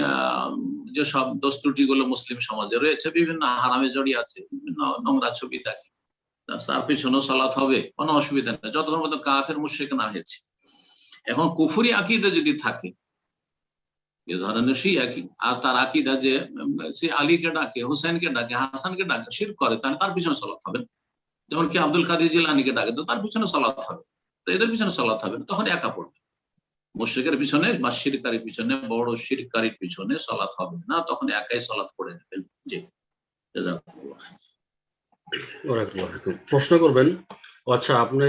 যেসব দোষ ত্রুটি গুলো মুসলিম সমাজে রয়েছে, বিভিন্ন হারামে জড়িয়ে আছে, বিভিন্ন নোংরা ছবি দেখে, তার পিছনেও সালাত হবে, কোনো অসুবিধা নেই, যতক্ষণ পর্যন্ত কাফের মুশরিক না হয়েছে। এখন কুফরি আকীদা যদি থাকে, এ ধরনের শিয়াকি, আর তার আকীদা যে সে আলীকে ডাকে, হুসাইনকে ডাকে, হাসানকে ডাকে, শিরক করে, তাহলে তার পিছনে সালাত হবে। যেমন কি আব্দুল কাদের জিলানীকে ডাকে, তো তার পিছনে সালাত হবে। তো এদের পিছনে সালাত হবে না, তখন একা পড়বে। মুশরিকের পিছনে বা শিরকারীর পিছনে, বড় শিরকারীর পিছনে সালাত হবে না, তখন একাই সালাত পড়ে নেবেন। জি, জাযাকুমুল্লাহ। প্রশ্ন করবেন। আচ্ছা, আপনি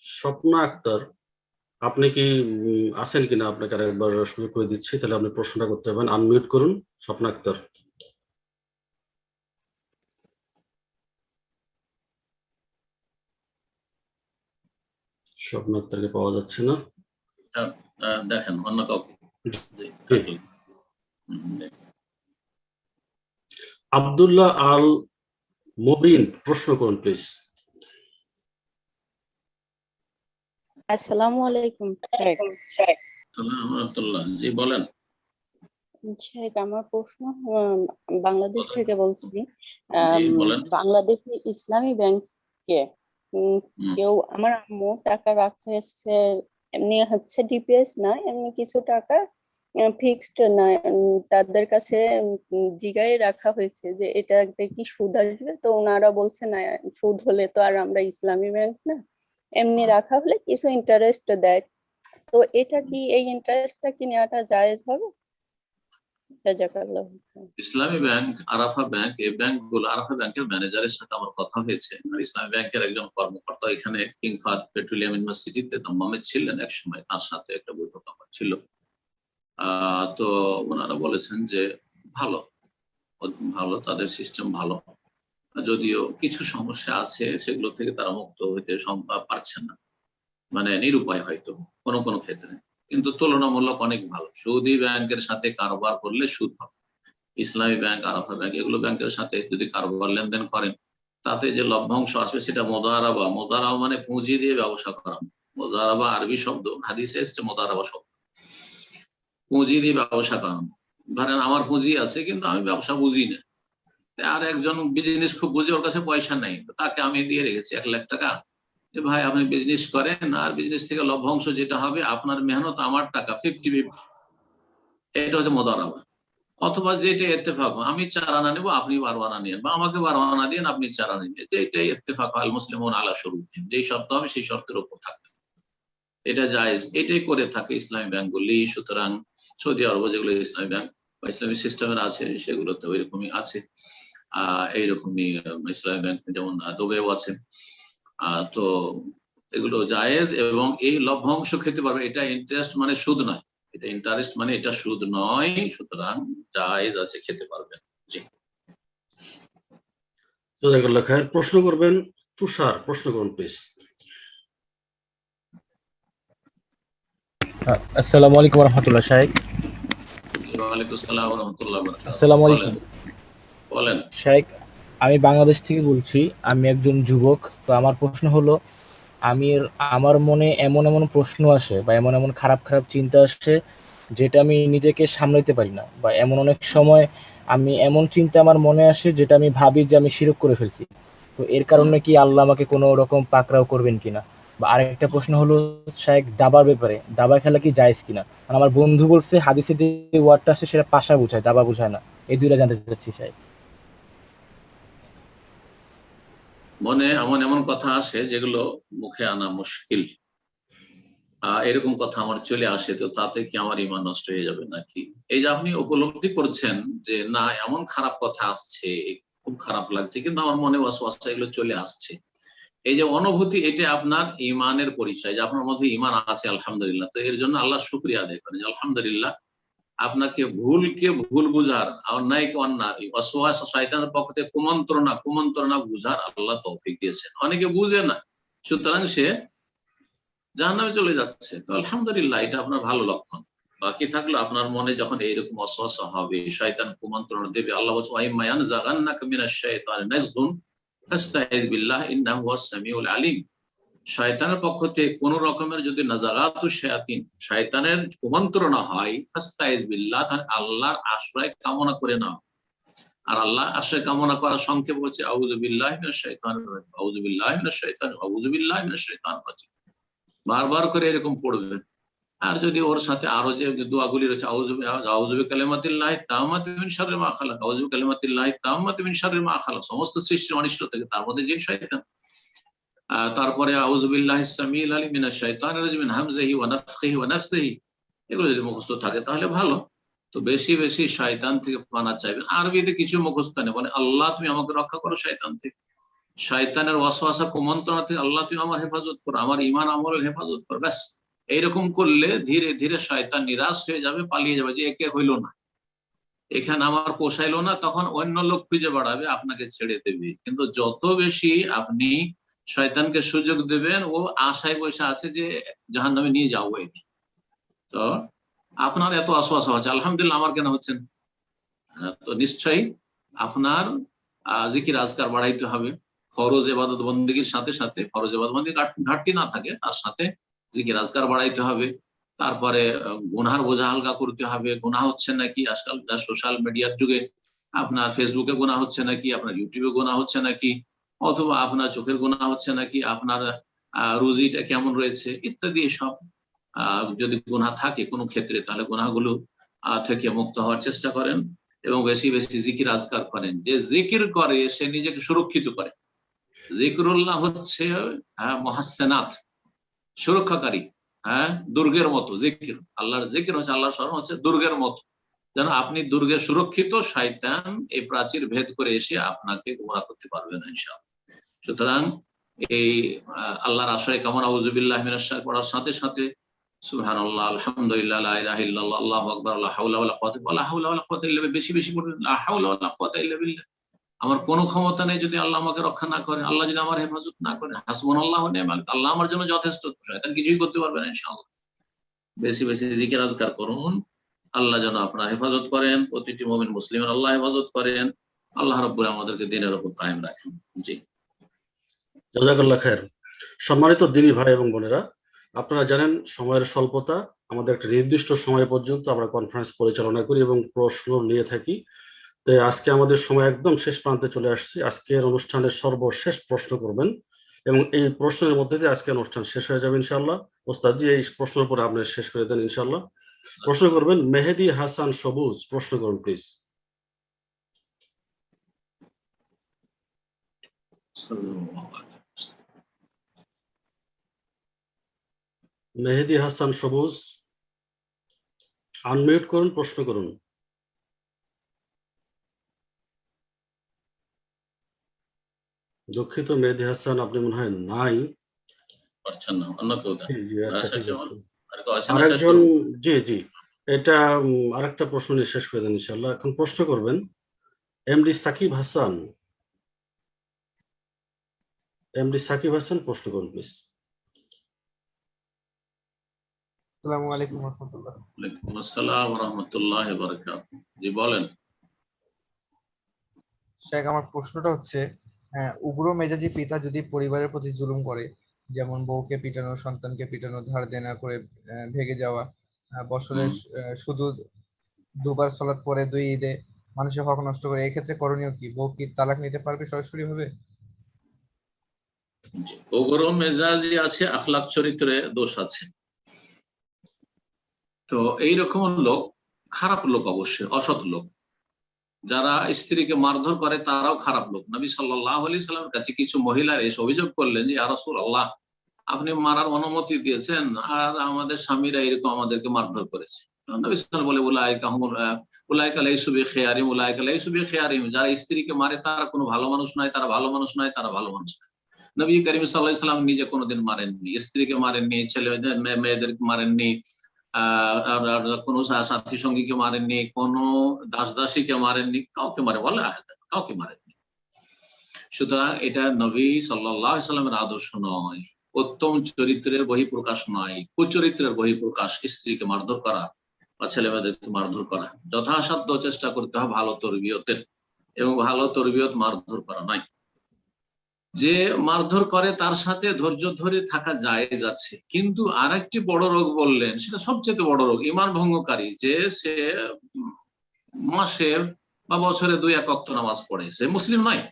স্বপ্না আক্তার, আপনি কি আছেন কিনা? আপনাকে আরেকবার সুযোগ করে দিচ্ছি, তাহলে আপনি প্রশ্নটা করতে পারবেন। আনমিউট করুন স্বপ্না আক্তার। স্বপ্না আক্তারকে পাওয়া যাচ্ছে না, দেখেন অন্য কাউকে। আব্দুল্লাহ আল মুবিন, প্রশ্ন করুন প্লিজ। আসসালামু আলাইকুম জি বলেন। শেখ, আমার প্রশ্ন, বাংলাদেশ থেকে বলছি। বলেন। বাংলাদেশে ইসলামী ব্যাংকে কেউ, আমার আম্মু টাকা রাখেছে, এমনি হচ্ছে ডিপিএস না, এমনি কিছু টাকা ফিক্সড না, তাদের কাছে জিগায় রাখা হয়েছে যে এটাতে কি সুদ আসবে। তো ওনারা বলছে না, সুদ হলে তো আর আমরা ইসলামী ব্যাংক না, এমনি রাখা হলে কিছু ইন্টারেস্ট দেয়। তো এটা কি, এই ইন্টারেস্টটা কি নেওয়াটা জায়েজ হবে? ইসলামী ব্যাংক, আরাফা ব্যাংক, এই ব্যাংকগুলো, আরাফা ব্যাংকের ম্যানেজারের সাথে আমার কথা হয়েছে। ইসলামী ব্যাংকের একজন কর্মকর্তা এখানে কিং ফাহাদ পেট্রোলিয়াম ইউনিভার্সিটিতে দাম্মামে ছিলেন এক সময়, তার সাথে একটা বৈঠক আমার ছিল। তো ওনারা বলেছেন যে ভালো ভালো, তাদের সিস্টেম ভালো, যদিও কিছু সমস্যা আছে সেগুলো থেকে তারা মুক্ত হইতে পারছেন না, মানে নিরুপায় হয়তো কোনো কোনো ক্ষেত্রে, কিন্তু তুলনামূলক অনেক ভালো। সৌদি ব্যাংকের সাথে কারবার করলে সুদ হবে, ইসলামী ব্যাংক, আরাফা ব্যাংক, এগুলো ব্যাংকের সাথে যদি কারবার লেনদেন করেন তাতে যে লভ্যাংশ আসবে সেটা মোদারাবা। মোদারাবা মানে পুঁজি দিয়ে ব্যবসা করা। মোদারাবা আরবি শব্দ, হাদিসে এসছে মোদারাবা শব্দ, পুঁজি দিয়ে ব্যবসা করা। ধরেন আমার পুঁজি আছে কিন্তু আমি ব্যবসা বুঝি না, আর একজন বিজনেস খুব বুঝে, ওর কাছে পয়সা নেই, তাকে আমি দিয়ে রেখেছি 1 লাখ টাকা, যে ভাই আপনি বিজনেস করেন, আর বিজনেস থেকে লভ্যাংশ যেটা হবে আপনার মেহনত আমার টাকা 50-50, এটা হচ্ছে মোদারাবা। অথবা যেটা ইত্তেফাক, আমি 4 আনা নেবো, আপনি 12 আনা নেন, বা আমাকে 12 আনা দিন, আপনি 4 আনা নেন, এটাই ইত্তেফাক আল মুসলিমুন আলা শুরুতিন, যেই শর্ত হবে সেই শর্তের উপর থাকবে, এটা জায়েজ, এটাই করে থাকে ইসলামী ব্যাংকগুলি। সুতরাং সৌদি আরব যেগুলো ইসলামী ব্যাংক বা ইসলামী সিস্টেমের আছে সেগুলোতে ওইরকমই আছে। এইরকমই ইসলামী ব্যাংক যেমন দুবাইও আছে। তো এগুলো জায়েজ, এবং এই লভ্যাংশ খেতে পারবে, এটা ইন্টারেস্ট মানে সুদ নয়, এটা ইন্টারেস্ট মানে এটা সুদ নয়, সুতরাং জায়েজ আছে, খেতে পারবেন। জি, জাযাকাল্লাহ খায়ের। প্রশ্ন করবেন তুষার, প্রশ্ন করুন প্লিজ। আসসালামু আলাইকুম রহমতুল্লাহ শাহেখ। ওয়ালাইকুম আসসালাম ওয়া রাহমাতুল্লাহি ওয়া বারাকাতুহু। আসসালামু আলাইকুম বলেন। শাহেখ, আমি বাংলাদেশ থেকে বলছি, আমি একজন যুবক। তো আমার প্রশ্ন হলো, আমার মনে এমন এমন প্রশ্ন আসে বা এমন এমন খারাপ খারাপ চিন্তা আসে যেটা আমি নিজেকে সামলাতে পারি না, বা এমন অনেক সময় আমি এমন চিন্তা আমার মনে আসে যেটা আমি ভাবি যে আমি শিরক করে ফেলছি। তো এর কারণে কি আল্লাহ আমাকে কোনো রকম পাকড়াও করবেন কিনা? বা আরেকটা প্রশ্ন হলো শাহেখ, দাবার ব্যাপারে, দাবা খেলা কি জায়েজ কিনা? কারণ আমার বন্ধু বলছে হাদিসে যে ওয়ার্ডটা আছে সেটা পাশা বোঝায়, দাবা বোঝায় না। এই দুইটা জানতে চাচ্ছি শাহেখ। মনে এমন এমন কথা আসে যেগুলো মুখে আনা মুশকিল, এরকম কথা আমার চলে আসে, তো তাতে কি আমার ঈমান নষ্ট হয়ে যাবে নাকি? এই যে আপনি উপলব্ধি করছেন যে না এমন খারাপ কথা আসছে, খুব খারাপ লাগছে, কিন্তু আমার মনে ওয়াসওয়াসা এগুলো চলে আসছে, এই যে অনুভূতি, এটা আপনার ঈমানের পরিচয়, যে আপনার মধ্যে ঈমান আছে আলহামদুলিল্লাহ। তো এর জন্য আল্লাহ শুকরিয়া আদায় করেন যে আলহামদুলিল্লাহ আপনাকে ভুলকে ভুল বুঝার, অন্যায়কে অন্যায়, ওয়াসওয়াসা শয়তানের পক্ষ থেকে কুমন্ত্রণা বুঝার আল্লাহ তৌফিক দিয়েছেন। অনেকে বুঝে না, সুতরাং সে জাহান্নামে চলে যাচ্ছে। তো আলহামদুলিল্লাহ, এটা আপনার ভালো লক্ষণ। বাকি থাকলো আপনার মনে যখন এইরকম ওয়াসওয়াসা হবে, শয়তান কুমন্ত্রণা দেবে, আল্লাহ বলেন ওয়াইম্মা ইয়ানজাগান্নাকা মিনাশ শাইতানি নাজগুন ফাস্তাইজ বিল্লাহ ইন্নাহু হুয়াস সামিউল আলিম। শয়তানের পক্ষ থেকে কোন রকমের যদি নাজাগাতু শায়াতিন, শয়তানের কুমন্ত্রণা হয়, ফাস্তাইজ বিল্লাহ, তাহলে আল্লাহর আশ্রয় কামনা করে নাও। আর আল্লাহ আশ্রয় কামনা করার সংক্ষেপ হচ্ছে আউযু বিল্লাহি মিনাশ শাইতানির রাজিম, আউযু বিল্লাহি মিনাশ শাইতানি, আউযু বিল্লাহি মিনাশ শাইতানির রাজিম, বারবার করে এরকম পড়বেন। আর যদি ওর সাথে আরো যে দোয়াগুলি রয়েছে, আউযু বিকালিমাতিল্লাহি তাম্মাতি মিন শাররি মা খালাক, আউযু বিকালিমাতিল্লাহি তাম্মাতি মিন শাররি মা খালাক, সমস্ত সৃষ্টির অনিষ্ট থেকে, তার মধ্যে জিন শয়তান। তারপরে আউযু বিল্লাহিস সামিউল আলিম মিনাশ শাইতানির রাজিম মিন হামজিহি ওয়া নাফখিহি ওয়া নাফসিহি, এগুলো যদি মুখস্থ থাকে তাহলে ভালো। তো বেশি বেশি শয়তান থেকে পানা চাইবেন। আরবিতে কিছু মুখস্থ নেই, বলে আল্লাহ তুমি আমাকে রক্ষা করো শয়তান থেকে, শয়তানের ওয়াসওয়াসা কুমন্ত্রণা থেকে আল্লাহ তুমি আমার হেফাজত করো, আমার ঈমান আমলের হেফাজত করো। ব্যাস এইরকম করলে ধীরে ধীরে শয়তান নিরাশ হয়ে যাবে, পালিয়ে যাবে, যে একে হইল না, এখানে আমার পোষাইলো না, তখন অন্য লোক খুঁজে বেড়াবে, আপনাকে ছেড়ে দেবে। কিন্তু যত বেশি আপনি শয়তানকে সুযোগ দেবেন, ও আশায় বসে আছে যে জাহান্নামে নিয়ে যাবো একে। তো আপনার এত ওয়াসওয়াসা হচ্ছে, আলহামদুলিল্লাহ আমার কেন হচ্ছেন? তো নিশ্চয়ই আপনার জিকির আজকার বাড়াইতে হবে, ফরজ ইবাদত বন্দেগীর সাথে সাথে, ফরজ ইবাদত বন্দেগী ঘাটতি না থাকে, তার সাথে জিকির আজকার বাড়াইতে হবে। তারপরে গুনার বোঝা হালকা করতে হবে, গুনাহ হচ্ছে নাকি আজকাল সোশ্যাল মিডিয়ার যুগে, আপনার ফেসবুকে গুনাহ হচ্ছে নাকি, আপনার ইউটিউবে গুনাহ হচ্ছে নাকি, অথবা আপনার চোখের গুনাহ হচ্ছে নাকি, আপনার রুজিটা কেমন রয়েছে ইত্যাদি। সব যদি গুনাহ থাকে কোনো ক্ষেত্রে, তাহলে গুনাহগুলো থেকে মুক্ত হওয়ার চেষ্টা করেন, এবং বেশি বেশি জিকির আজকার করেন। যে জিকির করে সে নিজেকে সুরক্ষিত করে। জিকরুল্লাহ হচ্ছে মুহাসসিনাত, সুরক্ষাকারী, দুর্গের মতো জিকির। আল্লাহর জিকির হচ্ছে, আল্লাহর স্মরণ হচ্ছে দুর্গের মতো, যেন আপনি দুর্গে সুরক্ষিত, শয়তান এই প্রাচীর ভেদ করে এসে আপনাকে গোমরাহ করতে পারবে না ইনশাআল্লাহ। সুতরাং এই আল্লাহর আশ্রয় কামনা, আউযু বিল্লাহি মিনাশ শাইতানির পড়ার সাথে সাথে সুবহানাল্লাহ, আলহামদুলিল্লাহ, লা ইলাহা ইল্লাল্লাহ, আল্লাহু আকবার, লা হাওলা ওয়ালা কুওয়াতা ইল্লা বিল্লাহ, বেশি বেশি পড়বেন, লা হাওলা ওয়ালা কুওয়াতা ইল্লা বিল্লাহ। আমার কোনো ক্ষমতা নেই যদি আল্লাহ আমাকে রক্ষা না করেন, আল্লাহ যদি আমার হেফাজত না করেন, হাসবুনাল্লাহু ওয়া নি'মাল ওয়াকিল, আল্লাহ আমার জন্য যথেষ্ট, শয়তান কিছুই করতে পারবে না ইনশাআল্লাহ। বেশি বেশি জিকির আজকার করুন, আল্লাহ যেন আপনার হেফাজত করেন, প্রতিটি মুমিন মুসলিমের আল্লাহ হেফাজত করেন, আল্লাহ রাব্বুল আমাদেরকে দ্বীনের উপর কায়েম রাখেন। জি, জাযাকাল্লাহ খায়ের। সম্মানিত দিনী ভাই এবং বোনেরা, আপনারা জানেন সময়ের স্বল্পতা, আমাদের একটা নির্দিষ্ট সময় পর্যন্ত আমরা কনফারেন্স পরিচালনা করি এবং প্রশ্ন নিয়ে থাকি। তো আজকে আমাদের সময় একদম শেষ প্রান্তে চলে আসছে। আজকের অনুষ্ঠানের সর্বশেষ প্রশ্ন করবেন এবং এই প্রশ্নের মধ্যে দিয়ে আজকে অনুষ্ঠান শেষ হয়ে যাবে ইনশাআল্লাহ। ওস্তাদজি এই প্রশ্নের উপর আপনি শেষ করে দেন ইনশাআল্লাহ। প্রশ্ন করবেন মেহেদী হাসান সবুজ, প্রশ্ন করুন প্লিজ। মেহেদী হাসান সবুজ, আনমিউট করুন, প্রশ্ন করুন। দুঃখিত মেহেদী হাসান, আপনি মনে হয় নাই। পারছেন না, অন্য কেউ দেন। জি, আচ্ছা ঠিক আছে। আরেকজন, আরেকজন, জি এটা আরেকটা প্রশ্ন নিয়ে শেষ করে দেন ইনশাআল্লাহ। এখন প্রশ্ন করবেন এমডি সাকিব হাসান। এমডি সাকিব হাসান, প্রশ্ন করুন প্লিজ। আসসালামু আলাইকুম ওয়া রাহমাতুল্লাহ। ওয়ালাইকুম আসসালাম ওয়া রাহমাতুল্লাহি ওয়া বারাকাতুহু। জি বলেন। শেখ, আমার প্রশ্নটা হচ্ছে, উগ্র মেজাজি পিতা যদি পরিবারের প্রতি জুলুম করে, যেমন বউকে পিটানো, সন্তানকে পিটানো, ধার দেনা করে ভেগে যাওয়া, বছরে শুধু দুবার সালাত পরে 2 ঈদে মানুষের হক নষ্ট করে, এক্ষেত্রে করণীয় কি? বউ কি তালাক নিতে পারবে সরাসরি ভাবে? উগ্র মেজাজি আছে, আখলাক চরিত্রে দোষ আছে। তো এইরকম লোক খারাপ লোক, অবশ্যই অসৎ লোক। যারা স্ত্রীকে মারধর করে তারাও খারাপ লোক। নবী সাল্লাল্লাহু আলাইহি সাল্লামের কাছে কিছু মহিলা এসে অভিযোগ করলেন যে ইয়া রাসূলুল্লাহ, আপনি মারার অনুমতি দিয়েছেন আর আমাদের স্বামীরা এরকম আমাদেরকে মারধর করেছে। নবী সাল্লাল্লাহু বলে উলাইকা লাইসু বিখিয়ারিম, উলাইকা লাইসু বিখিয়ারিম, যারা স্ত্রীকে মারে তারা কোনো ভালো মানুষ নয়, তারা ভালো মানুষ নয়, তারা ভালো মানুষ নয়। নবী করিম সাল্লাল্লাহু আলাইহি সাল্লাম নিজে কোনোদিন মারেননি, স্ত্রীকে মারেননি, ছেলে মেয়েদেরকে মারেননি, কোন সাথী সঙ্গীকে মারেননি, কোন দাস দাসীকে মারেননি, কাউকে মারে বলে কাউকে মারেননি। সুতরাং এটা নবী সাল্লাল্লাহু আলাইহি সাল্লামের আদর্শ নয়, উত্তম চরিত্রের বহিঃপ্রকাশ নয়, কুচরিত্রের বহিঃপ্রকাশ স্ত্রীকে মারধর করা বা ছেলে মেয়েদেরকে মারধর করা। যথাসাধ্য চেষ্টা করতে হবে ভালো তরবিয়তের, এবং ভালো তরবিয়ত মারধর করা নয়। যে মারধর করে তার সাথে ধৈর্য ধরে থাকা জায়েজ আছে, কিন্তু আরেকটি বড় রোগ বললেন, সেটা সবচেয়ে বড় রোগ, ঈমান ভঙ্গকারী, যে সে মাসে বা বছরে 2-1 ওয়াক্ত নামাজ পড়ে, সে মুসলিম নয়,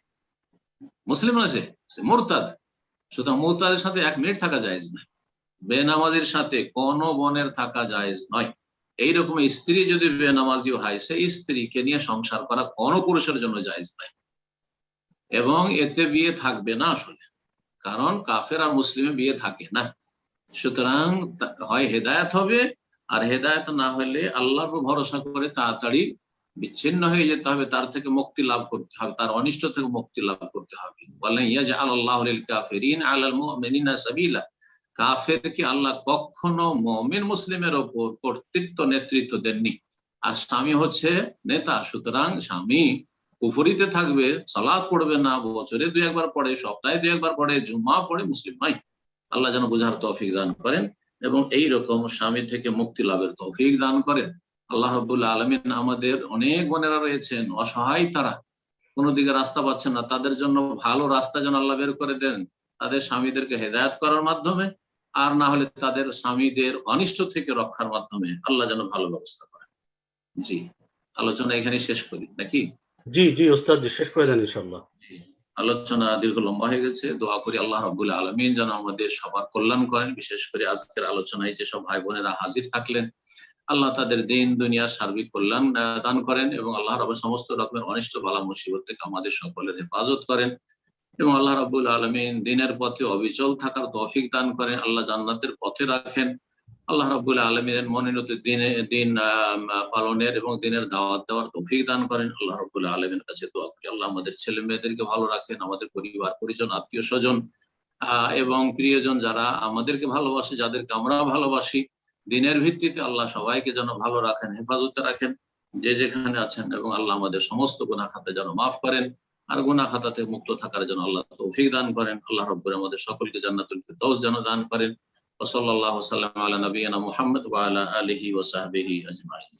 মুসলিম নয়, সে মুরতাদ। সুতরাং মুরতাদের সাথে 1 মিনিট থাকা জায়েজ নয়, বেনামাজির সাথে কোনো বোনের থাকা জায়েজ নয়। এইরকম স্ত্রী যদি বেনামাজিও হয়, সেই স্ত্রীকে নিয়ে সংসার করা কোনো পুরুষের জন্য জায়েজ নয়, এবং এতে বিয়ে থাকবে না আসলে, কারণ কাফের আর মুসলিমে বিয়ে থাকে না। সুতরাং হয় হেদায়েত হবে, আর হেদায়েত না হলে আল্লাহর উপর ভরসা করে তাড়াতাড়ি বিচ্ছিন্ন হয়ে যেতে হবে, তার থেকে মুক্তি লাভ করতে হবে, তার অনিষ্ট থেকে মুক্তি লাভ করতে হবে। ওয়ালান ইয়াজআলাল্লাহু লিল কাফিরিনা আলাল মুমিনিনা সাবিলা, কাফেরকে আল্লাহ কখনো মুমিন মুসলিমের উপর কর্তৃত্ব নেতৃত্ব দেননি। আর স্বামী হচ্ছে নেতা, সুতরাং স্বামী কুফরিতে থাকবে, সালাত পড়বে না, বছরে 2-1 বার পড়ে, সপ্তাহে 2-1 বার পড়ে, জুমা পড়ে, মুসলিম নয়। আল্লাহ যেন বুঝার তৌফিক দান করেন এবং এই রকম স্বামী থেকে মুক্তি লাভের তৌফিক দান করেন। আল্লাহ রাব্বুল আলামিন, আমাদের অনেক বোনেরা রয়েছেন অসহায়, তারা কোনো দিকে রাস্তা পাচ্ছেন না, তাদের জন্য ভালো রাস্তা যেন আল্লাহ বের করে দেন, তাদের স্বামীদেরকে হেদায়েত করার মাধ্যমে, আর না হলে তাদের স্বামীদের অনিষ্ট থেকে রক্ষার মাধ্যমে আল্লাহ যেন ভালো ব্যবস্থা করেন। জি, আলোচনা এখানে শেষ করি নাকি? জি ওস্তাদ, শেষ করে দেন ইনশাআল্লাহ। আলোচনা দীর্ঘ লম্বা হয়ে গেছে, দোয়া করি আল্লাহ রাব্বুল আলামিন যেন আমাদের সবার কল্যাণ করেন। বিশেষ করে আজকের আলোচনায় যেসব ভাই বোনেরা হাজির থাকলেন, আল্লাহ তাদের দিন দুনিয়ার সার্বিক কল্যাণ দান করেন, এবং আল্লাহ রাব্বুল সমস্ত রকমের অনিষ্ট বালা মুসিবত থেকে আমাদের সকলের হেফাজত করেন, এবং আল্লাহ রাব্বুল আলামিন দিনের পথে অবিচল থাকার তৌফিক দান করেন, আল্লাহ জান্নাতের পথে রাখেন। আল্লাহ রাব্বুল আলামিনের মনোনীত দিন পালনের এবং দিনের দাওয়াত দেওয়ার তৌফিক দান করেন। আল্লাহ রাব্বুল আলামিনের কাছে দোয়া করি আল্লাহ আমাদের ছেলে মেয়েদেরকে ভালো রাখেন, আমাদের পরিবার পরিজন আত্মীয় স্বজন এবং প্রিয়জন যারা আমাদেরকে ভালোবাসে, যাদেরকে আমরা ভালোবাসি, দিনের ভিত্তিতে আল্লাহ সবাইকে যেন ভালো রাখেন, হেফাজতে রাখেন যে যেখানে আছেন, এবং আল্লাহ আমাদের সমস্ত গুনাহ খাতা যেন মাফ করেন, আর গুনাহ খাতা থেকে মুক্ত থাকার জন্য আল্লাহ তৌফিক দান করেন। আল্লাহ রাব্বুল আমাদের সকলকে জান্নাতুল ফিরদাউস যেন দান করেন। ওয়া সাল্লাল্লাহু ওয়া সাল্লাম আলা নবিয়িনা মুহাম্মদ ওয়া আলা আলিহি ওয়া সাহবিহি আজমাইন।